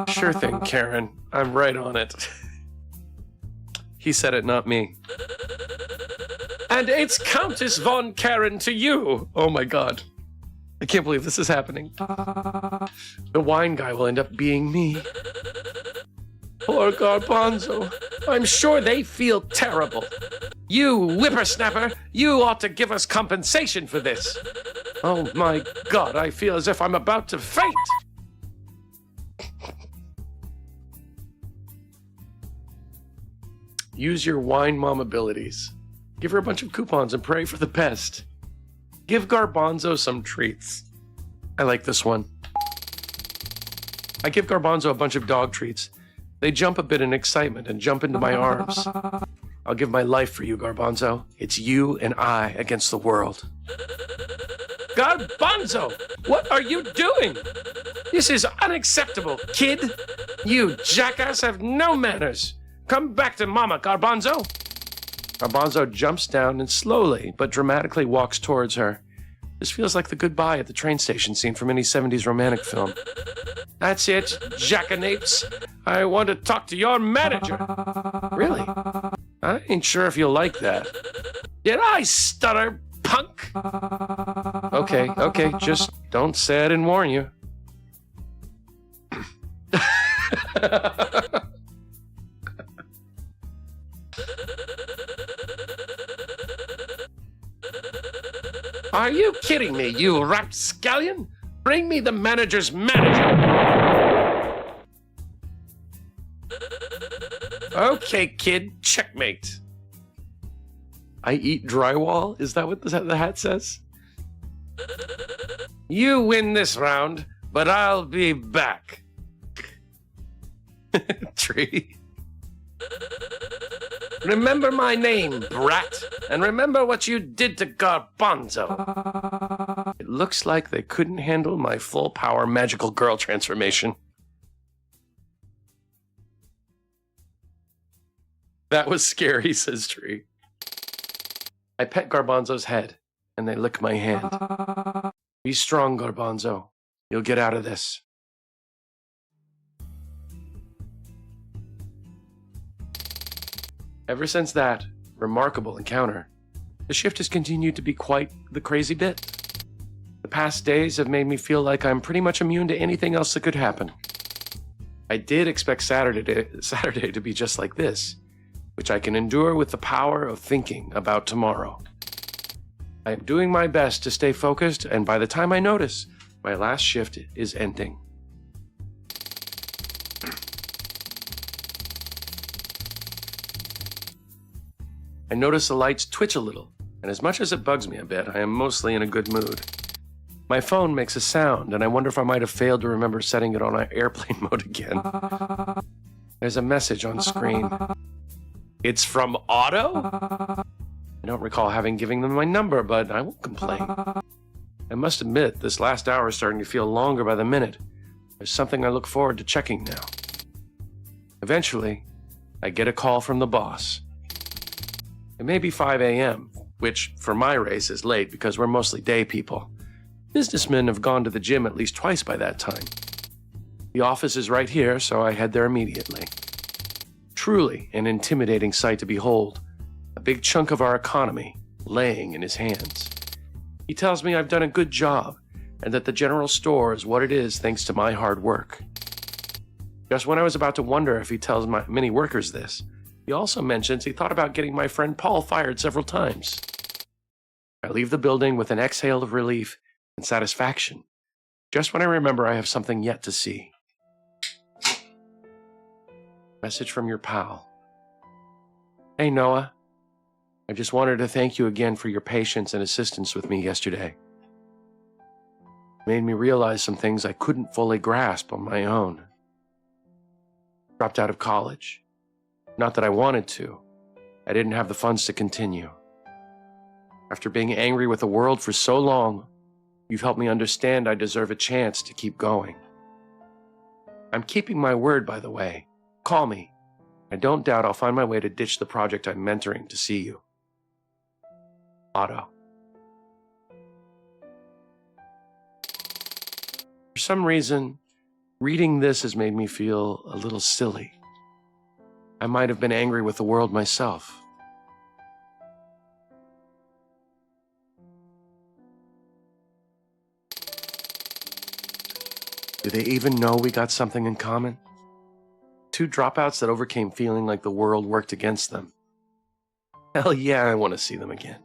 Sure thing, Karen. I'm right on it. He said it, not me. And it's Countess von Karen to you. Oh my God. I can't believe this is happening. The wine guy will end up being me. Poor Garbanzo. I'm sure they feel terrible. You whippersnapper, you ought to give us compensation for this. Oh my God, I feel as if I'm about to faint. Use your wine mom abilities. Give her a bunch of coupons and pray for the best. Give Garbanzo some treats. I like this one. I give Garbanzo a bunch of dog treats. They jump a bit in excitement and jump into my arms. I'll give my life for you, Garbanzo. It's you and I against the world. Garbanzo! What are you doing? This is unacceptable, kid. You jackass have no manners! Come back to Mama, Garbanzo! Garbanzo jumps down and slowly but dramatically walks towards her. This feels like the goodbye at the train station scene from any 70s romantic film. That's it, jackanapes. I want to talk to your manager. Really? I ain't sure if you'll like that. Did I stutter, punk? Okay, just don't say I didn't warn you. Are you kidding me, you rapscallion? Bring me the manager's manager! Okay, kid, checkmate. I eat drywall? Is that what the hat says? You win this round, but I'll be back. Tree. Remember my name, brat, and remember what you did to Garbanzo. It looks like they couldn't handle my full power magical girl transformation. That was scary, says Tree. I pet Garbanzo's head, and they lick my hand. Be strong, Garbanzo. You'll get out of this. Ever since that remarkable encounter, the shift has continued to be quite the crazy bit. The past days have made me feel like I'm pretty much immune to anything else that could happen. I did expect Saturday to be just like this, which I can endure with the power of thinking about tomorrow. I am doing my best to stay focused, and by the time I notice, my last shift is ending. I notice the lights twitch a little, and as much as it bugs me a bit, I am mostly in a good mood. My phone makes a sound, and I wonder if I might have failed to remember setting it on airplane mode again. There's a message on screen. It's from Otto? I don't recall having given them my number, but I won't complain. I must admit, this last hour is starting to feel longer by the minute. There's something I look forward to checking now. Eventually, I get a call from the boss. It may be 5 a.m., which for my race is late because we're mostly day people. Businessmen have gone to the gym at least twice by that time. The office is right here, so I head there immediately. Truly an intimidating sight to behold. A big chunk of our economy laying in his hands. He tells me I've done a good job and that the general store is what it is thanks to my hard work. Just when I was about to wonder if he tells my many workers this, he also mentions he thought about getting my friend Paul fired several times. I leave the building with an exhale of relief and satisfaction, just when I remember I have something yet to see. Message from your pal. Hey, Noah. I just wanted to thank you again for your patience and assistance with me yesterday. It made me realize some things I couldn't fully grasp on my own. Dropped out of college. Not that I wanted to. I didn't have the funds to continue. After being angry with the world for so long, you've helped me understand I deserve a chance to keep going. I'm keeping my word, by the way. Call me. I don't doubt I'll find my way to ditch the project I'm mentoring to see you. Otto. For some reason, reading this has made me feel a little silly. I might have been angry with the world myself. Do they even know we got something in common? Two dropouts that overcame feeling like the world worked against them. Hell yeah, I want to see them again.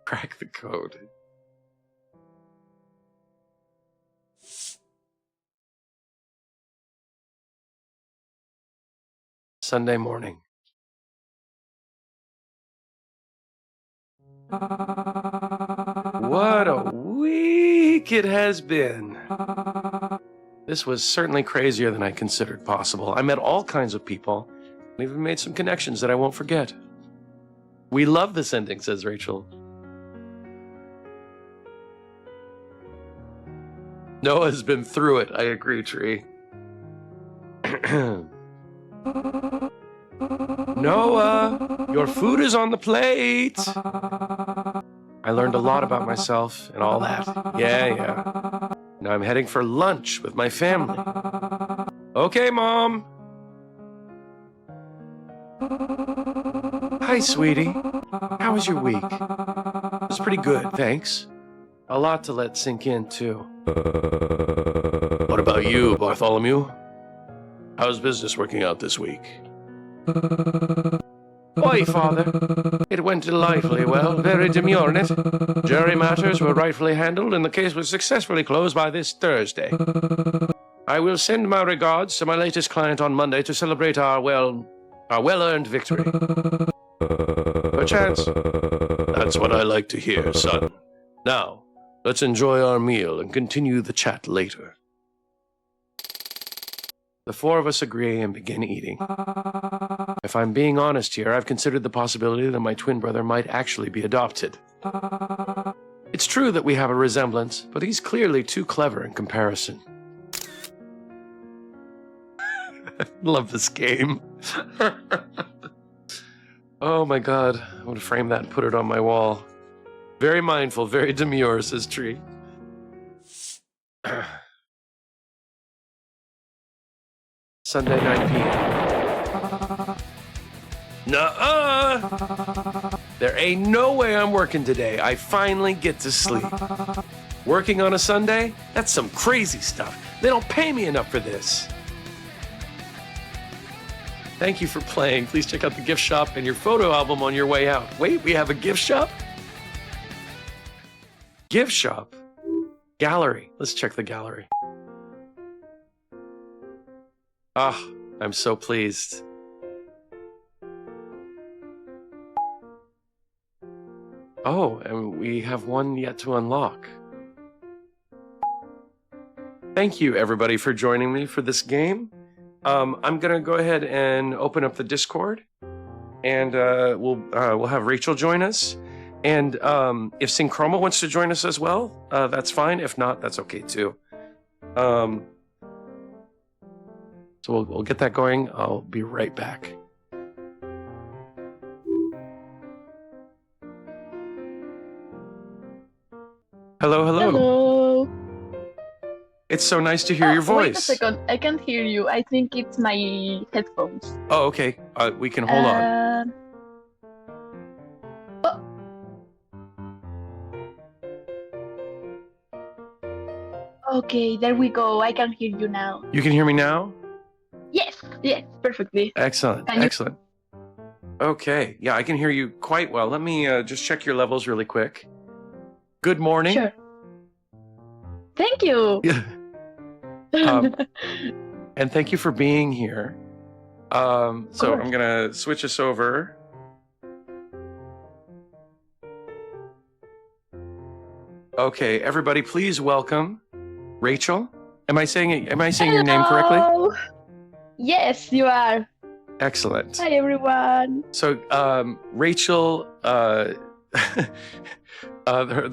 Crack the code. Sunday morning. What a week it has been. This was certainly crazier than I considered possible. I met all kinds of people and even made some connections that I won't forget. We love this ending, says Rachel. Noah's been through it. I agree, Tree. Noah, your food is on the plate. I learned a lot about myself and all that. Yeah. Now I'm heading for lunch with my family. Okay, Mom. Hi, sweetie. How was your week? It was pretty good, thanks. A lot to let sink in, too. What about you, Bartholomew? How's business working out this week? Oi, Father. It went delightfully well, very demure in it. Jury matters were rightfully handled, and the case was successfully closed by this Thursday. I will send my regards to my latest client on Monday to celebrate our well-earned victory. Perchance, that's what I like to hear, son. Now, let's enjoy our meal and continue the chat later. The four of us agree and begin eating. If I'm being honest here, I've considered the possibility that my twin brother might actually be adopted. It's true that we have a resemblance, but he's clearly too clever in comparison. Love this game. Oh my god, I'm gonna frame that and put it on my wall. Very mindful, very demure, says Tree. Sunday, 9 p.m. Nuh-uh! There ain't no way I'm working today. I finally get to sleep. Working on a Sunday? That's some crazy stuff. They don't pay me enough for this. Thank you for playing. Please check out the gift shop and your photo album on your way out. Wait, we have a gift shop? Gift shop? Gallery. Let's check the gallery. Ah, I'm so pleased. Oh, and we have one yet to unlock. Thank you, everybody, for joining me for this game. I'm gonna go ahead and open up the Discord, and we'll have Rachel join us. And if Synchroma wants to join us as well, that's fine. If not, that's okay too. So we'll get that going. I'll be right back. Hello. Hello. It's so nice to hear your voice. Wait a second. I can't hear you. I think it's my headphones. Oh, okay. We can hold on. Okay, there we go. I can hear you now. You can hear me now? Yes, perfectly. Excellent. Okay. Yeah, I can hear you quite well. Let me just check your levels really quick. Good morning. Sure. Thank you. And thank you for being here. So I'm going to switch us over. Okay, everybody, please welcome Rachel. Am I saying your name correctly? Yes, you are. Excellent. Hi, everyone. So, Rachel, the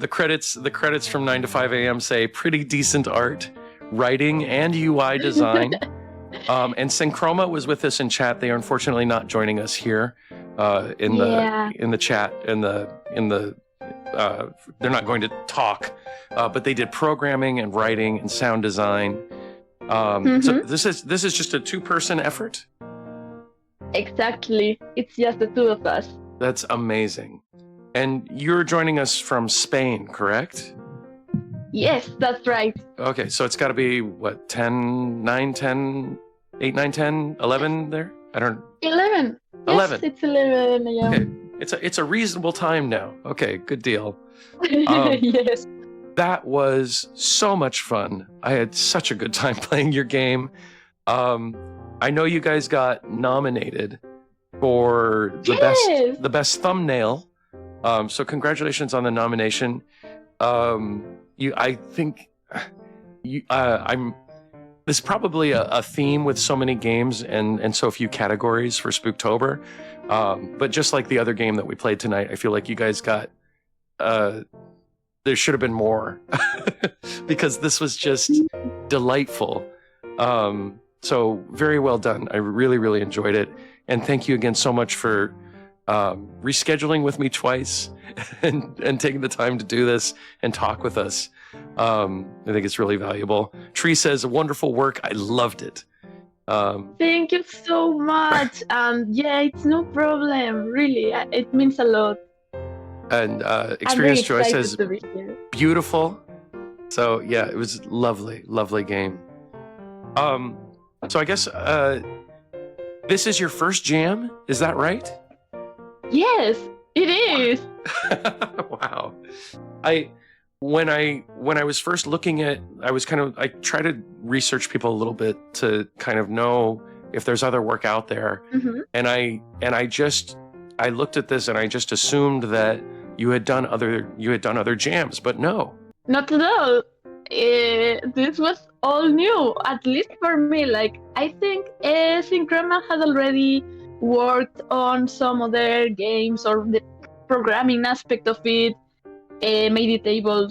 credits from 9 to 5 a.m. say pretty decent art, writing, and UI design. And Synchroma was with us in chat. They are unfortunately not joining us here in the chat they're not going to talk, but they did programming and writing and sound design. So this is just a two-person effort. Exactly. It's just the two of us. That's amazing. And you're joining us from Spain, correct? Yes, that's right. Okay, so it's got to be, what, 10, 9, 10, 8, 9, 10, 11 there? 11. 11. Yes, it's 11 a.m. Okay. It's a reasonable time now. Okay, good deal. Yes. That was so much fun. I had such a good time playing your game. I know you guys got nominated for the best thumbnail. So congratulations on the nomination. This is probably a theme with so many games and so few categories for Spooktober. But just like the other game that we played tonight, I feel like you guys got there's there should have been more because this was just delightful. So very well done. I really, really enjoyed it. And thank you again so much for rescheduling with me twice and taking the time to do this and talk with us. I think it's really valuable. Tree says, wonderful work. I loved it. Thank you so much. Yeah, it's no problem. Really, it means a lot. And I'm very Experience Joy excited says, to be here. beautiful. So yeah, it was lovely, lovely game. So I guess this is your first jam, is that right? Yes, it is. Wow. When I was first looking at, I try to research people a little bit to kind of know if there's other work out there. Mhm. And I looked at this and I just assumed that you had done other jams, but no. Not at all. This was all new, at least for me. Like, I think Synchroma had already worked on some other games or the programming aspect of it, made it able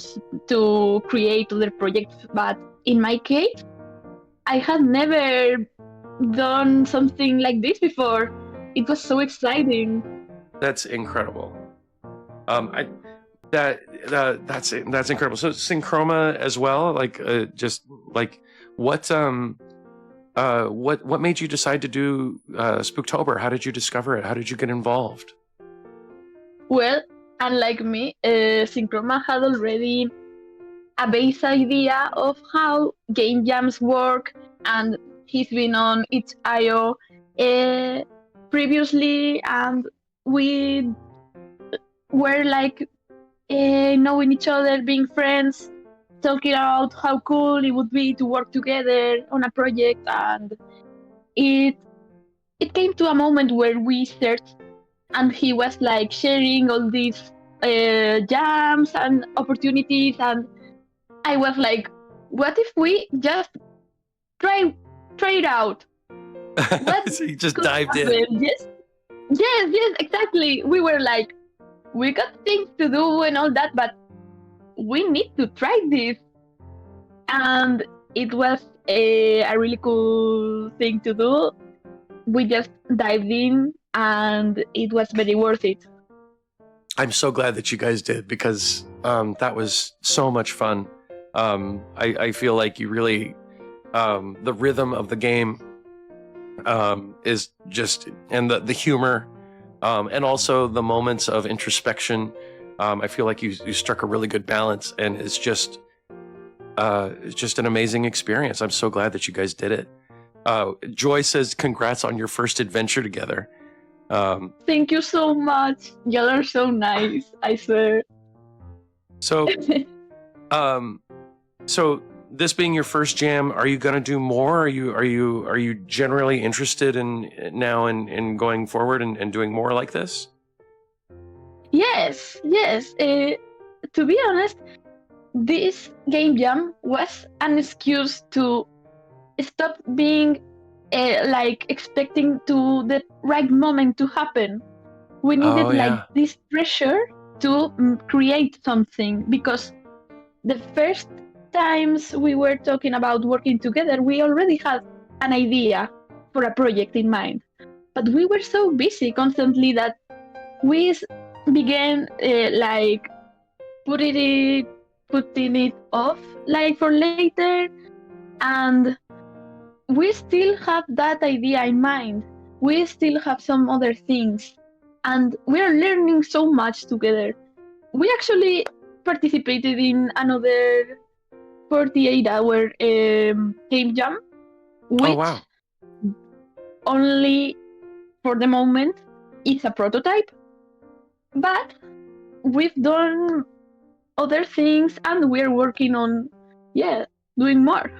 to create other projects. But in my case, I had never done something like this before. It was so exciting. That's incredible. That's incredible. So Synchroma as well, what made you decide to do Spooktober? How did you discover it? How did you get involved? Well, unlike me, Synchroma had already a base idea of how game jams work, and he's been on itch.io previously, and we were like knowing each other, being friends, talking about how cool it would be to work together on a project, and it came to a moment where we searched, and he was like sharing all these jams and opportunities, and I was like, what if we just try it out? What So you just could dived in. happen? Yes, exactly. We were like, we got things to do and all that, but we need to try this. And it was a really cool thing to do. We just dived in, and it was very worth it. I'm so glad that you guys did, because that was so much fun. I feel like you really, the rhythm of the game is just, and the humor, and also the moments of introspection. I feel like you struck a really good balance, and it's just an amazing experience. I'm so glad that you guys did it. Joy says, congrats on your first adventure together. Thank you so much. Y'all are so nice, I swear. So, so this being your first jam, are you gonna do more? Are you generally interested in going forward and doing more like this? Yes. To be honest, this game jam was an excuse to stop being like expecting to the right moment to happen. We needed like this pressure to create something, because the first times we were talking about working together, we already had an idea for a project in mind, but we were so busy constantly that we began like putting it off, like for later, and we still have that idea in mind. We still have some other things, and we're learning so much together. We actually participated in another 48-hour game jam, which only for the moment it's a prototype, but we've done other things, and we're working on doing more.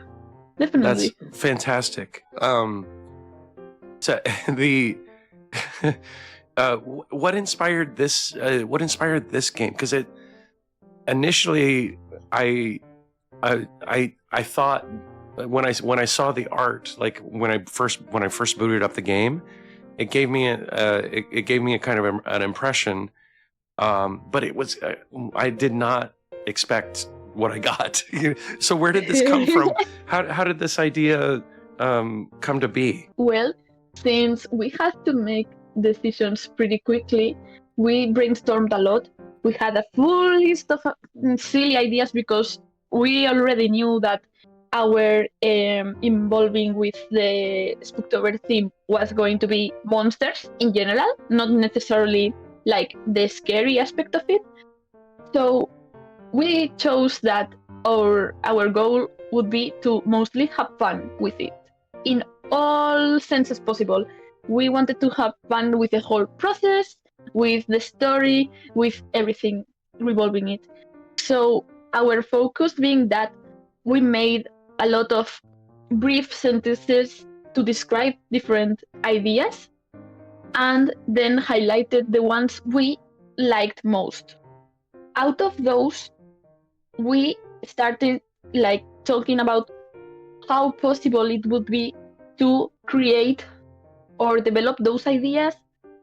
Definitely. That's fantastic. So what inspired this? What inspired this game? Because it initially, I thought when I saw the art, like when I first booted up the game, it gave me a kind of an impression, but it was I did not expect what I got. So where did this come from? How did this idea come to be? Well, since we had to make decisions pretty quickly, we brainstormed a lot. We had a full list of silly ideas because we already knew that our involving with the Spooktober theme was going to be monsters in general, not necessarily like the scary aspect of it. So we chose that our goal would be to mostly have fun with it in all senses possible. We wanted to have fun with the whole process, with the story, with everything revolving it. So our focus being that we made a lot of brief sentences to describe different ideas and then highlighted the ones we liked most. Out of those, we started like talking about how possible it would be to create or develop those ideas,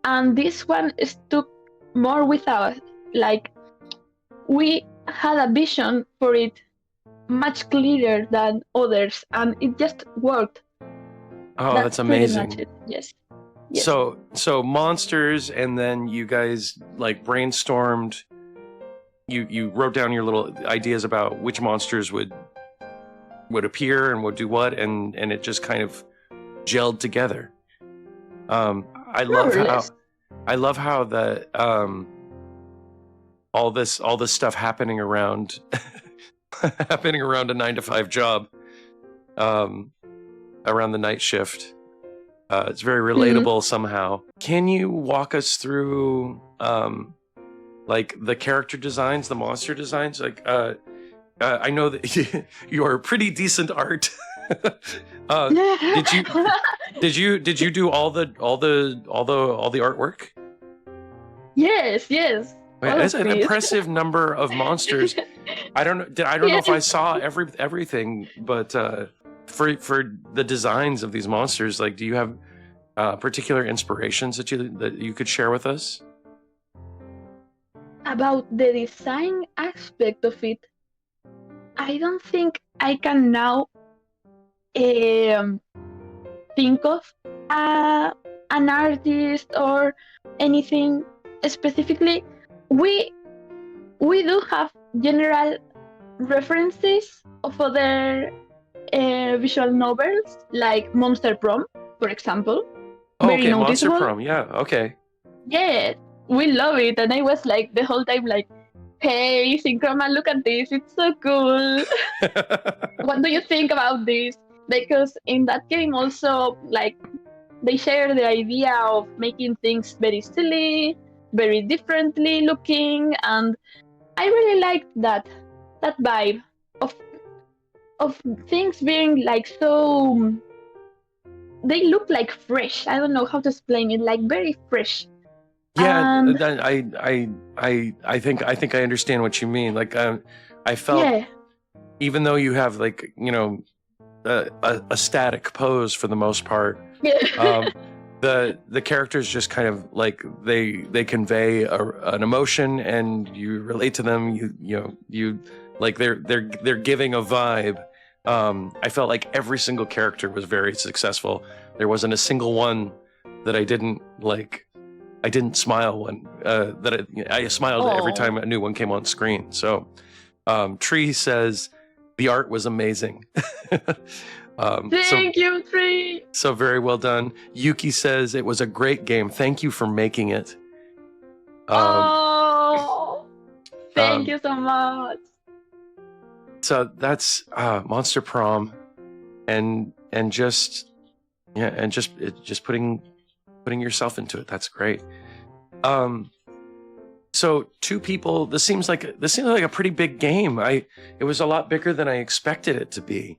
and this one stuck more with us. Like, we had a vision for it much clearer than others, and it just worked. Oh, that's pretty amazing. much it. Yes. Yes. So monsters, and then you guys like brainstormed. You wrote down your little ideas about which monsters would appear and would do what, and it just kind of gelled together. I love how the all this stuff happening around happening around a 9-to-5 job, around the night shift. It's very relatable somehow. Can you walk us through like the character designs, the monster designs? Like I know that you are pretty decent art. Did you do all the artwork? Yes. Man, that's an impressive number of monsters. I don't know if I saw everything, but for the designs of these monsters, like, do you have particular inspirations that you could share with us? About the design aspect of it, I don't think I can now think of an artist or anything specifically. We do have general references of other visual novels, like Monster Prom, for example. Oh, Very okay, Monster noticeable. Prom. Yeah, okay. Yeah, we love it, and I was like the whole time like, "Hey, Synchroma, look at this! It's so cool. What do you think about this?" Because in that game also, like, they share the idea of making things very silly, very differently looking, and I really liked that vibe of things being like so. They look like fresh. I don't know how to explain it. Like very fresh. Yeah, I think I understand what you mean. Like, I felt, even though you have, like, you know, a static pose for the most part, the characters just kind of like they convey an emotion, and you relate to them. You like they're giving a vibe. I felt like every single character was very successful. There wasn't a single one that I didn't like. I didn't smile when I smiled every time a new one came on screen. So Tree says the art was amazing. Thank you, Tree. So very well done. Yuki says it was a great game. Thank you for making it. Thank you so much. So that's Monster Prom, and just putting yourself into it. That's great. So 2 people. This seems like a pretty big game. It was a lot bigger than I expected it to be.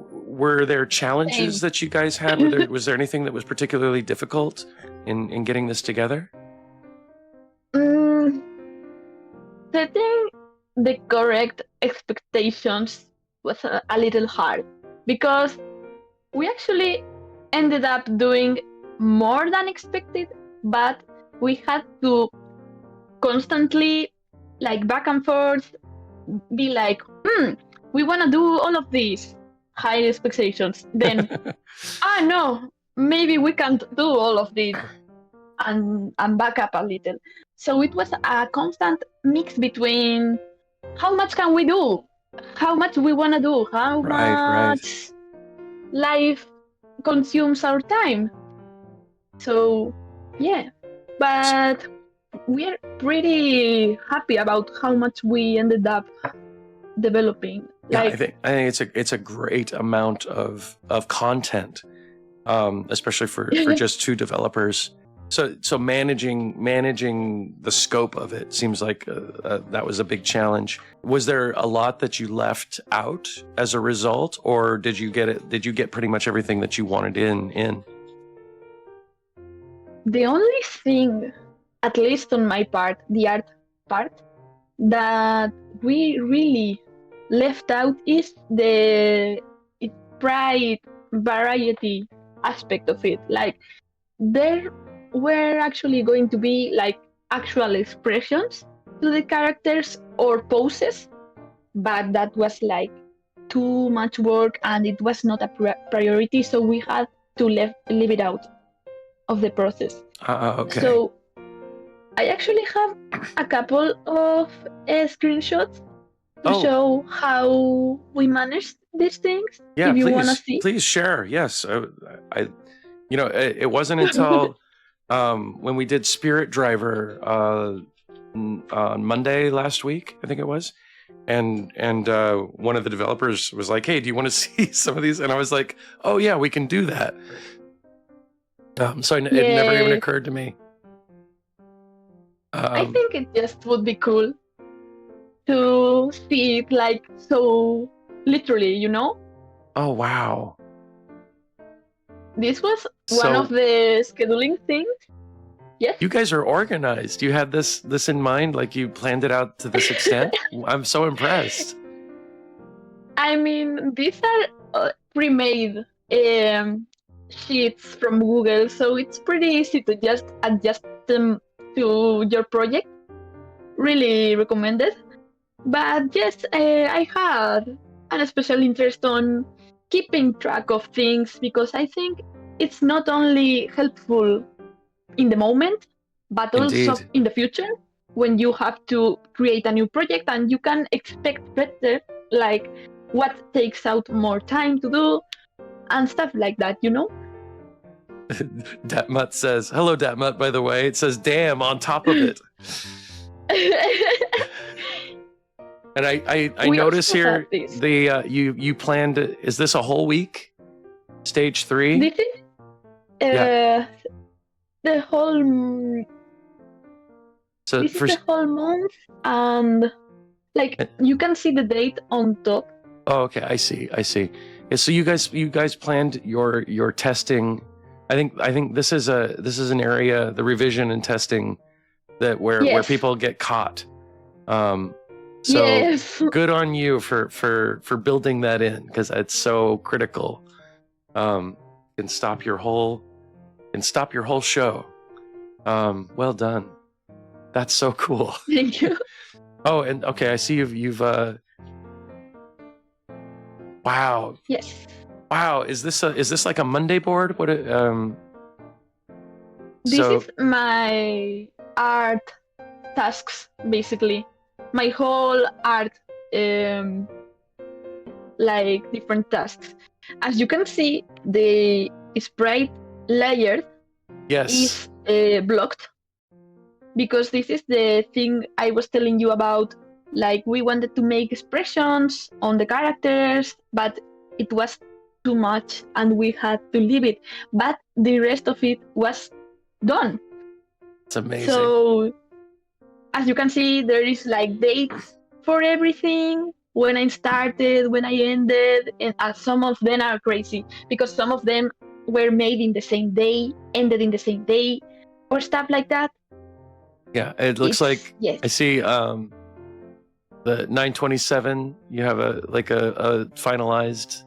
Were there challenges that you guys had? Was there anything that was particularly difficult in getting this together? Setting the correct expectations was a little hard, because we actually ended up doing more than expected, but we had to constantly, like, back and forth, be like, we want to do all of these high expectations. Then, no, maybe we can't do all of this, and back up a little. So it was a constant mix between how much can we do, how much we want to do, how Right. much life consumes our time. So, yeah, but we're pretty happy about how much we ended up developing. Yeah, Like, I think it's a great amount of content, especially for just two developers. So managing the scope of it seems like that was a big challenge. Was there a lot that you left out as a result, or did you get pretty much everything that you wanted in? the only thing, at least on my part, the art part, that we really left out is the pride variety aspect of it. Like, there were actually going to be like actual expressions to the characters or poses, but that was like too much work and it was not a priority, so we had to leave it out of the process. Okay. So I actually have a couple of screenshots to show how we managed these things. Yeah, if you want to see. Please share. Yes, it wasn't until when we did Spirit Driver on Monday last week, I think it was, and one of the developers was like, "Hey, do you want to see some of these?" And I was like, "Oh yeah, we can do that." So it never even occurred to me. I think it just would be cool to see it like so literally, you know? Oh wow. This was one of the scheduling things. Yes. You guys are organized. You had this in mind, like you planned it out to this extent. I'm so impressed. I mean, these are pre-made sheets from Google, so it's pretty easy to just adjust them to your project. Really recommended. But yes, I had a special interest on keeping track of things because I think it's not only helpful in the moment, but also in the future when you have to create a new project and you can expect better, like what takes out more time to do and stuff like that, you know? Datmut says, hello Datmut, by the way. It says damn on top of it. And I notice here the you planned, is this a whole week? Stage 3? This is the whole so this is the whole month, and like you can see the date on top. Oh, okay, I see. Yeah, so you guys planned your testing. I think this is an area, the revision and testing, that where people get caught. So good on you for building that in, because it's so critical. Can stop your whole show. Well done. That's so cool. Thank you. Oh, and okay, I see you've wow. Yes. Wow, is this like a Monday board? What This is my art tasks, basically. My whole art like different tasks. As you can see, the sprite layer is blocked, because this is the thing I was telling you about. Like, we wanted to make expressions on the characters, but it was too much and we had to leave it. But the rest of it was done. It's amazing. So, as you can see, there is like dates for everything. When I started, when I ended, and some of them are crazy because some of them were made in the same day, ended in the same day, or stuff like that. Yeah, it looks like I see the 927. You have a finalized.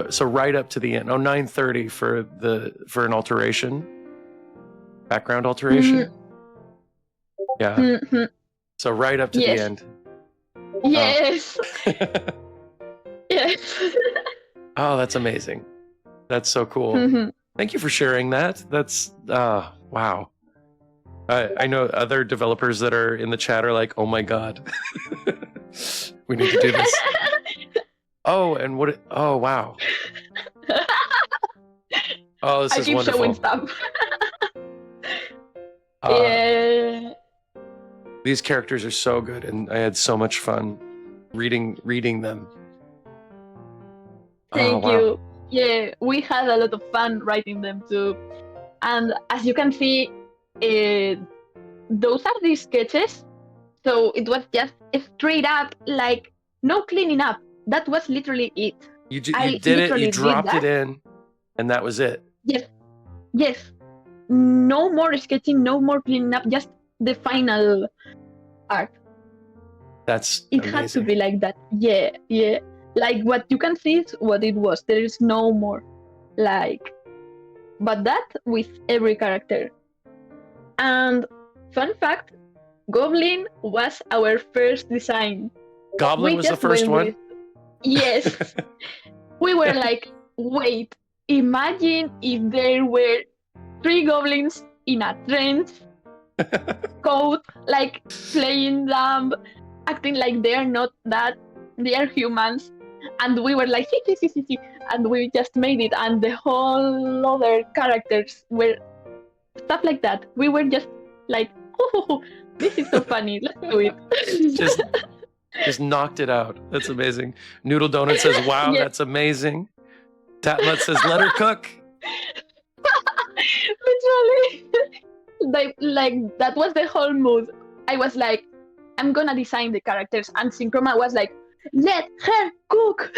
So right up to the end. Oh, 930 for an alteration, background alteration. Yeah. Mm-hmm. So right up to the end. Yes. Yes. Oh, that's amazing. That's so cool. Mhm. Thank you for sharing that. That's wow. I know other developers that are in the chat are like, "Oh my god, we need to do this." Oh, and what? Oh, wow. Oh, this I is keep wonderful. showing stuff. Uh, Yeah. These characters are so good, and I had so much fun reading them. Thank wow. you. Yeah, we had a lot of fun writing them too. And as you can see, those are the sketches. So it was just straight up, like no cleaning up. That was literally it. You I did it. You literally did dropped that. it in, and that was it. Yes, yes. No more sketching, no more cleaning up. Just the final art. That's It amazing. had to be like that. Yeah, yeah. Like what you can see is what it was. There is no more. Like, but that with every character. And fun fact, Goblin was our first design. Goblin We was the just first went one. with- Yes. We were like, wait, imagine if there were 3 goblins in a trench coat, like playing dumb, acting like they are not that, they are humans. And we were like, see. And we just made it. And the whole other characters were stuff like that. We were just like, oh, this is so funny. Let's do it. Just knocked it out. That's amazing. Noodle Donut says, "Wow, Yeah. that's amazing." Tatmut says, "Let her cook." Literally. like that was the whole mood. I was like, I'm gonna design the characters, and Synchroma was like, let her cook.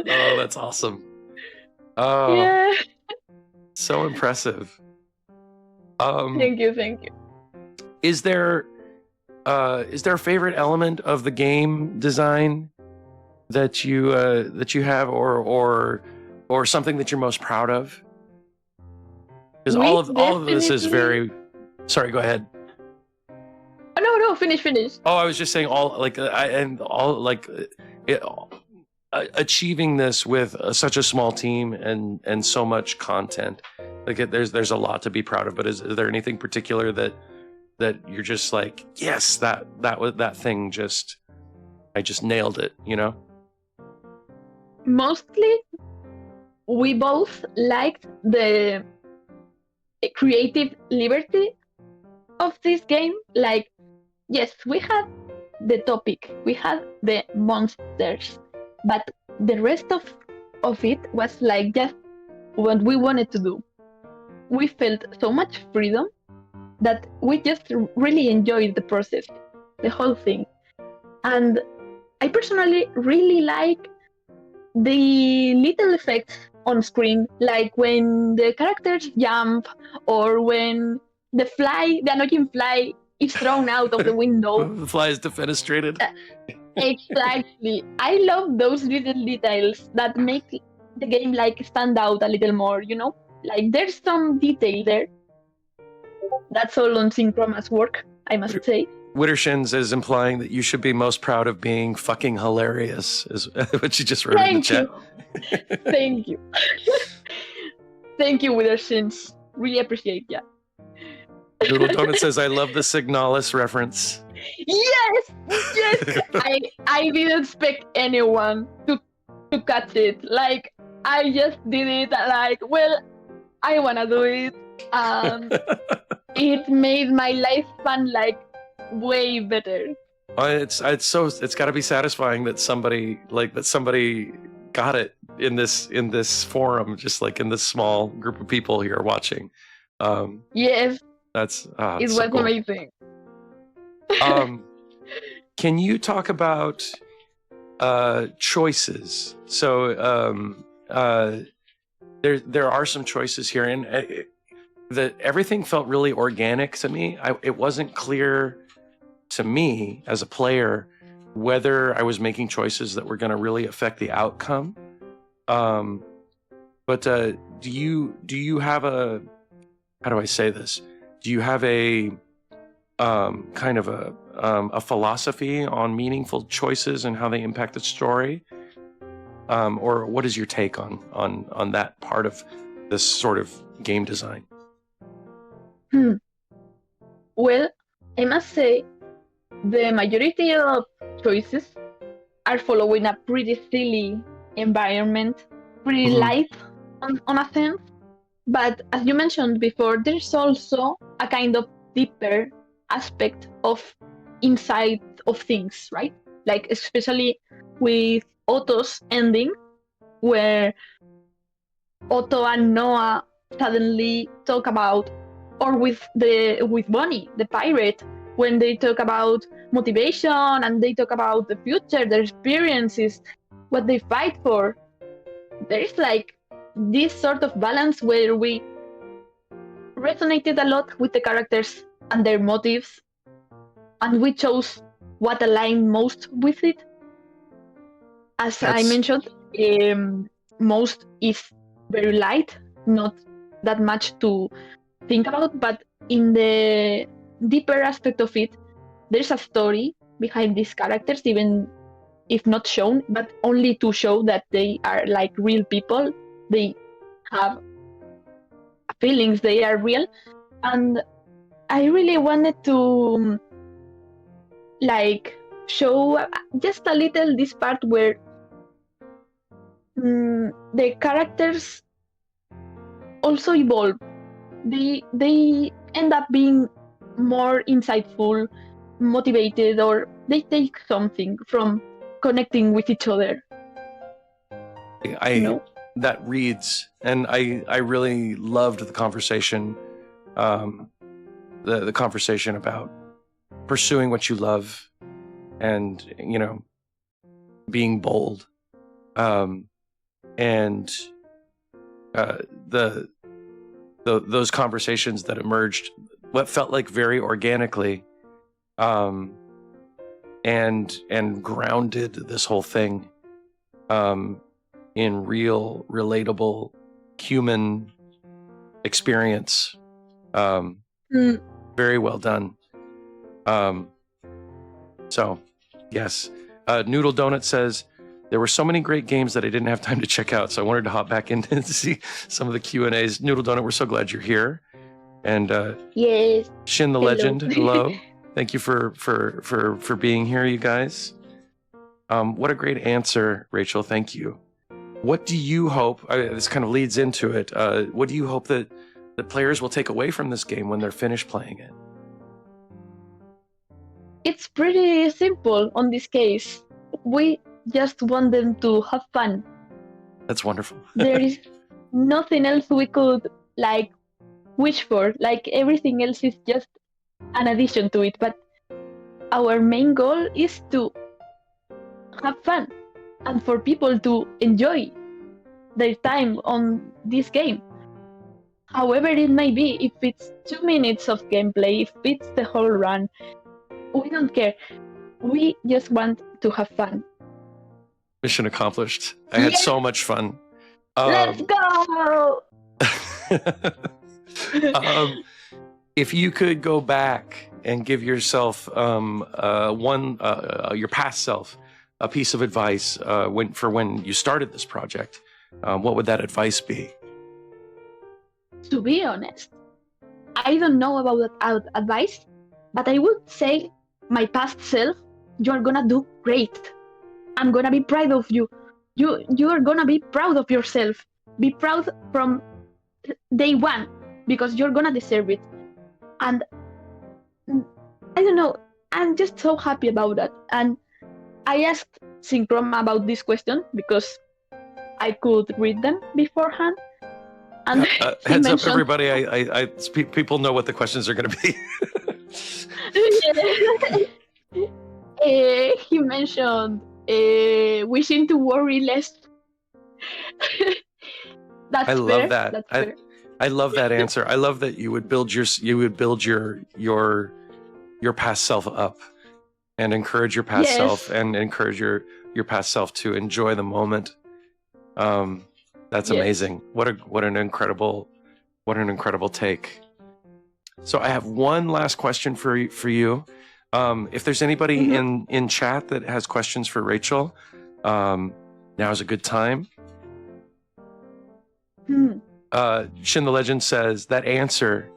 Oh, that's awesome. Oh, Yeah. so impressive. Thank you. Is there a favorite element of the game design that you have, or something that you're most proud of? Because all of this is very. Sorry, go ahead. Oh, no, finish. Oh, I was just saying achieving this with such a small team and so much content. Like there's a lot to be proud of. But is there anything particular that you're just like, yes, that thing I just nailed it, you know? Mostly, we both liked the creative liberty of this game. Like, yes, we had the topic, we had the monsters, but the rest of it was like just what we wanted to do. We felt so much freedom that we just really enjoyed the process, the whole thing. And I personally really like the little effects on screen, like when the characters jump, or when the annoying fly is thrown out of the window. The fly is defenestrated. Exactly. I love those little details that make the game like stand out a little more, you know? Like there's some detail there. That's all on Synchroma's work, I must say. Wittershins is implying that you should be most proud of being fucking hilarious, is what she just wrote in the chat. Thank you. Thank you, Withershins. Really appreciate that. Noodle Donut says, "I love the Signalis reference." Yes. I didn't expect anyone to catch it. Like I just did it. Like, well, I wanna do it. It made my life fun, like way better. It's got to be satisfying that somebody got it in this forum, just like in this small group of people here watching. Yes, that's it was so cool. amazing. Can you talk about choices? So there are some choices here, and that everything felt really organic to me. It wasn't clear to me as a player whether I was making choices that were going to really affect the outcome. But do you have how do I say this? Do you have a kind of a philosophy on meaningful choices and how they impact the story? Or what is your take on that part of this sort of game design? Well, I must say the majority of choices are following a pretty silly environment, pretty light on a sense. But as you mentioned before, there's also a kind of deeper aspect of insight of things, right? Like especially with Otto's ending, where Otto and Noah suddenly talk about, or with Bonnie, the pirate, when they talk about motivation and they talk about the future, their experiences, what they fight for. There is like this sort of balance where we resonated a lot with the characters and their motives, and we chose what aligned most with it. As I mentioned, most is very light, not that much to think about, but in the deeper aspect of it, there's a story behind these characters, even if not shown, but only to show that they are like real people. They have feelings, they are real. And I really wanted to like show just a little this part where the characters also evolve. They end up being more insightful, motivated, or they take something from connecting with each other. That reads, and I really loved the conversation, the conversation about pursuing what you love, and being bold, and those conversations that emerged, what felt like very organically, and grounded this whole thing in real, relatable human experience. Very well done. So, yes. Noodle Donut says, there were so many great games that I didn't have time to check out, so I wanted to hop back in and see some of the Q&As. Noodle Donut, we're so glad you're here. And yes. Shin the Hello. Legend, hello. Thank you for being here, you guys. What a great answer, Rachel. Thank you. What do you hope, this kind of leads into it, what do you hope that the players will take away from this game when they're finished playing it? It's pretty simple on this case. We just want them to have fun. That's wonderful. There is nothing else we could like wish for. Like everything else is just an addition to it. But our main goal is to have fun and for people to enjoy their time on this game. However it may be, if it's 2 minutes of gameplay, if it's the whole run, we don't care. We just want to have fun. Mission accomplished. I had so much fun. Let's go! If you could go back and give yourself your past self a piece of advice when you started this project, what would that advice be? To be honest, I don't know about that advice, but I would say my past self, you're gonna do great. I'm gonna be proud of you. You are gonna be proud of yourself. Be proud from day one, because you're gonna deserve it. And I don't know, I'm just so happy about that. And I asked Syndrome about this question because I could read them beforehand. And heads up, everybody! People know what the questions are going to be. He mentioned wishing to worry less. That's I fair. love that. That's fair. I love that answer. I love that you would build your past self up, and encourage your past self, and encourage your past self to enjoy the moment. That's amazing. What an incredible take. So I have one last question for you. If there's anybody in chat that has questions for Rachel, now is a good time. Shin the Legend says that answer,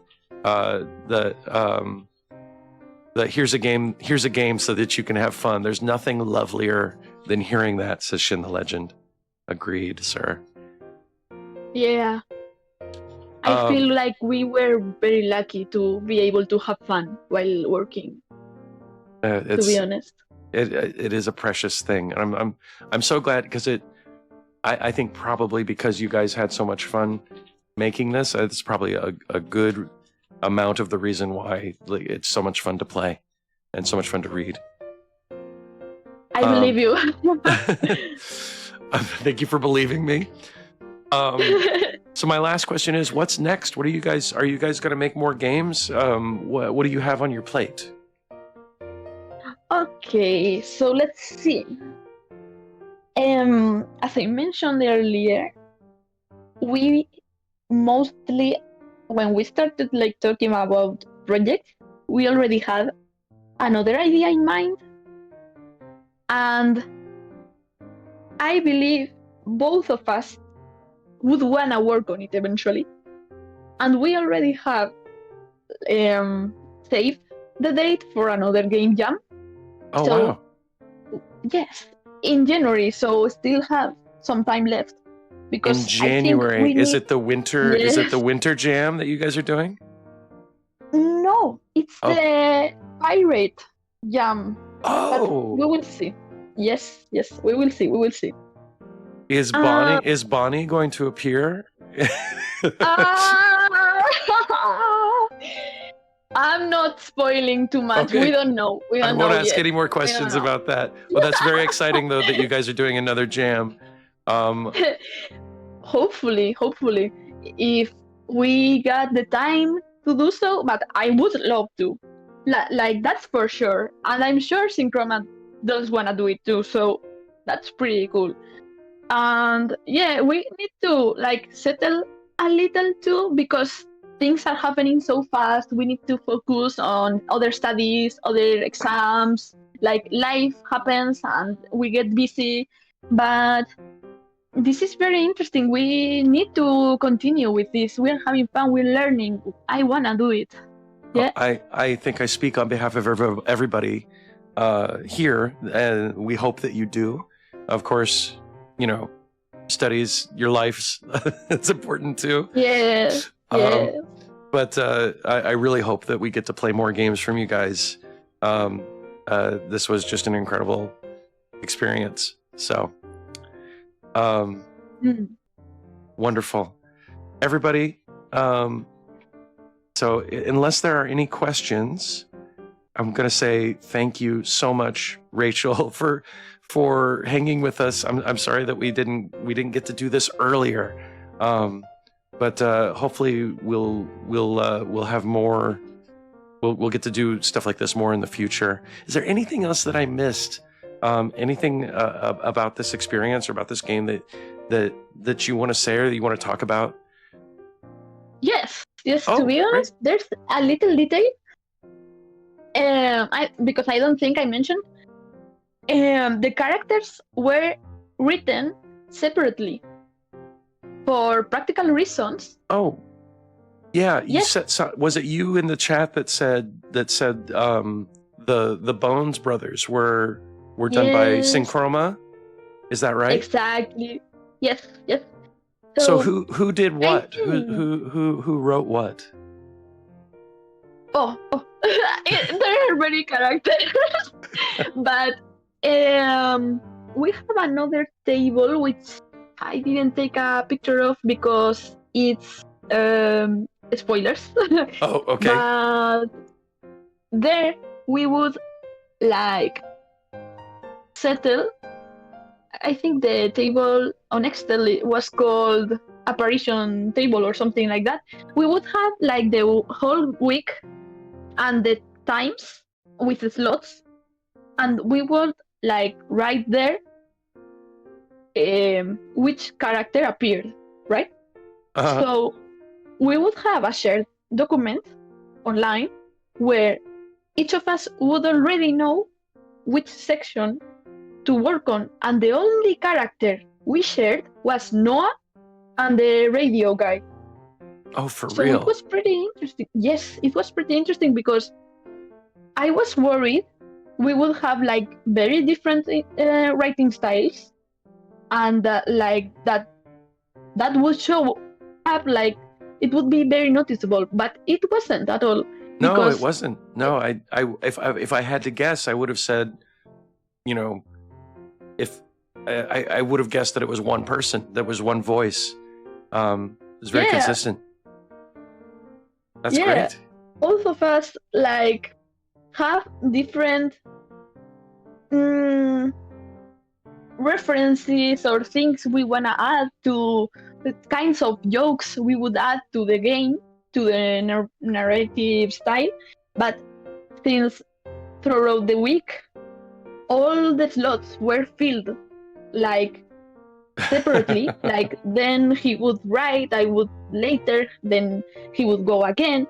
the here's a game so that you can have fun. There's nothing lovelier than hearing that, says Shin the Legend. Agreed, sir. Yeah. I feel like we were very lucky to be able to have fun while working. To be honest, it is a precious thing, and I'm so glad because I think probably because you guys had so much fun making this, it's probably a good amount of the reason why it's so much fun to play and so much fun to read. I believe you. Thank you for believing me. So my last question is, what's next? Are you guys going to make more games? What do you have on your plate? Okay, so let's see. As I mentioned earlier, we mostly, when we started like talking about projects, we already had another idea in mind, and I believe both of us would wanna work on it eventually, and we already have saved the date for another game jam. Oh, so, wow. Yes, in January, so still have some time left. Because in January, is it the winter? Yes. Is it the winter jam that you guys are doing? No, it's the pirate jam. Oh, but we will see. Yes, we will see. We will see. Is Bonnie going to appear? I'm not spoiling too much. Okay. We don't know. I won't ask any more questions about that. Well, that's very exciting, though, that you guys are doing another jam. Hopefully, if we got the time to do so, but I would love to. Like that's for sure. And I'm sure Synchroma does want to do it too, so that's pretty cool. And yeah, we need to like settle a little too, because things are happening so fast. We need to focus on other studies, other exams, like life happens and we get busy. But this is very interesting. We need to continue with this. We're having fun, we're learning. I want to do it. Yeah. I think I speak on behalf of everybody here, and we hope that you do. Of course, you know, studies, your life's it's important too. Yeah. But I really hope that we get to play more games from you guys. This was just an incredible experience. So, wonderful. Everybody, so unless there are any questions, I'm going to say thank you so much, Rachel, for hanging with us. I'm sorry that we didn't get to do this earlier. But hopefully we'll have more. We'll get to do stuff like this more in the future. Is there anything else that I missed? Anything about this experience or about this game that you want to say or that you want to talk about? Yes. To be honest, there's a little detail. Because I don't think I mentioned. The characters were written separately. For practical reasons. Oh, yeah. You yes. said, was it you in the chat that said the Bones brothers were done by Synchroma? Is that right? Exactly. Yes. So who did what? Who wrote what? Oh, there are many characters, but we have another table which I didn't take a picture of because it's spoilers. Oh, okay. But there we would like settle. I think the table on Excel was called apparition table or something like that. We would have like the whole week and the times with the slots, and we would like write there which character appeared, right? So we would have a shared document online where each of us would already know which section to work on, and the only character we shared was Noah and the radio guy. Oh, for So real? it was pretty interesting. Yes, it was pretty interesting because I was worried we would have like very different writing styles, and like that would show up, like it would be very noticeable, but it wasn't at all. No, Because it wasn't. No, if I had to guess, I would have said, you know, if I would have guessed that it was one person, that was one voice. It was very Yeah. consistent. That's Yeah. great. both of us like have different references or things we want to add to the kinds of jokes we would add to the game, to the narrative style. But since throughout the week all the slots were filled like separately, like then he would write, I would later, then he would go again,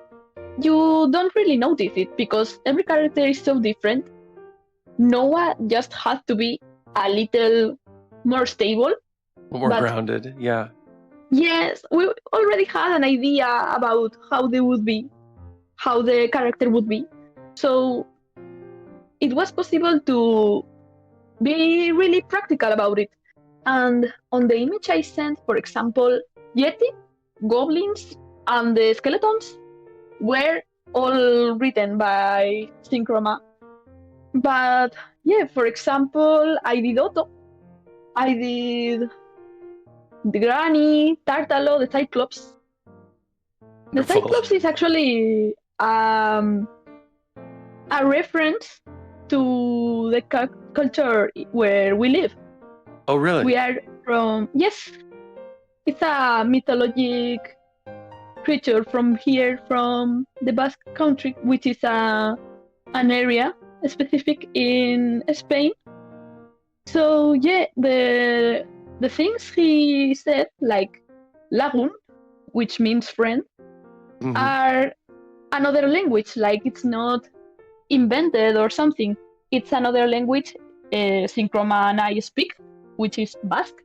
you don't really notice it because every character is so different. Noah just had to be a little more stable. More But- grounded. Yeah. Yes, we already had an idea about how they would be, how the character would be. So it was possible to be really practical about it. And on the image I sent, for example, Yeti, goblins, and the skeletons were all written by Syndrome. But yeah, for example, I did Otto, I did the Granny, Tartalo, the Cyclops. The Wonderful. Cyclops is actually a reference to the culture where we live. Oh, really? We are from, yes, it's a mythologic creature from here, from the Basque country, which is an area specific in Spain. So yeah, the things he said, like lagoon, which means friend, Mhm. are another language. Like it's not invented or something. It's another language Synchroma and I speak, which is Basque.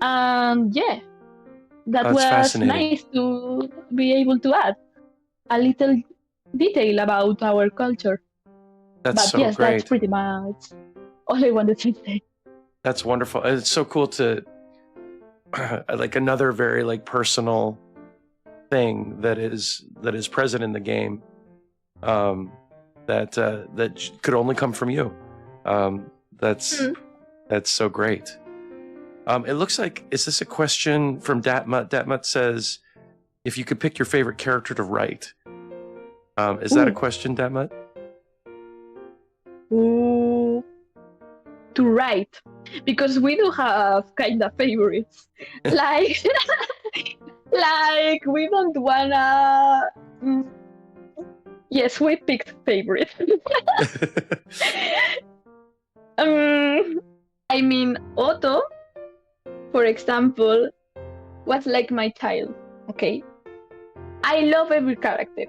And yeah, that That's was fascinating. nice to be able to add a little detail about our culture. That's But so yes, great. that's pretty much all I wanted to say. That's wonderful. And it's so cool to like another very like personal thing that is present in the game, that could only come from you. That's so great. It looks like, is this a question from Datmut? Datmut says, if you could pick your favorite character to write. Is that a Ooh. question, Datmut? Ooh, to write, because we do have kind of favorites. Like, like we don't wanna. Yes, we picked favorites. I mean, Otto, for example, was like my child. Okay, I love every character,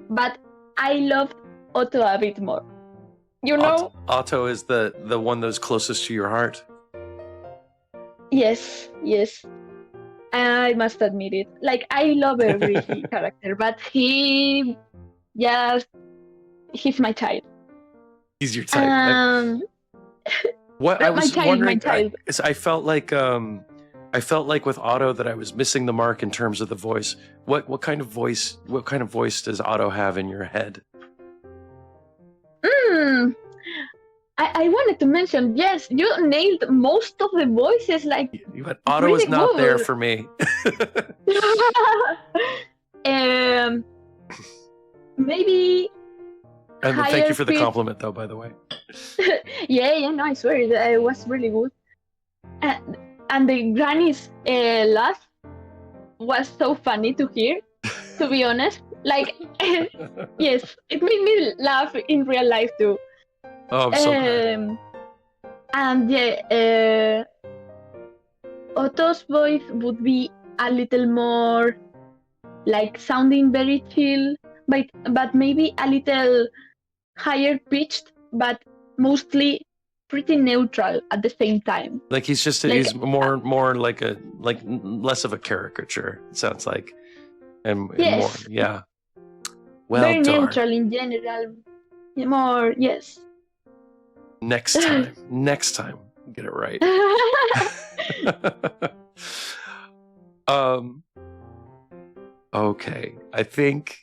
but I loved Otto a bit more. You know? Otto is the one that's closest to your heart. Yes, yes. I must admit it. Like I love every character, but he's my child. He's your type. What I my was child, wondering, my child. I felt like with Otto that I was missing the mark in terms of the voice. What kind of voice does Otto have in your head? I wanted to mention, yes, you nailed most of the voices. Like But Otto is really not there good. for me. Maybe. And thank higher you for the pitch. compliment, though. By the way. Yeah, no, I swear it was really good. And the granny's laugh was so funny to hear. To be honest, like yes, it made me laugh in real life too. Oh, I'm so glad. And yeah, Otto's voice would be a little more like sounding very chill, but maybe a little higher pitched, but mostly pretty neutral at the same time. Like he's just Like, he's more like less of a caricature. It sounds like, and more Yes. yeah. Well, Very darn. neutral in general. More, yes. Next time, get it right. Okay, I think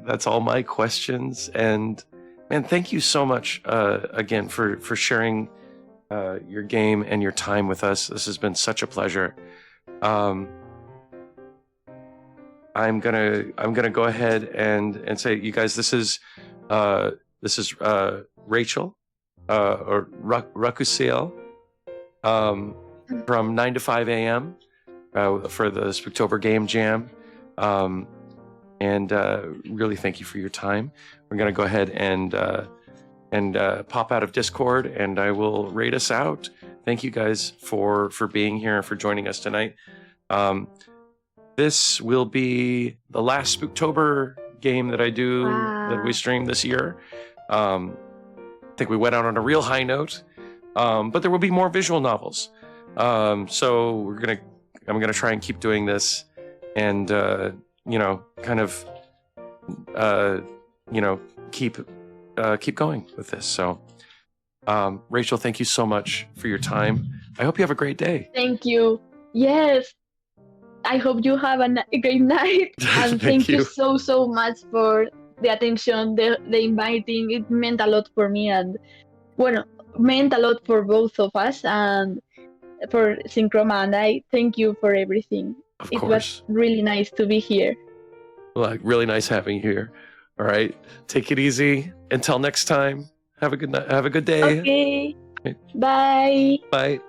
that's all my questions. And man, thank you so much again for sharing your game and your time with us. This has been such a pleasure. I'm gonna go ahead and say, you guys, this is Rachel or Rakusiel from 9 to 5 a.m. For the Spooktober Game Jam. And really thank you for your time. We're going to go ahead and pop out of Discord, and I will raid us out. Thank you guys for being here and for joining us tonight. This will be the last Spooktober game that I do, that we stream this year. I think we went out on a real high note, but there will be more visual novels. So I'm gonna try and keep doing this, and keep going with this. So, Rachel, thank you so much for your time. I hope you have a great day. Thank you. Yes. I hope you have a great night. And thank you so much for the attention, the inviting. It meant a lot for me, and meant a lot for both of us, and for Synchroma, and I thank you for everything. Of It course. was really nice to be here. Well, really nice having you here. All right. Take it easy. Until next time. Have a good night. Have a good day. Okay. Bye. Bye.